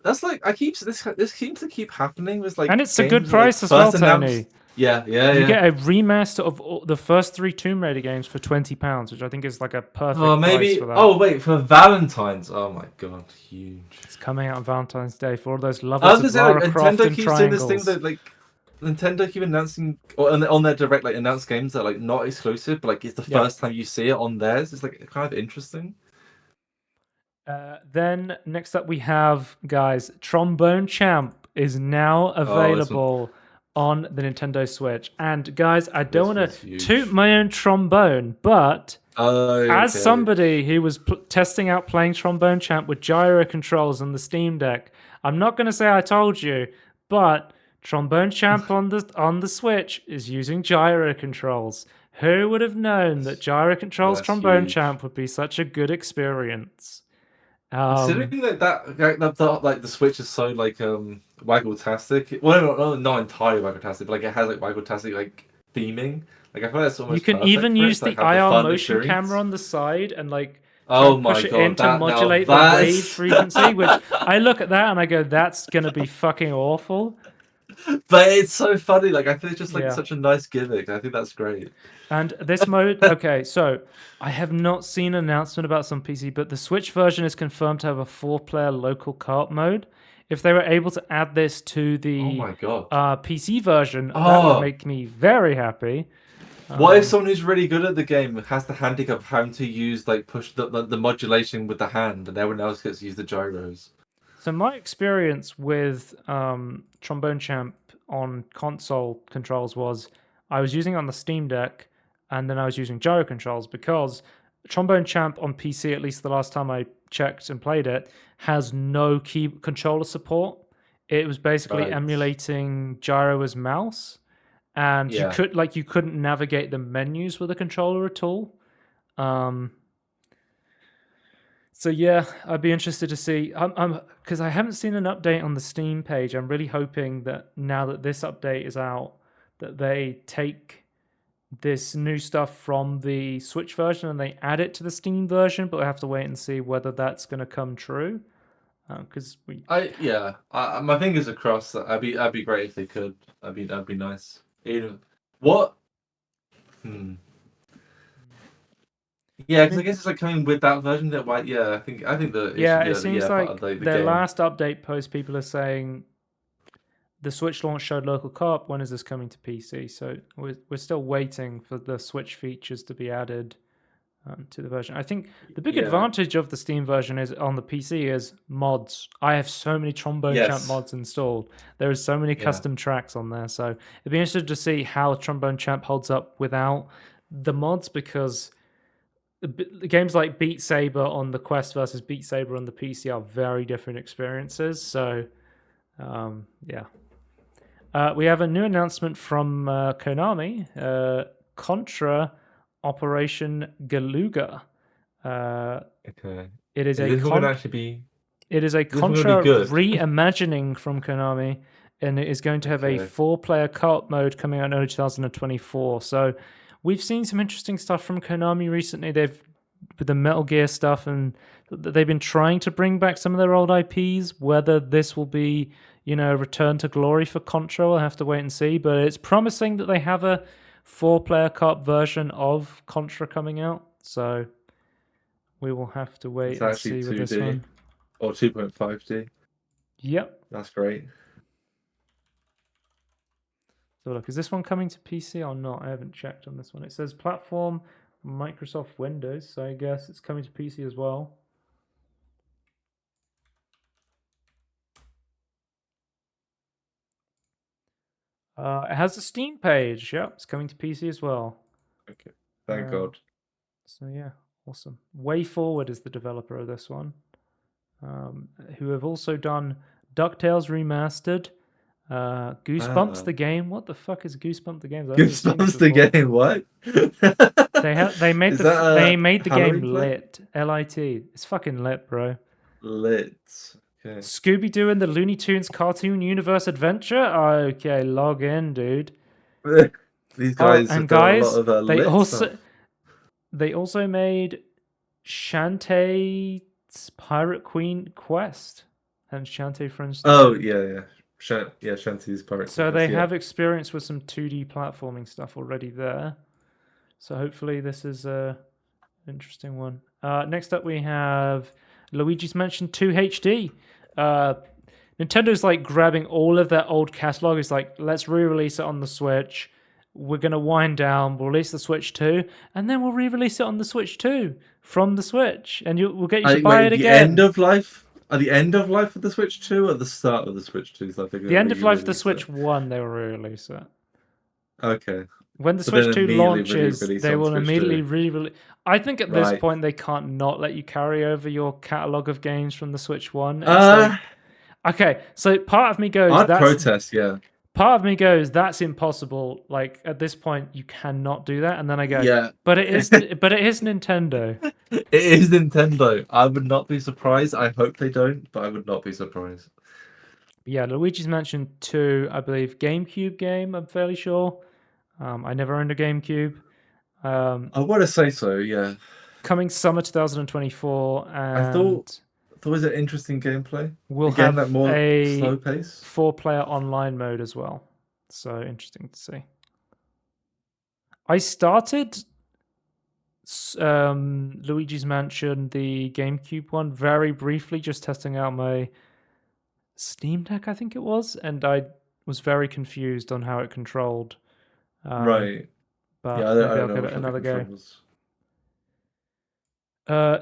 That's like this seems to keep happening with like, and it's a good price as well, Tony. Yeah. You get a remaster of the first 3 Tomb Raider games for £20, which I think is like a perfect price for that. Oh, wait, for Valentine's. Oh my god, huge. It's coming out on Valentine's Day for all those lovers of Lara Croft and triangles. Doing this thing that, like, Nintendo keep announcing or on their direct like announced games that are like not exclusive, but like it's the Yeah. first time you see it on theirs. It's like kind of interesting. Then next up we have, guys, Trombone Champ is now Oh, available on the Nintendo Switch. And guys, I don't this want one's to toot huge. my own trombone, but Oh, as okay. somebody who was testing out playing Trombone Champ with gyro controls on the Steam Deck, I'm not going to say I told you, but Trombone Champ on the Switch is using gyro controls. Who would have known that gyro controls That's Trombone huge. Champ would be such a good experience? Considering that like the Switch is so like waggle-tastic. Well, not entirely waggle-tastic, but like it has like waggle-tastic like theming. Like I feel like it's You almost can perfect even for it use to like the have the IR fun motion camera experience. on the side and like try Oh and push my it in god, to that now modulate the wave that's frequency, which I look at that and I go, that's gonna be fucking awful. but it's so funny. Like I think it's just like Yeah. such a nice gimmick. I think that's great. And this mode, okay, so I have not seen an announcement about some PC, but the Switch version is confirmed to have a 4-player local co-op mode. If they were able to add this to Oh the my god. PC version, that would Oh, make me very happy. what if someone who's really good at the game has the handicap of having to use like push the modulation with the hand, and everyone else gets to use the gyros? So my experience with Trombone Champ on console controls was I was using it on the Steam Deck, and then I was using gyro controls because Trombone Champ on PC, at least the last time I checked and played it, has no key controller support. It was basically Right. emulating gyro as mouse, and Yeah. you couldn't navigate the menus with a controller at all. Um, so yeah, I'd be interested to see. I'm because I haven't seen an update on the Steam page. I'm really hoping that now that this update is out, that they take this new stuff from the Switch version and they add it to the Steam version. But I have to wait and see whether that's going to come true. Because we, My fingers are crossed. That'd be great if they could. That'd be nice. What? Hmm. Yeah, I because I mean, guess it's like coming with that version. That why? Yeah, I think that it should yeah, be it seems part of like the their game. last update post, people are saying the Switch launch showed local co-op. When is this coming to PC? So we're still waiting for the Switch features to be added to the version. I think the big Yeah. advantage of the Steam version is on the PC is mods. I have so many Trombone Champ Yes. mods installed. There are so many Yeah. custom tracks on there. So it'd be interesting to see how Trombone Champ holds up without the mods because the games like Beat Saber on the Quest versus Beat Saber on the PC are very different experiences. So yeah. We have a new announcement from Konami, Contra Operation Galuga. Okay. It is Is a this one gonna actually be? it is a Is this one gonna be Contra good? reimagining from Konami, and it is going to have a Okay. 4-player co-op mode coming out in early 2024. So we've seen some interesting stuff from Konami recently. They've with the Metal Gear stuff, and they've been trying to bring back some of their old IPs. Whether this will be, a return to glory for Contra, we'll have to wait and see. But it's promising that they have a 4-player co-op version of Contra coming out. So we will have to wait It's and actually see with this 2D one. or 2.5D. Yep. That's great. So look, is this one coming to PC or not? I haven't checked on this one. It says platform Microsoft Windows, so I guess it's coming to PC as well. It has a Steam page. Yep, it's coming to PC as well. Okay. Thank Um, God. So yeah, awesome. Way Forward is the developer of this one, who have also done DuckTales Remastered, Goosebumps Ah. the game. What the fuck is Goosebumps the game? I've never seen this Goosebumps the before. game. What? They made Is that they a made the game Halloween play? lit. Lit. It's fucking lit, bro. Lit. Okay. Scooby Doo and the Looney Tunes Cartoon Universe Adventure. Okay, log in, dude. These Oh, guys have and done a lot guys, of they lit stuff. also made Shantae's Pirate Queen Quest and Shantae Friends Oh 2. yeah, yeah. Shanty's Pirate So they Quest. Yeah. have experience with some 2D platforming stuff already there. So hopefully this is a interesting one. Next up we have Luigi's Mansion 2 HD. Nintendo's like grabbing all of their old catalog. It's like, let's re-release it on the Switch. We're gonna wind down. We'll release the Switch 2, and then we'll re-release it on the Switch 2 from the Switch, and we'll get you to buy it Wait, the end again. of life? At the end of life of the Switch 2 or at the start of the Switch 2? So I think The end of life of the re-release Switch it. 1, they will re-release it. Okay. When the But Switch then 2 immediately launches, re-release they on will Switch immediately 2. re-release. I think at this Right. point they can't not let you carry over your catalog of games from the Switch 1. It's Uh, like, okay, so part of me goes, I'd protest, yeah. part of me goes, that's impossible. Like at this point, you cannot do that. And then I go, Yeah. but it is, but it is Nintendo. It is Nintendo. I would not be surprised. I hope they don't, but I would not be surprised. Yeah, Luigi's Mansion 2, I believe, GameCube game. I'm fairly sure. I never owned a GameCube. I want to say so, yeah. Coming summer 2024, I thought and there was an interesting gameplay. we'll Again, that have more a slow pace. 4-player online mode as well. So interesting to see. I started Luigi's Mansion, the GameCube one, very briefly, just testing out my Steam Deck, I think it was, and I was very confused on how it controlled. Right. Yeah, But I maybe I'll don't know give it much about the another go. controls.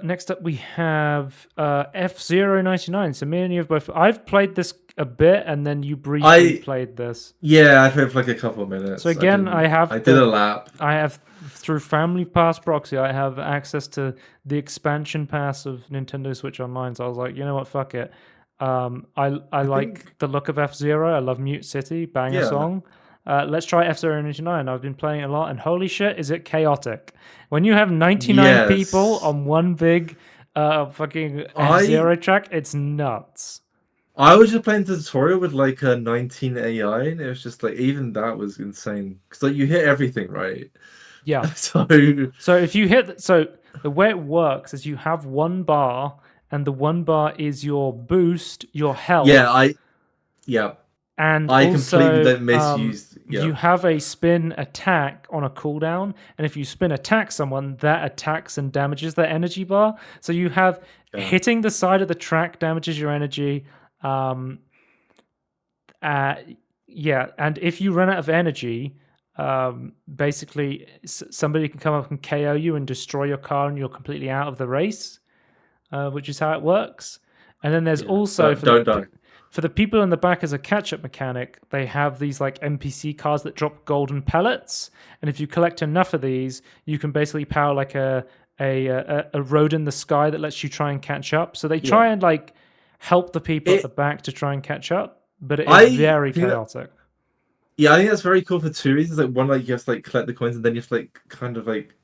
Next up, we have F-Zero 99. So me and you have both. I've played this a bit, and then you briefly played this. Yeah, I played for like a couple of minutes. So again, I did a lap. I have through Family Pass proxy. I have access to the expansion pass of Nintendo Switch Online. So I was like, you know what, fuck it. I like the look of F-Zero. I love Mute City, banger Yeah. song. Let's try F-Zero 99. I've been playing it a lot, and holy shit, is it chaotic. When you have 99 people Yes. on one big fucking F-Zero track, it's nuts. I was just playing the tutorial with like a 19 AI, and it was just like, even that was insane. Because like you hit everything, right? Yeah. So if you hit, so the way it works is you have one bar, and the one bar is your boost, your health. yeah. And I also, completely misused. Yeah. You have a spin attack on a cooldown, and if you spin attack someone, that attacks and damages their energy bar. So you have hitting the side of the track damages your energy. And if you run out of energy, basically somebody can come up and KO you and destroy your car, and you're completely out of the race, which is how it works. And then there's also for the people in the back as a catch-up mechanic, they have these like NPC cars that drop golden pellets, and if you collect enough of these, you can basically power like a road in the sky that lets you try and catch up. So they try and like help the people at the back to try and catch up, but it is very chaotic. I think that's very cool for two reasons. Like one, like you have to like collect the coins, and then you have to like kind of like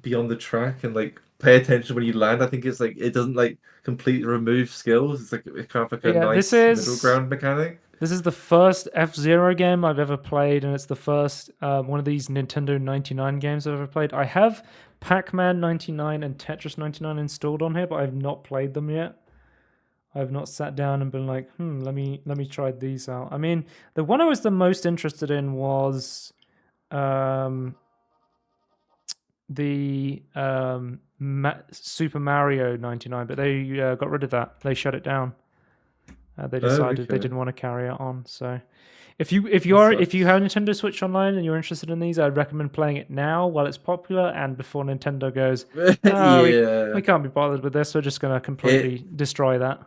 be on the track and like pay attention when you land. I think it's like it doesn't like completely remove skills. It's like kind of like a nice middle ground mechanic. This is the first F-Zero game I've ever played, and it's the first one of these Nintendo 99 games I've ever played. I have Pac-Man 99 and Tetris 99 installed on here, but I've not played them yet. I've not sat down and been like, let me try these out. I mean, the one I was the most interested in was the Super Mario 99, but they got rid of that. They shut it down. They decided they didn't want to carry it on. So, if you have Nintendo Switch Online and you're interested in these, I'd recommend playing it now while it's popular and before Nintendo goes, we can't be bothered with this. We're just going to completely destroy that.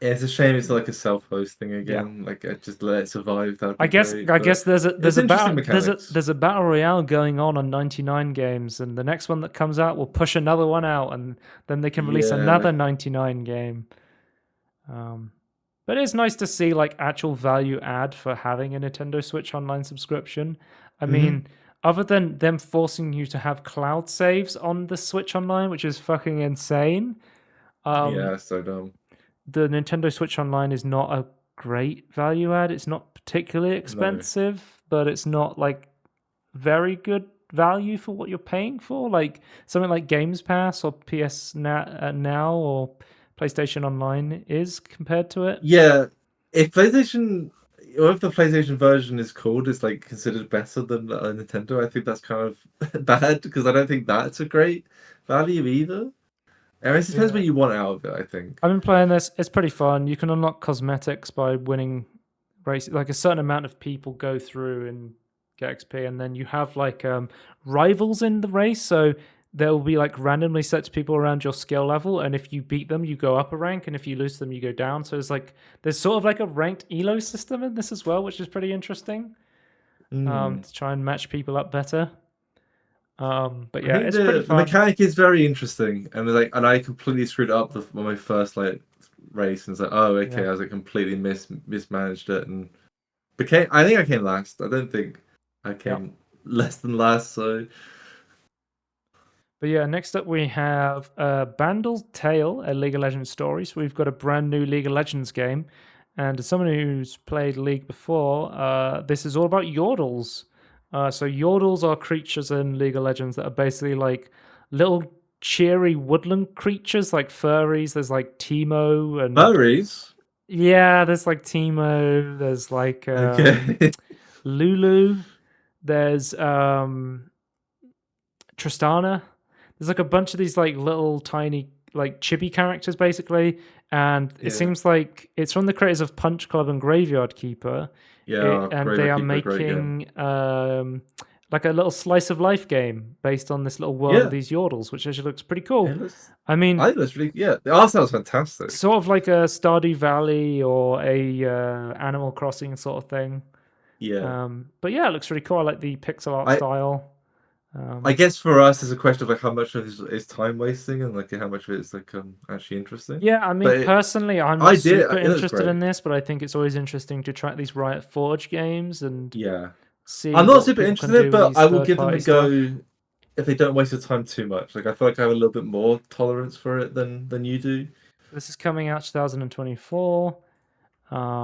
It's a shame it's like a self-host thing again. Like just let it survive. I guess there's a battle royale going on 99 games, and the next one that comes out will push another one out, and then they can release another 99 game. But it's nice to see like actual value add for having a Nintendo Switch Online subscription. I mean, other than them forcing you to have cloud saves on the Switch Online, which is fucking insane. So dumb. The Nintendo Switch Online is not a great value add. It's not particularly expensive, but it's not like very good value for what you're paying for. Like something like Games Pass or PS Now or PlayStation Online is compared to it. Yeah, if the PlayStation version is called is like considered better than Nintendo, I think that's kind of bad because I don't think that's a great value either. It depends Yeah. what you want out of it, I think. I've been playing this. It's pretty fun. You can unlock cosmetics by winning races. Like a certain amount of people go through and get XP, and then you have like rivals in the race. So there will be like randomly set people around your skill level, and if you beat them, you go up a rank, and if you lose them, you go down. So it's like there's sort of like a ranked elo system in this as well, which is pretty interesting. Mm. To try and match people up better. But I yeah, think it's pretty the fun. mechanic is very interesting, and I completely screwed up on my first like race, and it's like, oh, okay, Yeah. I was like completely mismanaged it, and became. I think I came last. I don't think I Yeah. came less than last. So But yeah, next up we have Bandle's Tale, a League of Legends story. So we've got a brand new League of Legends game. And as someone who's played League before, this is all about Yordles. So Yordles are creatures in League of Legends that are basically like little cheery woodland creatures like furries. There's like Teemo and furries. yeah, there's like Teemo. There's like Okay. Lulu. There's Tristana. There's like a bunch of these like little tiny like chibi characters basically, and it Yeah. seems like it's from the creators of Punch Club and Graveyard Keeper, Yeah. and they Graveyard are Keeper, great game. making like a little slice of life game based on this little world of Yeah. these Yordles, which actually looks pretty It cool. looks. I mean, I think that's really. Yeah. The art style's fantastic. sort of like a Stardew Valley or a Animal Crossing sort of thing. Yeah. But yeah, it looks really cool. I like the pixel art I style. I guess for us, it's a question of like how much of it is time wasting and like how much of it is like actually interesting. Yeah, I mean, But personally, I'm I not did. super It looks interested great. in this, but I think it's always interesting to track these Riot Forge games and Yeah. see I'm not what super people can interested, do with but these I will give them third-party a stuff. go if they don't waste their time too much. Like I feel like I have a little bit more tolerance for it than you do. This is coming out 2024.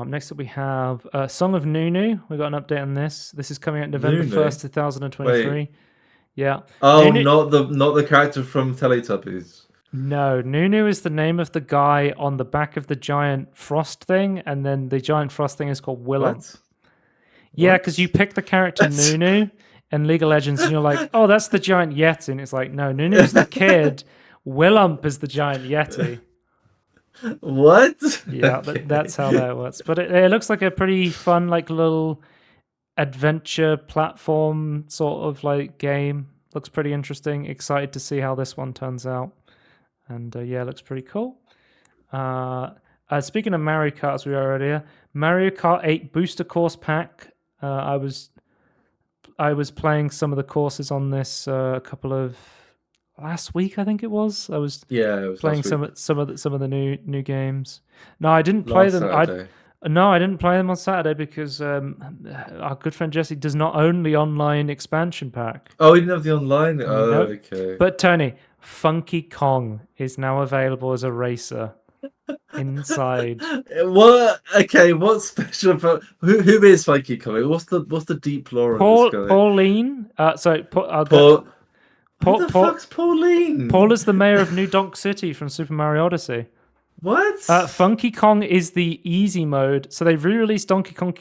Next up, we have Song of Nunu. We got an update on this. This is coming out November Nunu. 1st, Wait. 2023. Yeah, Oh, Nunu. not the character from Teletubbies. No, Nunu is the name of the guy on the back of the giant frost thing, and then the giant frost thing is called Willump. What? Yeah, because you What? pick the character That's Nunu in League of Legends, and you're like, oh, that's the giant Yeti. And it's like, no, Nunu's the kid. Willump is the giant Yeti. what? Yeah, Okay. that's how that works. But it looks like a pretty fun, like little adventure platform sort of like game. Looks pretty interesting. Excited to see how this one turns out. And yeah, looks pretty cool. Speaking of Mario Kart, as we were earlier, Mario Kart 8 Booster Course Pack. I was playing some of the courses on this a couple of last week, I think it was. I was Yeah, it was playing last week. some of the new games. No, I didn't play Last them. Saturday. I didn't play them on Saturday because our good friend Jesse does not own the online expansion pack. Oh, we didn't have the online. Oh, Nope. okay. But Tony, Funky Kong is now available as a racer inside. What? Okay, what's special about who is Funky Kong? What's the deep lore of this guy? Pauline. I'll Paul. go. Who the fuck's Pauline? Paul is the mayor of New Donk City from Super Mario Odyssey. What? Funky Kong is the easy mode. So they re-released Donkey Kong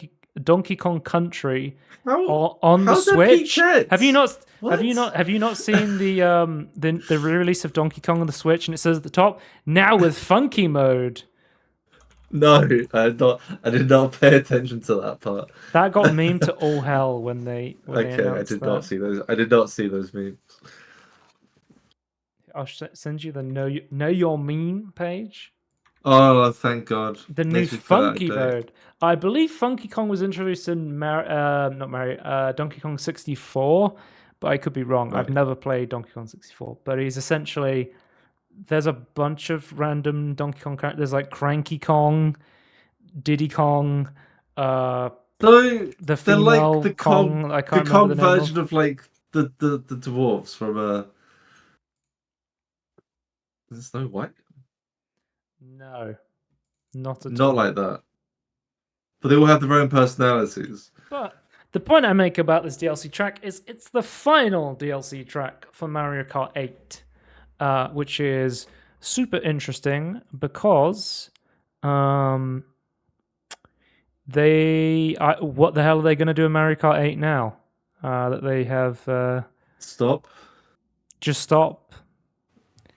Country on the how's that Switch. Peach Have you not? What? Have you not seen the re-release of Donkey Kong on the Switch? And it says at the top now with Funky mode. No, I did not pay attention to that part. That got memed to all hell when they Okay, I announced did that. not see those. I did not see those memes. I'll send you the know your meme page. Oh, thank God. The new Funky mode. I believe Funky Kong was introduced in Donkey Kong 64, but I could be wrong. Right. I've never played Donkey Kong 64, but he's essentially there's a bunch of random Donkey Kong characters. There's like Cranky Kong, Diddy Kong, So the they're like female the Kong. I can't Kong remember the name version of like the dwarves from is it Snow White? No, not at Not all. like that. But they all have their own personalities. But the point I make about this DLC track is it's the final DLC track for Mario Kart 8, which is super interesting because what the hell are they going to do in Mario Kart 8 now? That they have Stop. just stop.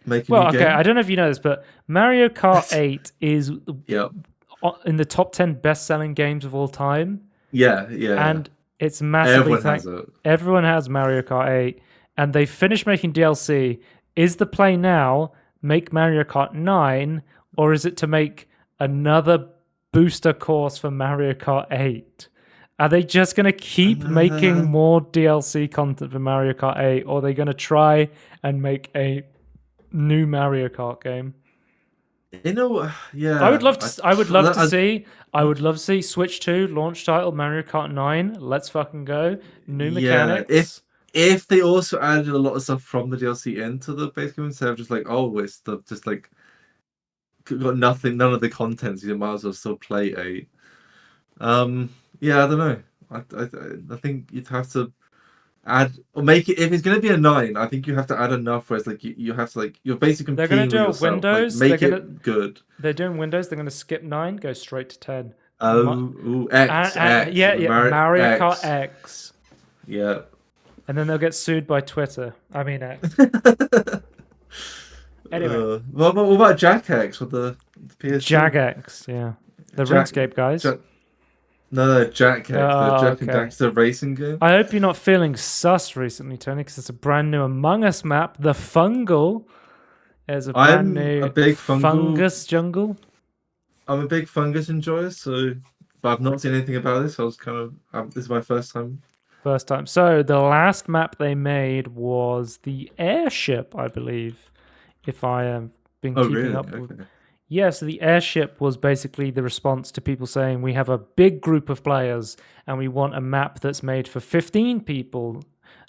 make a Well, new okay, I game. don't know if you know this, but Mario Kart 8 is Yeah, in the top 10 best-selling games of all time, yeah. and it's massively Everyone has thank. it. Everyone has Mario Kart 8, and they finished making DLC. Is the play now make Mario Kart 9, or is it to make another booster course for Mario Kart 8? Are they just going to keep making Uh, more DLC content for Mario Kart 8, or are they going to try and make a new Mario Kart game? you know, I would yeah. love to. I would love to I, see. I would love to see Switch 2 launch title Mario Kart 9. Let's fucking go. New yeah. mechanics. If they also added a lot of stuff from the DLC into the base game instead of just like, oh, it's the just like got nothing, none of the contents, you might as well still play 8. Yeah, I don't know. I think you'd have to add or make it if it's gonna be a 9. I think you have to add enough where it's like you have to like you're basically They're gonna competing with do a yourself. Like Windows. They're make gonna. it good. They're doing Windows. They're gonna skip 9, go straight to 10. Oh, ooh, X, Yeah, yeah. Mario Mario Kart X. X, Yeah. and then they'll get sued by Twitter. I mean X. Anyway, What about Jack X with the PS2? Jagex. Yeah, the Jack, RuneScape guys. Jack, no, Jack X, the Oh, Jack and okay. Daxter racing game. I hope you're not feeling sus recently, Tony, because it's a brand new Among Us map. The Fungal is a brand I'm a new big fungal. fungus jungle. I'm a big fungus enjoyer, so but I've not seen anything about this. I was kind of this is my first time. First time. So the last map they made was the airship, I believe, if I have been Oh, keeping really? up with. Okay. Yeah, so the airship was basically the response to people saying we have a big group of players and we want a map that's made for 15 people.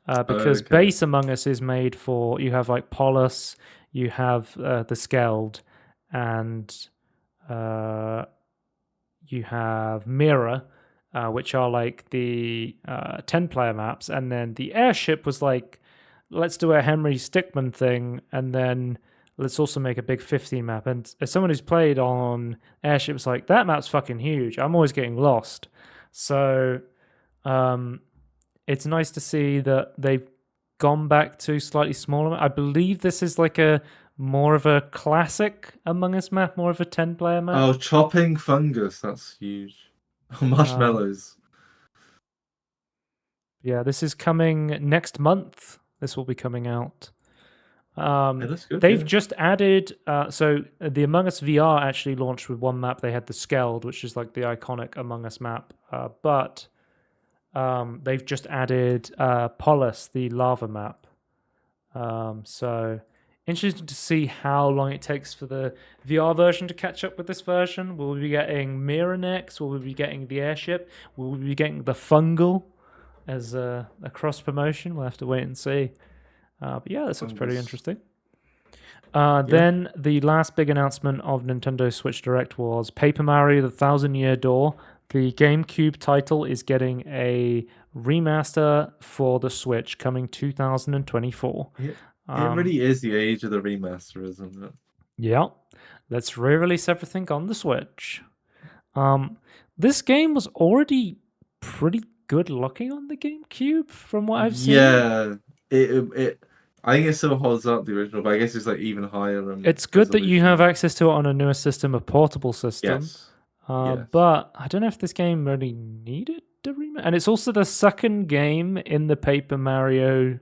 Because Okay. base Among Us is made for, you have like Polus, you have the Skeld, and you have Mirror, which are like the 10-player maps. And then the airship was like, let's do a Henry Stickmin thing, and then let's also make a big 15 map. And as someone who's played on airships, like that map's fucking huge. I'm always getting lost. So it's nice to see that they've gone back to slightly smaller. I believe this is like a more of a classic Among Us map, more of a 10-player map. Oh, chopping fungus. That's huge. Marshmallows. Yeah, this is coming next month. This will be coming out. It looks good. They've Yeah. just added. So the Among Us VR actually launched with one map. They had the Skeld, which is like the iconic Among Us map. But they've just added Polus, the lava map. So interesting to see how long it takes for the VR version to catch up with this version. Will we be getting Mirror next? Will we be getting the airship? Will we be getting the fungal as a cross promotion? We'll have to wait and see. But yeah, this looks pretty Fungus. interesting. Yeah. Then the last big announcement of Nintendo Switch Direct was Paper Mario: The Thousand Year Door. The GameCube title is getting a remaster for the Switch coming 2024. It really is the age of the remaster, isn't it? Yeah, let's re-release everything on the Switch. This game was already pretty good looking on the GameCube from what I've seen. Yeah. It I think it still holds up the original, but I guess it's like even higher. It's good that you have access to it on a newer system, a portable system. Yes. Yes. But I don't know if this game really needed a remake. And it's also the second game in the Paper Mario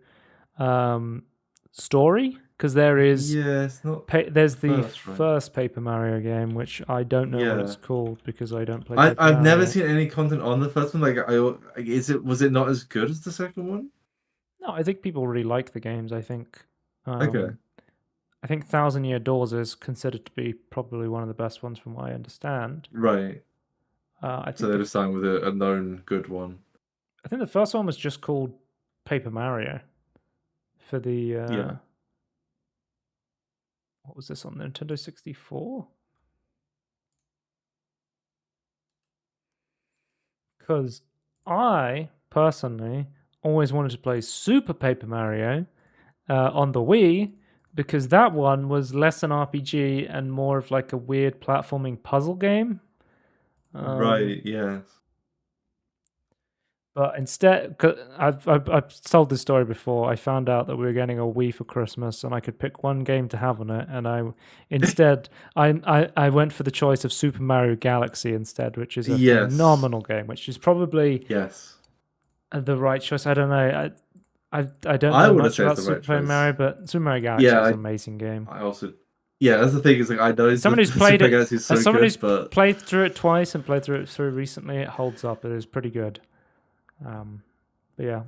story, because there is Yeah, it's not there's the first, right? first Paper Mario game, which I don't know what Yeah. it's called because I don't play Paper I've never Mario. seen any content on the first one. Was it not as good as the second one? No, I think people really like the games. I think. Okay. I think Thousand Year Doors is considered to be probably one of the best ones from what I understand. Right. I think So they're just starting with a known good one. I think the first one was just called Paper Mario for the Yeah. what was this on the Nintendo 64? Because I personally always wanted to play Super Paper Mario on the Wii, because that one was less an RPG and more of like a weird platforming puzzle game. Right, yes. But instead, 'cause I've told this story before. I found out that we were getting a Wii for Christmas, and I could pick one game to have on it. And I went for the choice of Super Mario Galaxy instead, which is a Yes. phenomenal game, which is probably Yes. the right choice. I don't know. I don't I know wouldn't much say about it's the right Super choice. Mario, but Super Mario Galaxy Yeah, is an amazing game. I also, yeah, that's the thing. Is like I know Someone who's the played Super it, Galaxy is so as someone good, who's but played through it twice and played through it recently, it holds up. It is pretty good. But yeah,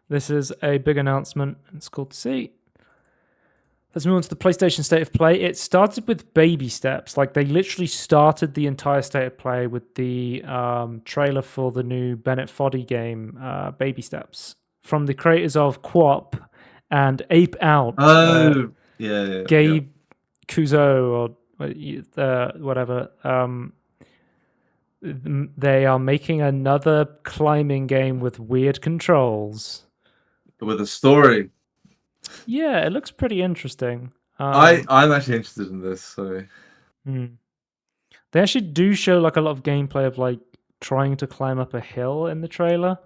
this is a big announcement. It's cool to see. Let's move on to the PlayStation State of Play. It started with baby steps. Like, they literally started the entire State of Play with the trailer for the new Bennett Foddy game, Baby Steps, from the creators of Co-op and Ape Out. Yeah. Gabe Kuzo or whatever. They are making another climbing game with weird controls. With a story. Yeah, it looks pretty interesting. I'm actually interested in this. So They actually do show like a lot of gameplay of like trying to climb up a hill in the trailer,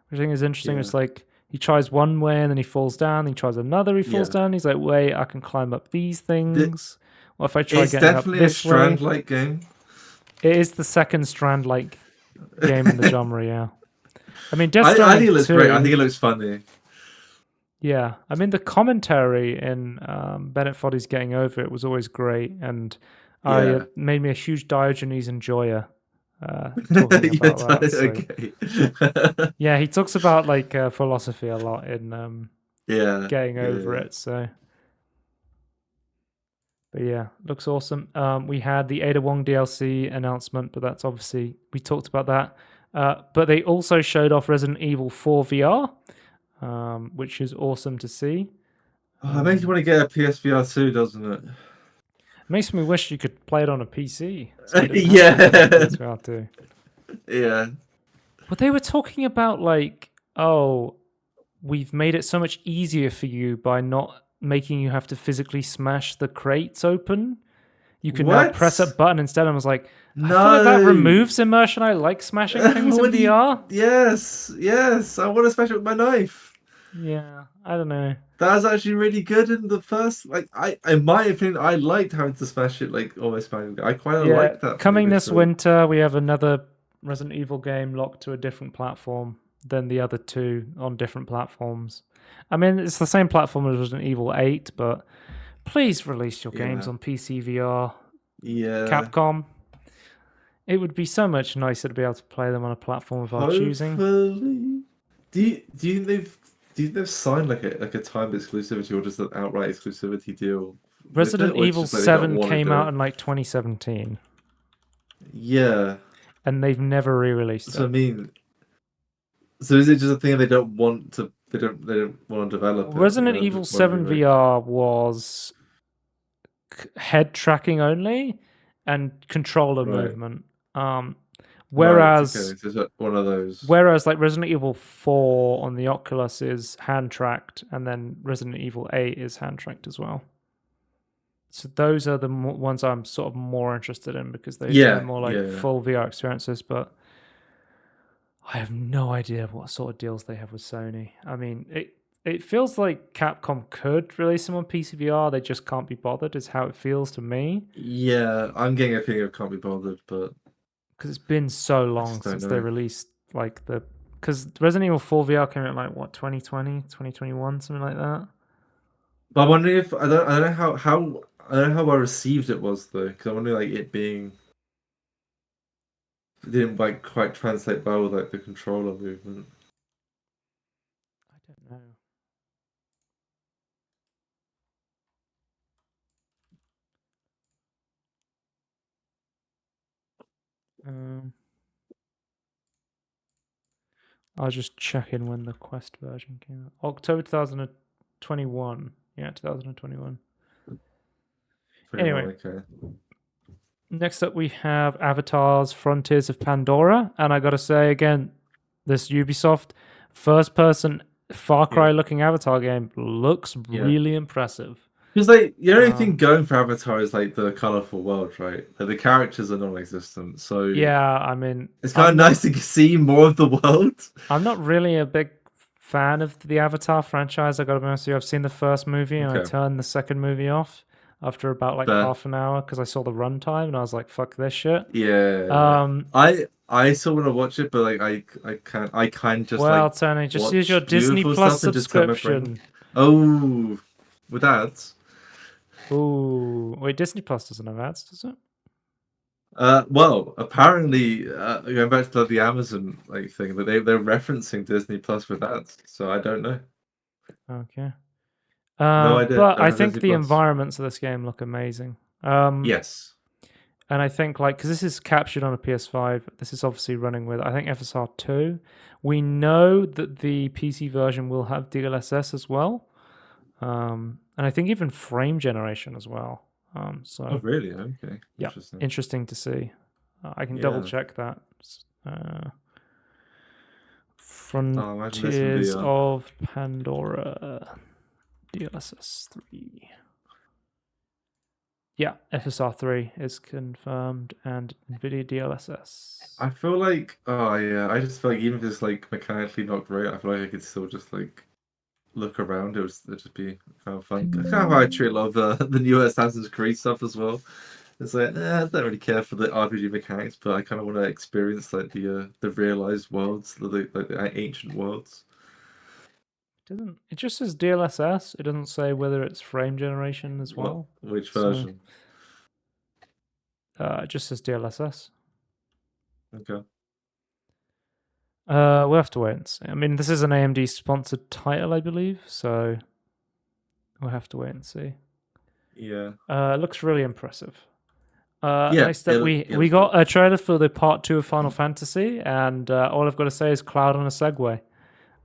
which I think is interesting. Yeah. It's like he tries one way and then he falls down. He tries another, he falls down. He's like, wait, I can climb up these things. What if I try getting up this way? It's definitely a Strand-like game. It is the second Strand-like game in the genre, yeah. I mean, I think it looks 2, great. I think it looks funny. Yeah, I mean, the commentary in Bennett Foddy's Getting Over It was always great, and made me a huge Diogenes enjoyer talking about that. So. Yeah, he talks about like philosophy a lot in Getting Over It. So, but yeah, looks awesome. We had the Ada Wong DLC announcement, but that's obviously we talked about that. But they also showed off Resident Evil 4 VR. Which is awesome to see. It makes you want to get a PSVR 2, doesn't it? Makes me wish you could play it on a PC. Yeah. PSVR 2. Yeah. But they were talking about like, oh, we've made it so much easier for you by not making you have to physically smash the crates open. You can now press a button instead. I was like, I feel like that removes immersion. I like smashing things in VR. Yes. I want to smash it with my knife. Yeah, I don't know. That was actually really good in the first. Like, in my opinion, I liked having to smash it like almost manually. I quite like that. Coming this winter, we have another Resident Evil game locked to a different platform than the other two on different platforms. I mean, it's the same platform as Resident Evil 8, but please release your games on PC VR. Yeah. Capcom. It would be so much nicer to be able to play them on a platform of our choosing. Do you think they've signed like a timed exclusivity or just an outright exclusivity deal? Resident Evil 7 came out in like 2017. Yeah. And they've never re-released it. So I mean, so is it just a thing they don't want to develop? Resident Evil 7 VR was head tracking only and controller movement. Whereas so it's one of those. Whereas like Resident Evil 4 on the Oculus is hand tracked, and then Resident Evil 8 is hand tracked as well. So those are the ones I'm sort of more interested in because they're more like full VR experiences. But I have no idea what sort of deals they have with Sony. I mean, it feels like Capcom could release them on PC VR. They just can't be bothered. Is how it feels to me. Yeah, I'm getting a feeling it can't be bothered, but because it's been so long since they released like because Resident Evil 4 VR came out like what 2020, 2021, something like that. But I'm wondering if I don't know how well received it was though, because I wonder like it didn't like quite translate well with like the controller movement. I don't know. I'll just check in when the Quest version came out. October 2021. Yeah, 2021. Anyway, next up we have Avatar's Frontiers of Pandora. And I gotta say again, this Ubisoft first-person Far Cry-looking Avatar game looks really impressive. Because like the only thing Um, going for Avatar is like the colorful world, right? Like, the characters are non-existent, so yeah, I mean, it's kind of nice to see more of the world. I'm not really a big fan of the Avatar franchise. I gotta be honest with you. I've seen the first movie and I Okay, turned the second movie off after about like fair. half an hour because I saw the runtime and I was like, "Fuck this shit." Yeah, Um, I still want to watch it, but like I kind just well, like Tony, just use your watch Disney beautiful Plus stuff and just turn my brain off. subscription. Oh, with ads. Ooh, wait, Disney Plus doesn't have ads, does it? Well, apparently, going back to the Amazon like thing, that they're referencing Disney Plus with ads. So I don't know. Okay. No idea. But Don't I have think Disney the Plus. environments of this game look amazing. Yes. And I think like because this is captured on a PS5, this is obviously running with I think FSR 2. We know that the PC version will have DLSS as well, and I think even frame generation as well. Oh, So really? Okay. yeah, Interesting. interesting to see. I can double Yeah. check that. Uh, Oh, imagine this in Frontiers VR. of Pandora DLSS 3. Yeah, FSR 3 is confirmed and NVIDIA DLSS. I feel like, oh yeah, I just feel like even if it's like mechanically not great, I feel like I could still just like look around. It'd just be kind of fun. Kind of how I treat a lot of the newer Assassin's Creed stuff as well. It's like, I don't really care for the RPG mechanics, but I kind of want to experience like the realized worlds, like the ancient worlds. Doesn't it just says DLSS? It doesn't say whether it's frame generation as What? well. Which So version? it just says DLSS. Okay. We'll have to wait and see. I mean, this is an AMD sponsored title, I believe, so we'll have to wait and see. Yeah. It looks really impressive. Yeah. Nice that we It looks good. got a trailer for the part 2 of Final Fantasy, and all I've got to say is Cloud on a Segway.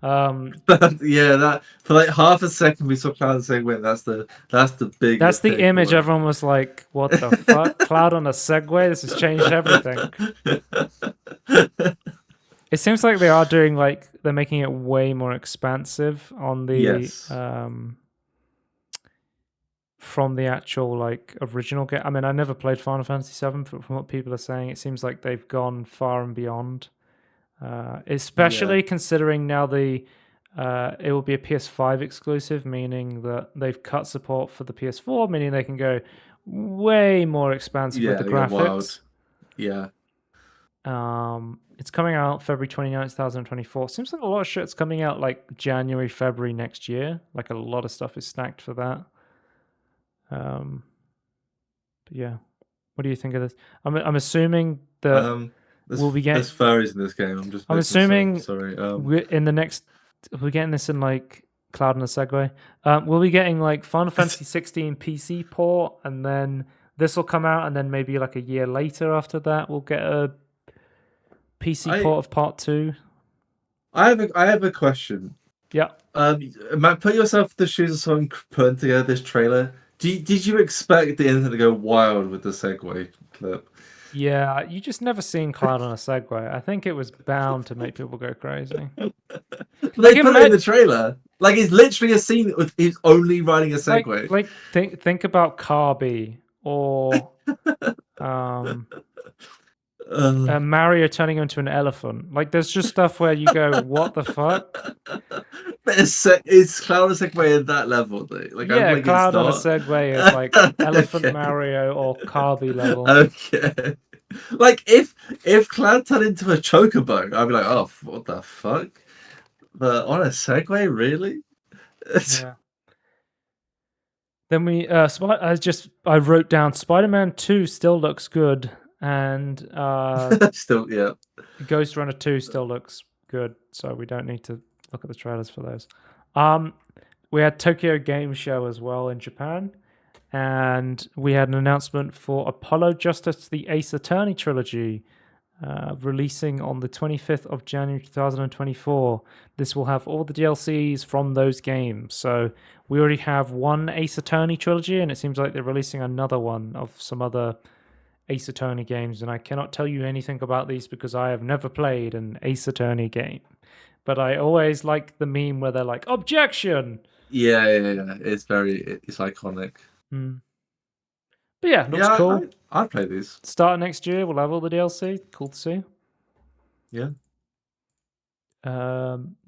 Yeah, that for like half a second we saw Cloud saying win. That's the That's biggest the image. takeaway. Everyone was like, "What the fuck? Cloud on a Segway? This has changed everything." It seems like they are doing like they're making it way more expansive on the Yes. from the actual like original game. I mean, I never played Final Fantasy VII, but from what people are saying, it seems like they've gone far and beyond. Yeah. Especially considering now the it will be a PS5 exclusive, meaning that they've cut support for the PS4, meaning they can go way more expansive with Yeah, the they got graphics. wild. Yeah. It's coming out February 29th, 2024. Seems like a lot of shit's coming out like January, February next year. Like a lot of stuff is stacked for that. But yeah, what do you think of this? I'm assuming that Um, we'll be there's getting. furries in this game. I'm just a I'm bit concerned. assuming Sorry. we're in the next. We're getting this in like Cloud and a Segway. We'll be getting like Final Fantasy 16 PC port, and then this will come out, and then maybe like a year later after that, we'll get a PC I port of Part 2. I have a question. Yeah. Matt, put yourself in the shoes of someone putting together this trailer. Did you expect the internet to go wild with the Segway clip? Yeah, you just never seen Cloud on a Segway. I think it was bound to make people go crazy. They put it in the trailer. Like, it's literally a scene with he's only riding a Segway. Think about Carby or Mario turning into an elephant. Like there's just stuff where you go, what the fuck? But it's Cloud and Segway at that level, though. Like, I feel Yeah, like it's Cloud on a not. Segway is like Elephant Okay. Mario or Carby level. Okay. Like, if Cloud turned into a chocobo, I'd be like, oh, what the fuck? But on a Segway, really? Yeah. Then I wrote down Spider-Man 2 still looks good, and Still, yeah. Ghost Runner 2 still looks good, so we don't need to look at the trailers for those. We had Tokyo Game Show as well in Japan, and we had an announcement for Apollo Justice: The Ace Attorney trilogy, releasing on the 25th of January 2024. This will have all the DLCs from those games. So we already have one Ace Attorney trilogy, and it seems like they're releasing another one of some other Ace Attorney games. And I cannot tell you anything about these because I have never played an Ace Attorney game. But I always like the meme where they're like, objection! Yeah. It's iconic. But yeah, looks Yeah, cool. I'd play these. Start next year, we'll have all the DLC. Cool to see. Yeah.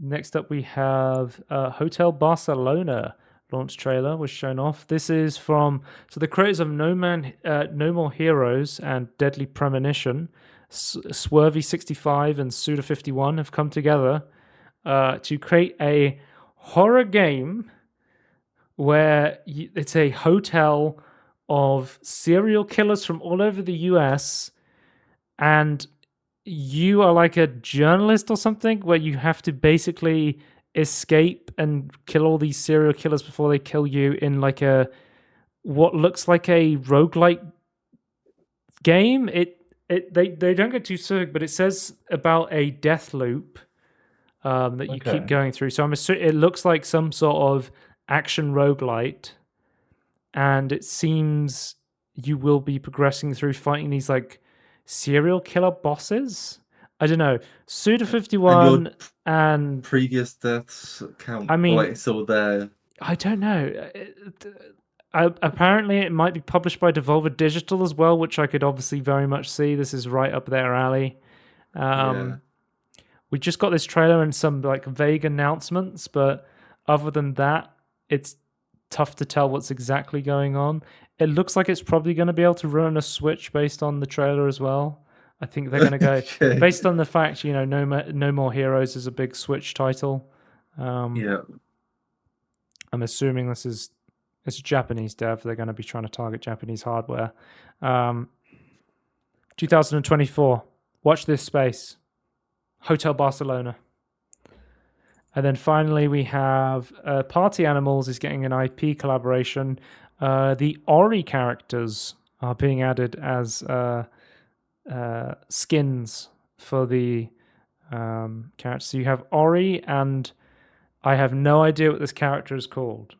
Next up, we have Hotel Barcelona launch trailer was shown off. This is from the creators of No More Heroes and Deadly Premonition. Swervy65 and Suda51 have come together to create a horror game where it's a hotel of serial killers from all over the US, and you are like a journalist or something where you have to basically escape and kill all these serial killers before they kill you in like a what looks like a roguelike game. They don't get too specific, but it says about a death loop that you keep going through. So it looks like some sort of action roguelite, and it seems you will be progressing through fighting these like serial killer bosses. I don't know. Suda51 and previous deaths count. I mean, it's all there. I don't know. Apparently, it might be published by Devolver Digital as well, which I could obviously very much see. This is right up their alley. Yeah. We just got this trailer and some like vague announcements, but other than that, it's tough to tell what's exactly going on. It looks like it's probably going to be able to run a Switch based on the trailer as well. I think they're going to go based on the fact, No More Heroes is a big Switch title. Yeah. I'm assuming it's a Japanese dev. They're going to be trying to target Japanese hardware. 2024. Watch this space. Hotel Barcelona. And then finally, we have Party Animals is getting an IP collaboration. The Ori characters are being added as skins for the characters. So you have Ori, and I have no idea what this character is called.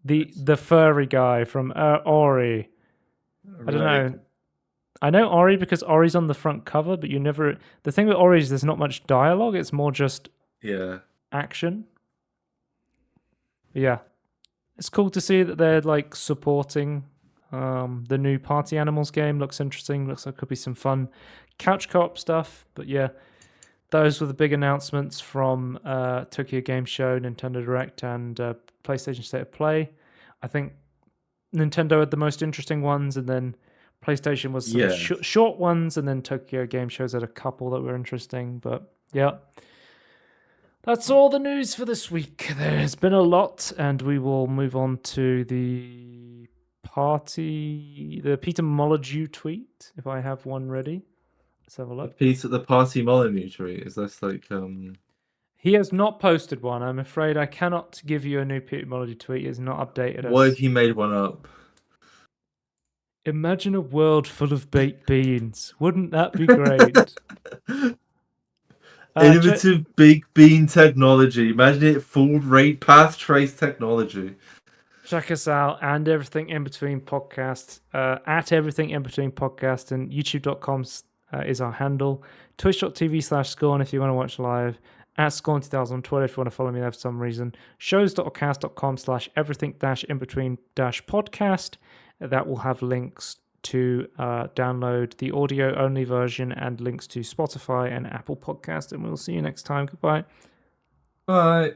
The furry guy from Ori. I don't know. I know Ori because Ori's on the front cover, but you never. The thing with Ori is there's not much dialogue. It's more just action. But yeah, it's cool to see that they're like supporting the new Party Animals game. Looks interesting. Looks like it could be some fun couch co-op stuff. But yeah, those were the big announcements from Tokyo Game Show, Nintendo Direct, and PlayStation State of Play. I think Nintendo had the most interesting ones, and then PlayStation was some short ones, and then Tokyo Game Shows had a couple that were interesting. But yeah, that's all the news for this week. There's been a lot, and we will move on to the Peter Molyneux tweet, if I have one ready. Let's have a look. The Party Molyneux tweet, is this like... He has not posted one. I'm afraid I cannot give you a new Peter Molyneux tweet. He has not updated us. What if he made one up? Imagine a world full of baked beans. Wouldn't that be great? Innovative big bean technology. Imagine it full rate path trace technology. Check us out and Everything In Between podcast at Everything In Between podcast, and youtube.com is our handle. Twitch.tv/Scorn if you want to watch live. At Scorn2000 on Twitter if you want to follow me there for some reason. Shows.cast.com/everything-in-between-podcast. That will have links to download the audio-only version and links to Spotify and Apple Podcast. And we'll see you next time. Goodbye. Bye.